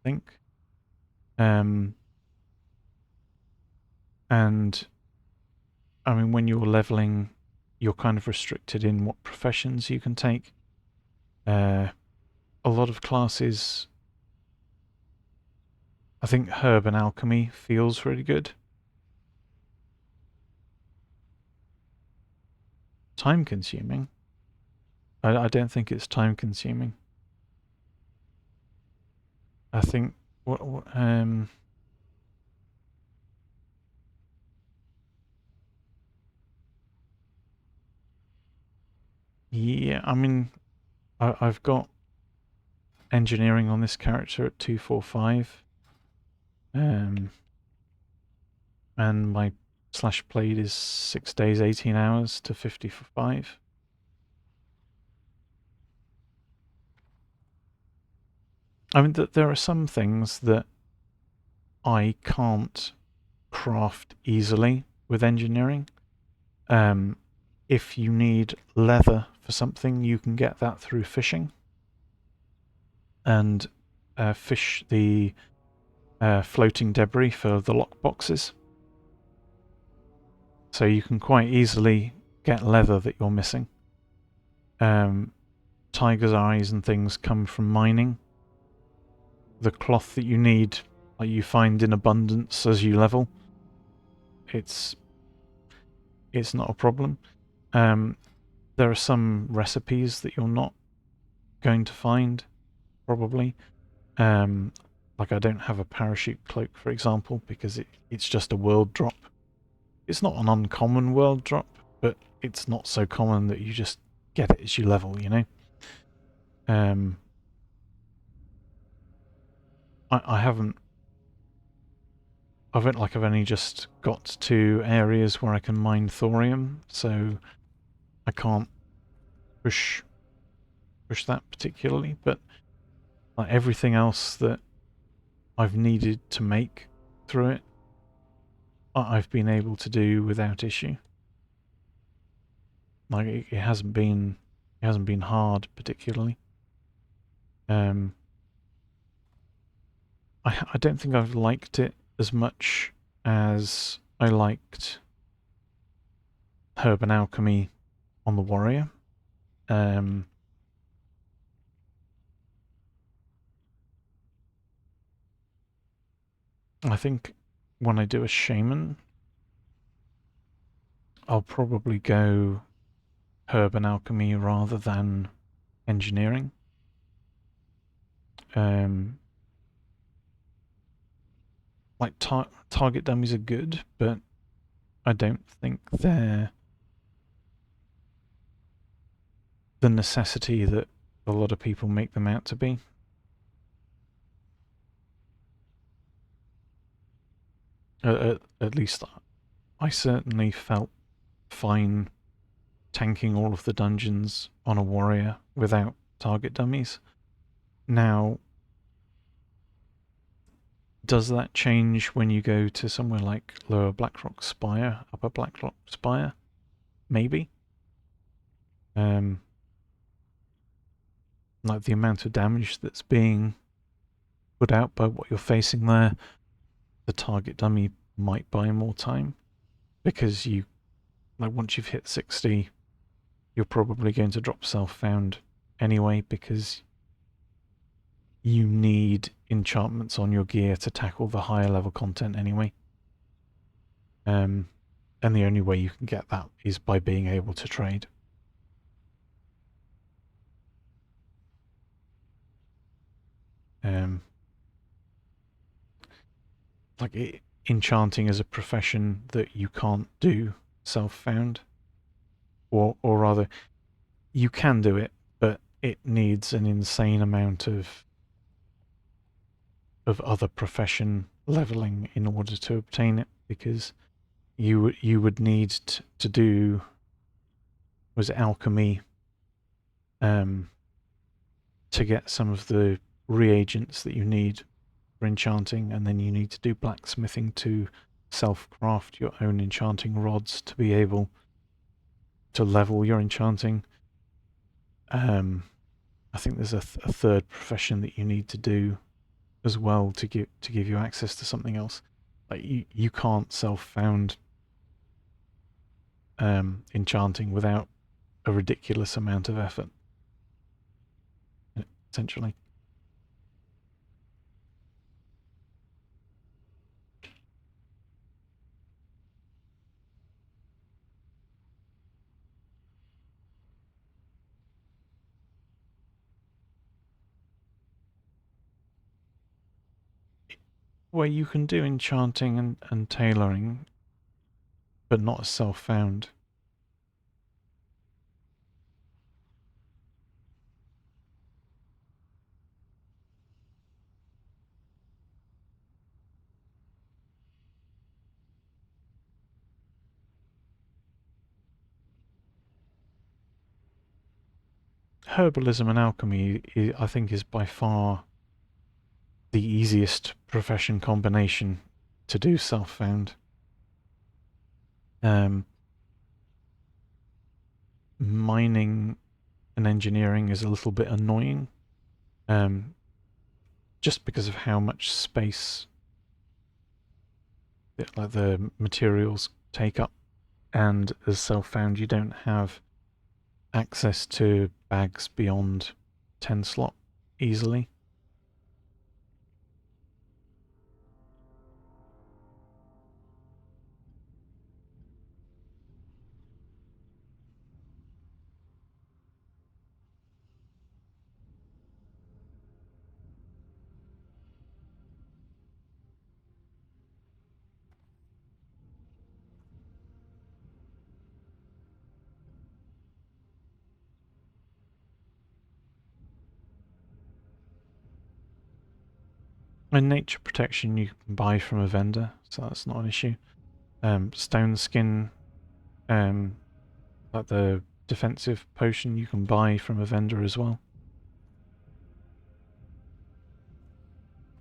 Speaker 1: think. And I mean, when you're leveling, you're kind of restricted in what professions you can take. A lot of classes, I think herb and alchemy feels really good. Time consuming? I don't think it's time consuming. I think yeah, I mean, I've got engineering on this character at 245, and my slash played is 6 days 18 hours to 55. I mean, there are some things that I can't craft easily with engineering. If you need leather for something, you can get that through fishing, and fish the floating debris for the lockboxes. So you can quite easily get leather that you're missing. Tiger's eyes and things come from mining. The cloth that you need, like you find in abundance as you level. It's it's not a problem. There are some recipes that you're not going to find, probably. Like I don't have a parachute cloak, for example, because it's just a world drop. It's not an uncommon world drop, but it's not so common that you just get it as you level, you know? I haven't... I've only just got to areas where I can mine thorium, so I can't push that particularly, but like everything else that I've needed to make through it, I've been able to do without issue. Like it hasn't been hard particularly. I don't think I've liked it as much as I liked Herb and Alchemy on the Warrior. I think when I do a Shaman, I'll probably go Herb and Alchemy rather than Engineering. Like target dummies are good, but I don't think they're the necessity that a lot of people make them out to be. At least I certainly felt fine tanking all of the dungeons on a warrior without target dummies. Now, does that change when you go to somewhere like Lower Blackrock Spire, Upper Blackrock Spire? Maybe. Like the amount of damage that's being put out by what you're facing there, the target dummy might buy more time, because you, like, once you've hit 60, you're probably going to drop self-found anyway, because you need enchantments on your gear to tackle the higher level content anyway. And the only way you can get that is by being able to trade. Enchanting is a profession that you can't do self-found, or rather, you can do it, but it needs an insane amount of other profession leveling in order to obtain it, because you would need to do, was it alchemy, to get some of the reagents that you need for enchanting, and then you need to do blacksmithing to self-craft your own enchanting rods to be able to level your enchanting. I think there's a third profession that you need to do as well to give you access to something else. Like you can't self-found enchanting without a ridiculous amount of effort, essentially. Where you can do enchanting and tailoring, but not as self-found. Herbalism and alchemy, I think, is by far the easiest profession combination to do self-found. Mining and engineering is a little bit annoying, just because of how much space like the materials take up, and as self-found you don't have access to bags beyond 10 slot easily. And nature protection you can buy from a vendor, so that's not an issue. Stone skin, like the defensive potion, you can buy from a vendor as well.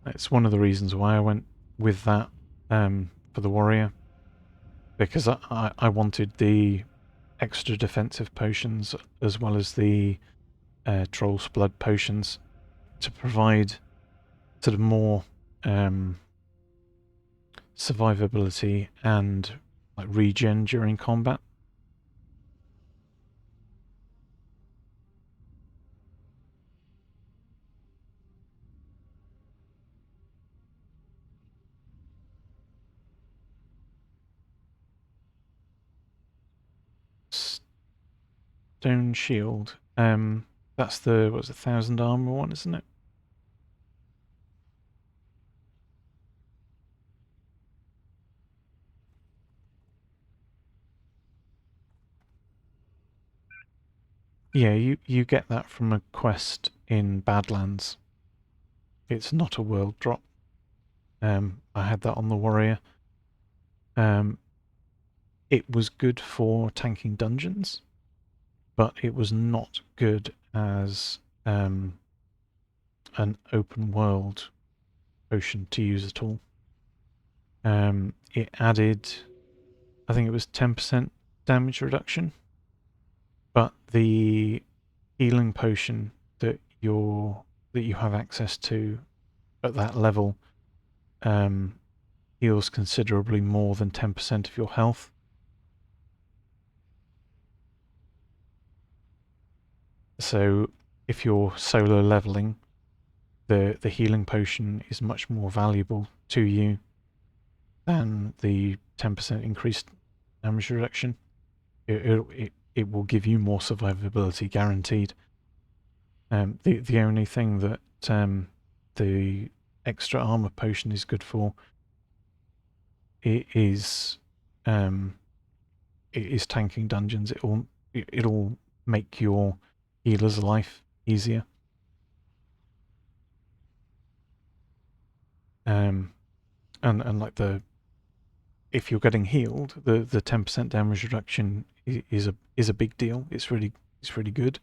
Speaker 1: It's one of the reasons why I went with that for the warrior, because I wanted the extra defensive potions as well as the troll's blood potions to provide sort of more survivability and like regen during combat. Stone shield. That's the 1,000 armor one, isn't it? Yeah, you get that from a quest in Badlands. It's not a world drop. I had that on the warrior. It was good for tanking dungeons, but it was not good as an open world potion to use at all. It added, I think it was 10% damage reduction, but the healing potion that you have access to at that level heals considerably more than 10% of your health. So if you're solo leveling, the healing potion is much more valuable to you than the 10% increased damage reduction. It will give you more survivability guaranteed. The only thing that the extra armor potion is good for is tanking dungeons. It'll make your healer's life easier. And like if you're getting healed, the 10% damage reduction is a big deal. It's really good,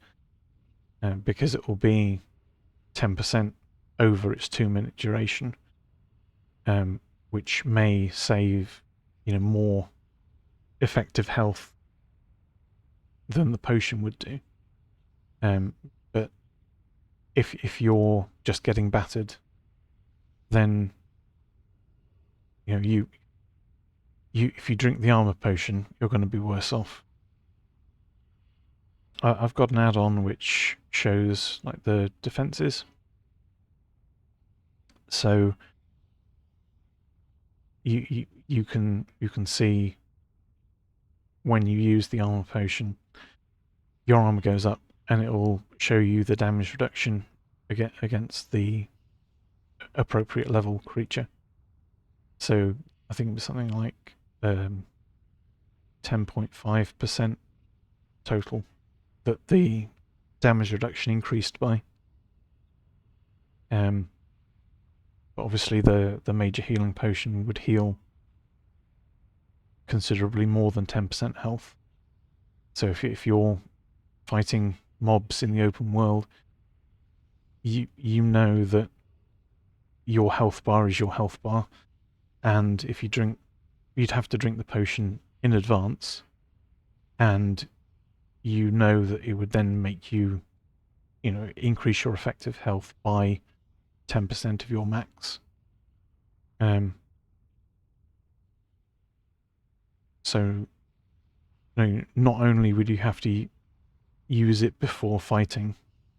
Speaker 1: because it will be 10% over its 2-minute duration, which may save more effective health than the potion would do. But if you're just getting battered, then if you drink the armor potion, you're going to be worse off. I've got an add-on which shows like the defenses. So you can see when you use the armor potion, your armor goes up, and it will show you the damage reduction against the appropriate level creature. So I think it was something like 10.5% total that the damage reduction increased by. But obviously the major healing potion would heal considerably more than 10% health. So if you're fighting mobs in the open world, you know that your health bar is your health bar, and if you'd have to drink the potion in advance, and you know that it would then make you increase your effective health by 10% of your max. So not only would you have to use it before fighting,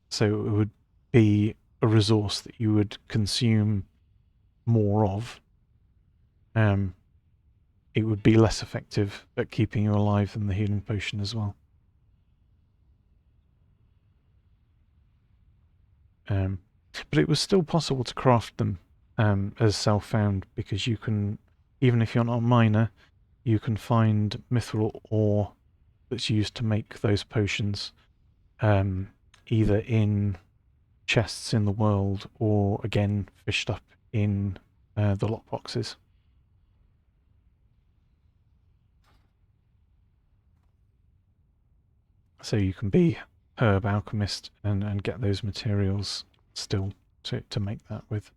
Speaker 1: so it would be a resource that you would consume more of, it would be less effective at keeping you alive than the healing potion as well. But it was still possible to craft them as self-found, because you can, even if you're not a miner, you can find mithril ore that's used to make those potions, either in chests in the world or again fished up in the lockboxes. So you can be herb alchemist and get those materials still to make that with.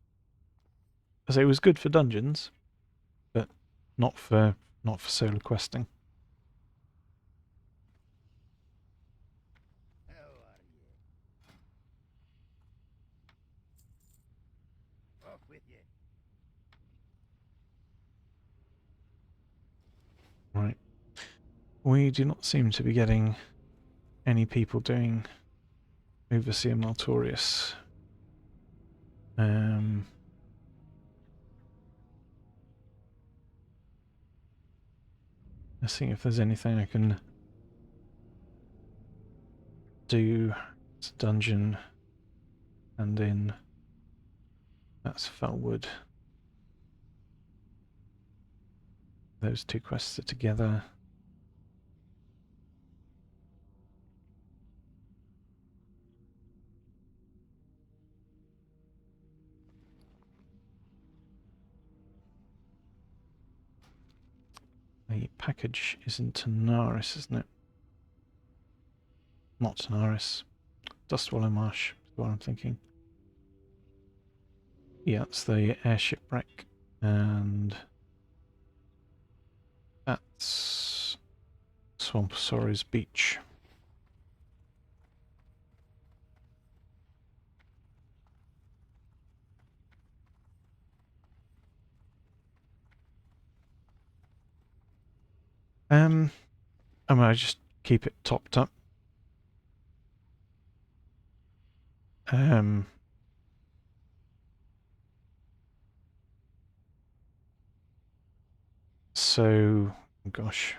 Speaker 1: So it was good for dungeons, but not for solo questing.
Speaker 3: How are you? Off with you.
Speaker 1: Right. We do not seem to be getting any people doing Overseer Maltorius. Let's see if there's anything I can do. It's a dungeon, and in that's Felwood. Those two quests are together. The package is in Tanaris, isn't it? Not Tanaris. Dustwallow Marsh is what I'm thinking. Yeah, it's the airship wreck, and that's Swampsaurus Beach. I mean, I just keep it topped up. So, gosh.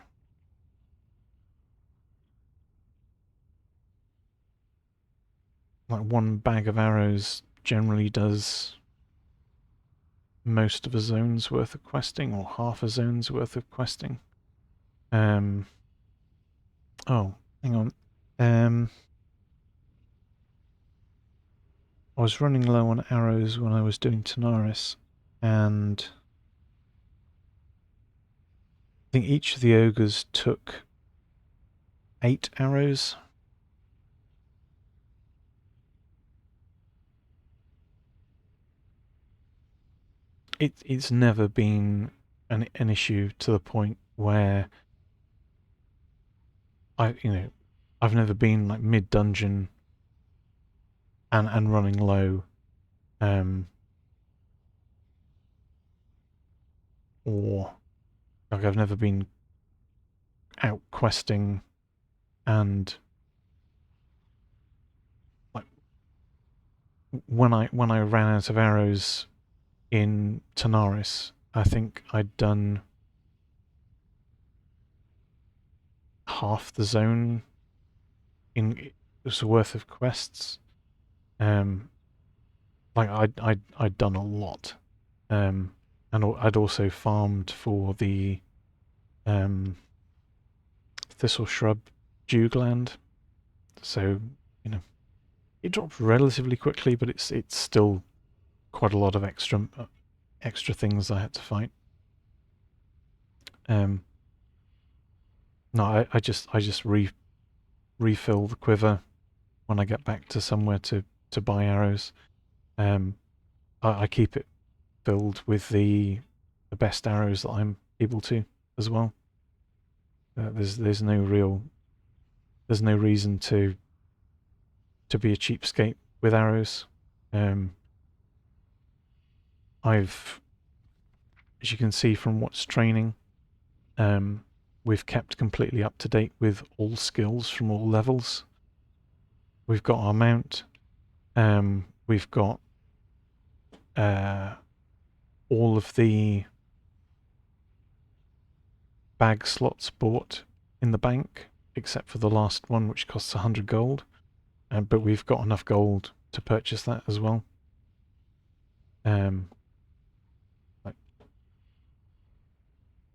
Speaker 1: Like one bag of arrows generally does most of a zone's worth of questing, or half a zone's worth of questing. Oh, hang on. I was running low on arrows when I was doing Tanaris, and I think each of the ogres took 8 arrows. It's never been an issue to the point where I've never been like mid dungeon and running low, or like I've never been out questing and like when I ran out of arrows in Tanaris, I think I'd done half the zone in its worth of quests. Like I'd done a lot, and I'd also farmed for the thistle shrub dewgland, so it drops relatively quickly, but it's still quite a lot of extra things I had to fight. No, I just refill the quiver when I get back to somewhere to buy arrows. I keep it filled with the best arrows that I'm able to as well. There's no reason to be a cheapskate with arrows. I've, as you can see from what's training, we've kept completely up to date with all skills from all levels. We've got our mount. We've got all of the bag slots bought in the bank, except for the last one, which costs 100 gold. But we've got enough gold to purchase that as well.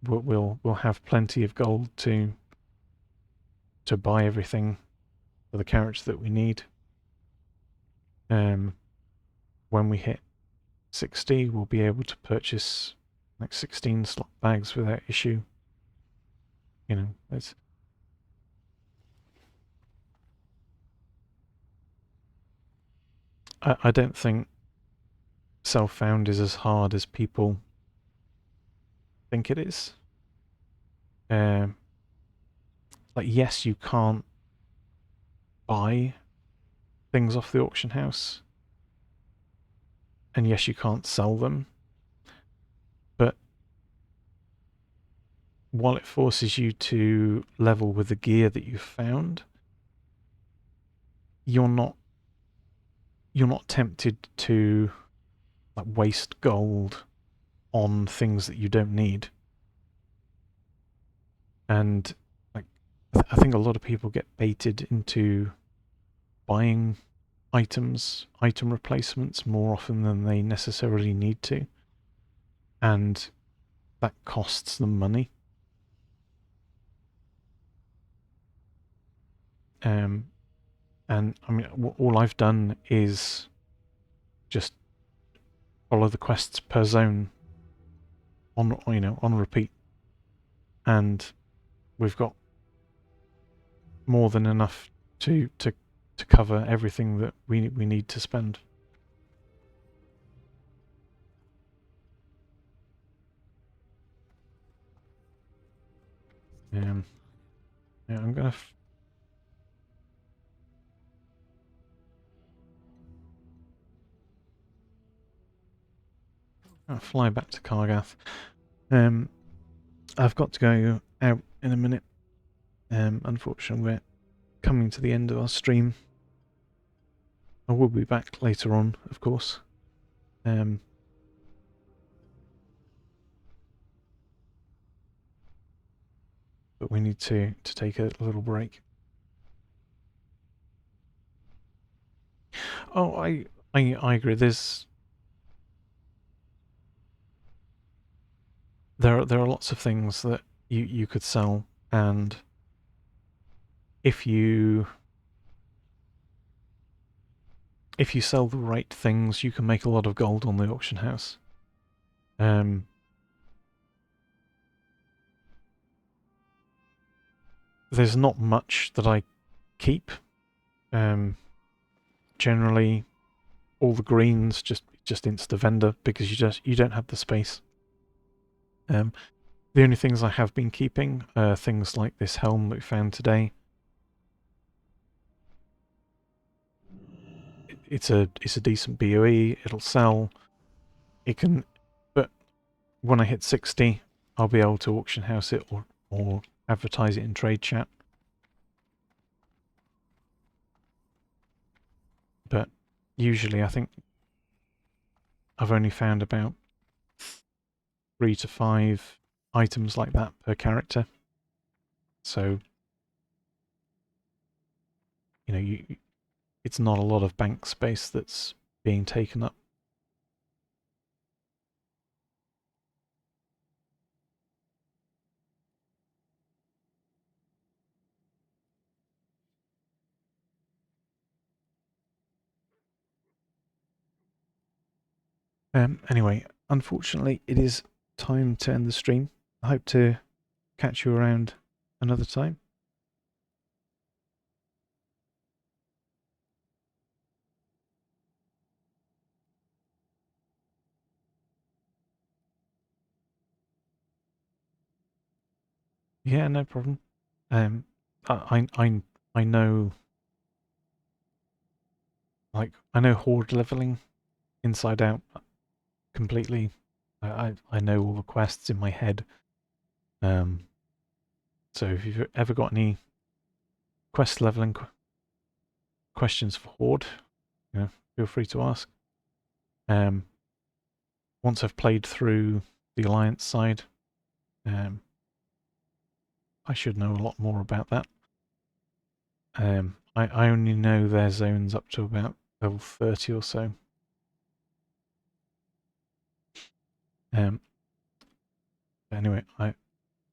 Speaker 1: We'll have plenty of gold to buy everything for the character that we need. When we hit 60, we'll be able to purchase like 16 slot bags without issue. You know, it's I don't think self-found is as hard as people think it is. Like, yes, you can't buy things off the auction house, and yes, you can't sell them, but while it forces you to level with the gear that you've found, you're not tempted to like waste gold on things that you don't need. And like I think a lot of people get baited into buying item replacements more often than they necessarily need to, and that costs them money. And I mean, all I've done is just follow the quests per zone on repeat, and we've got more than enough to cover everything that we need to spend. Yeah, I'm gonna. I'll fly back to Kargath. I've got to go out in a minute. Unfortunately, we're coming to the end of our stream. I will be back later on, of course. But we need to take a little break. Oh, I agree. There are lots of things that you could sell, and if you sell the right things, you can make a lot of gold on the auction house. There's not much that I keep. Generally, all the greens just insta vendor because you don't have the space. The only things I have been keeping are things like this helm that we found today. It's a decent BOE. It'll sell. It can, but when I hit 60, I'll be able to auction house it or advertise it in trade chat. But usually, I think I've only found about 3 to 5 items like that per character. So, you know, it's not a lot of bank space that's being taken up. Anyway, unfortunately, it is time to end the stream. I hope to catch you around another time. Yeah, no problem. I know, like, I know horde leveling inside out completely. I know all the quests in my head. So if you've ever got any quest leveling questions for horde, feel free to ask. Once I've played through the Alliance side, I should know a lot more about that. I only know their zones up to about level 30 or so. Anyway, I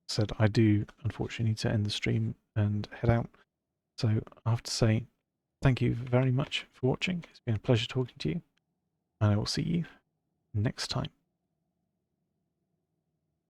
Speaker 1: said I do unfortunately need to end the stream and head out. So I have to say thank you very much for watching. It's been a pleasure talking to you, and I will see you next time.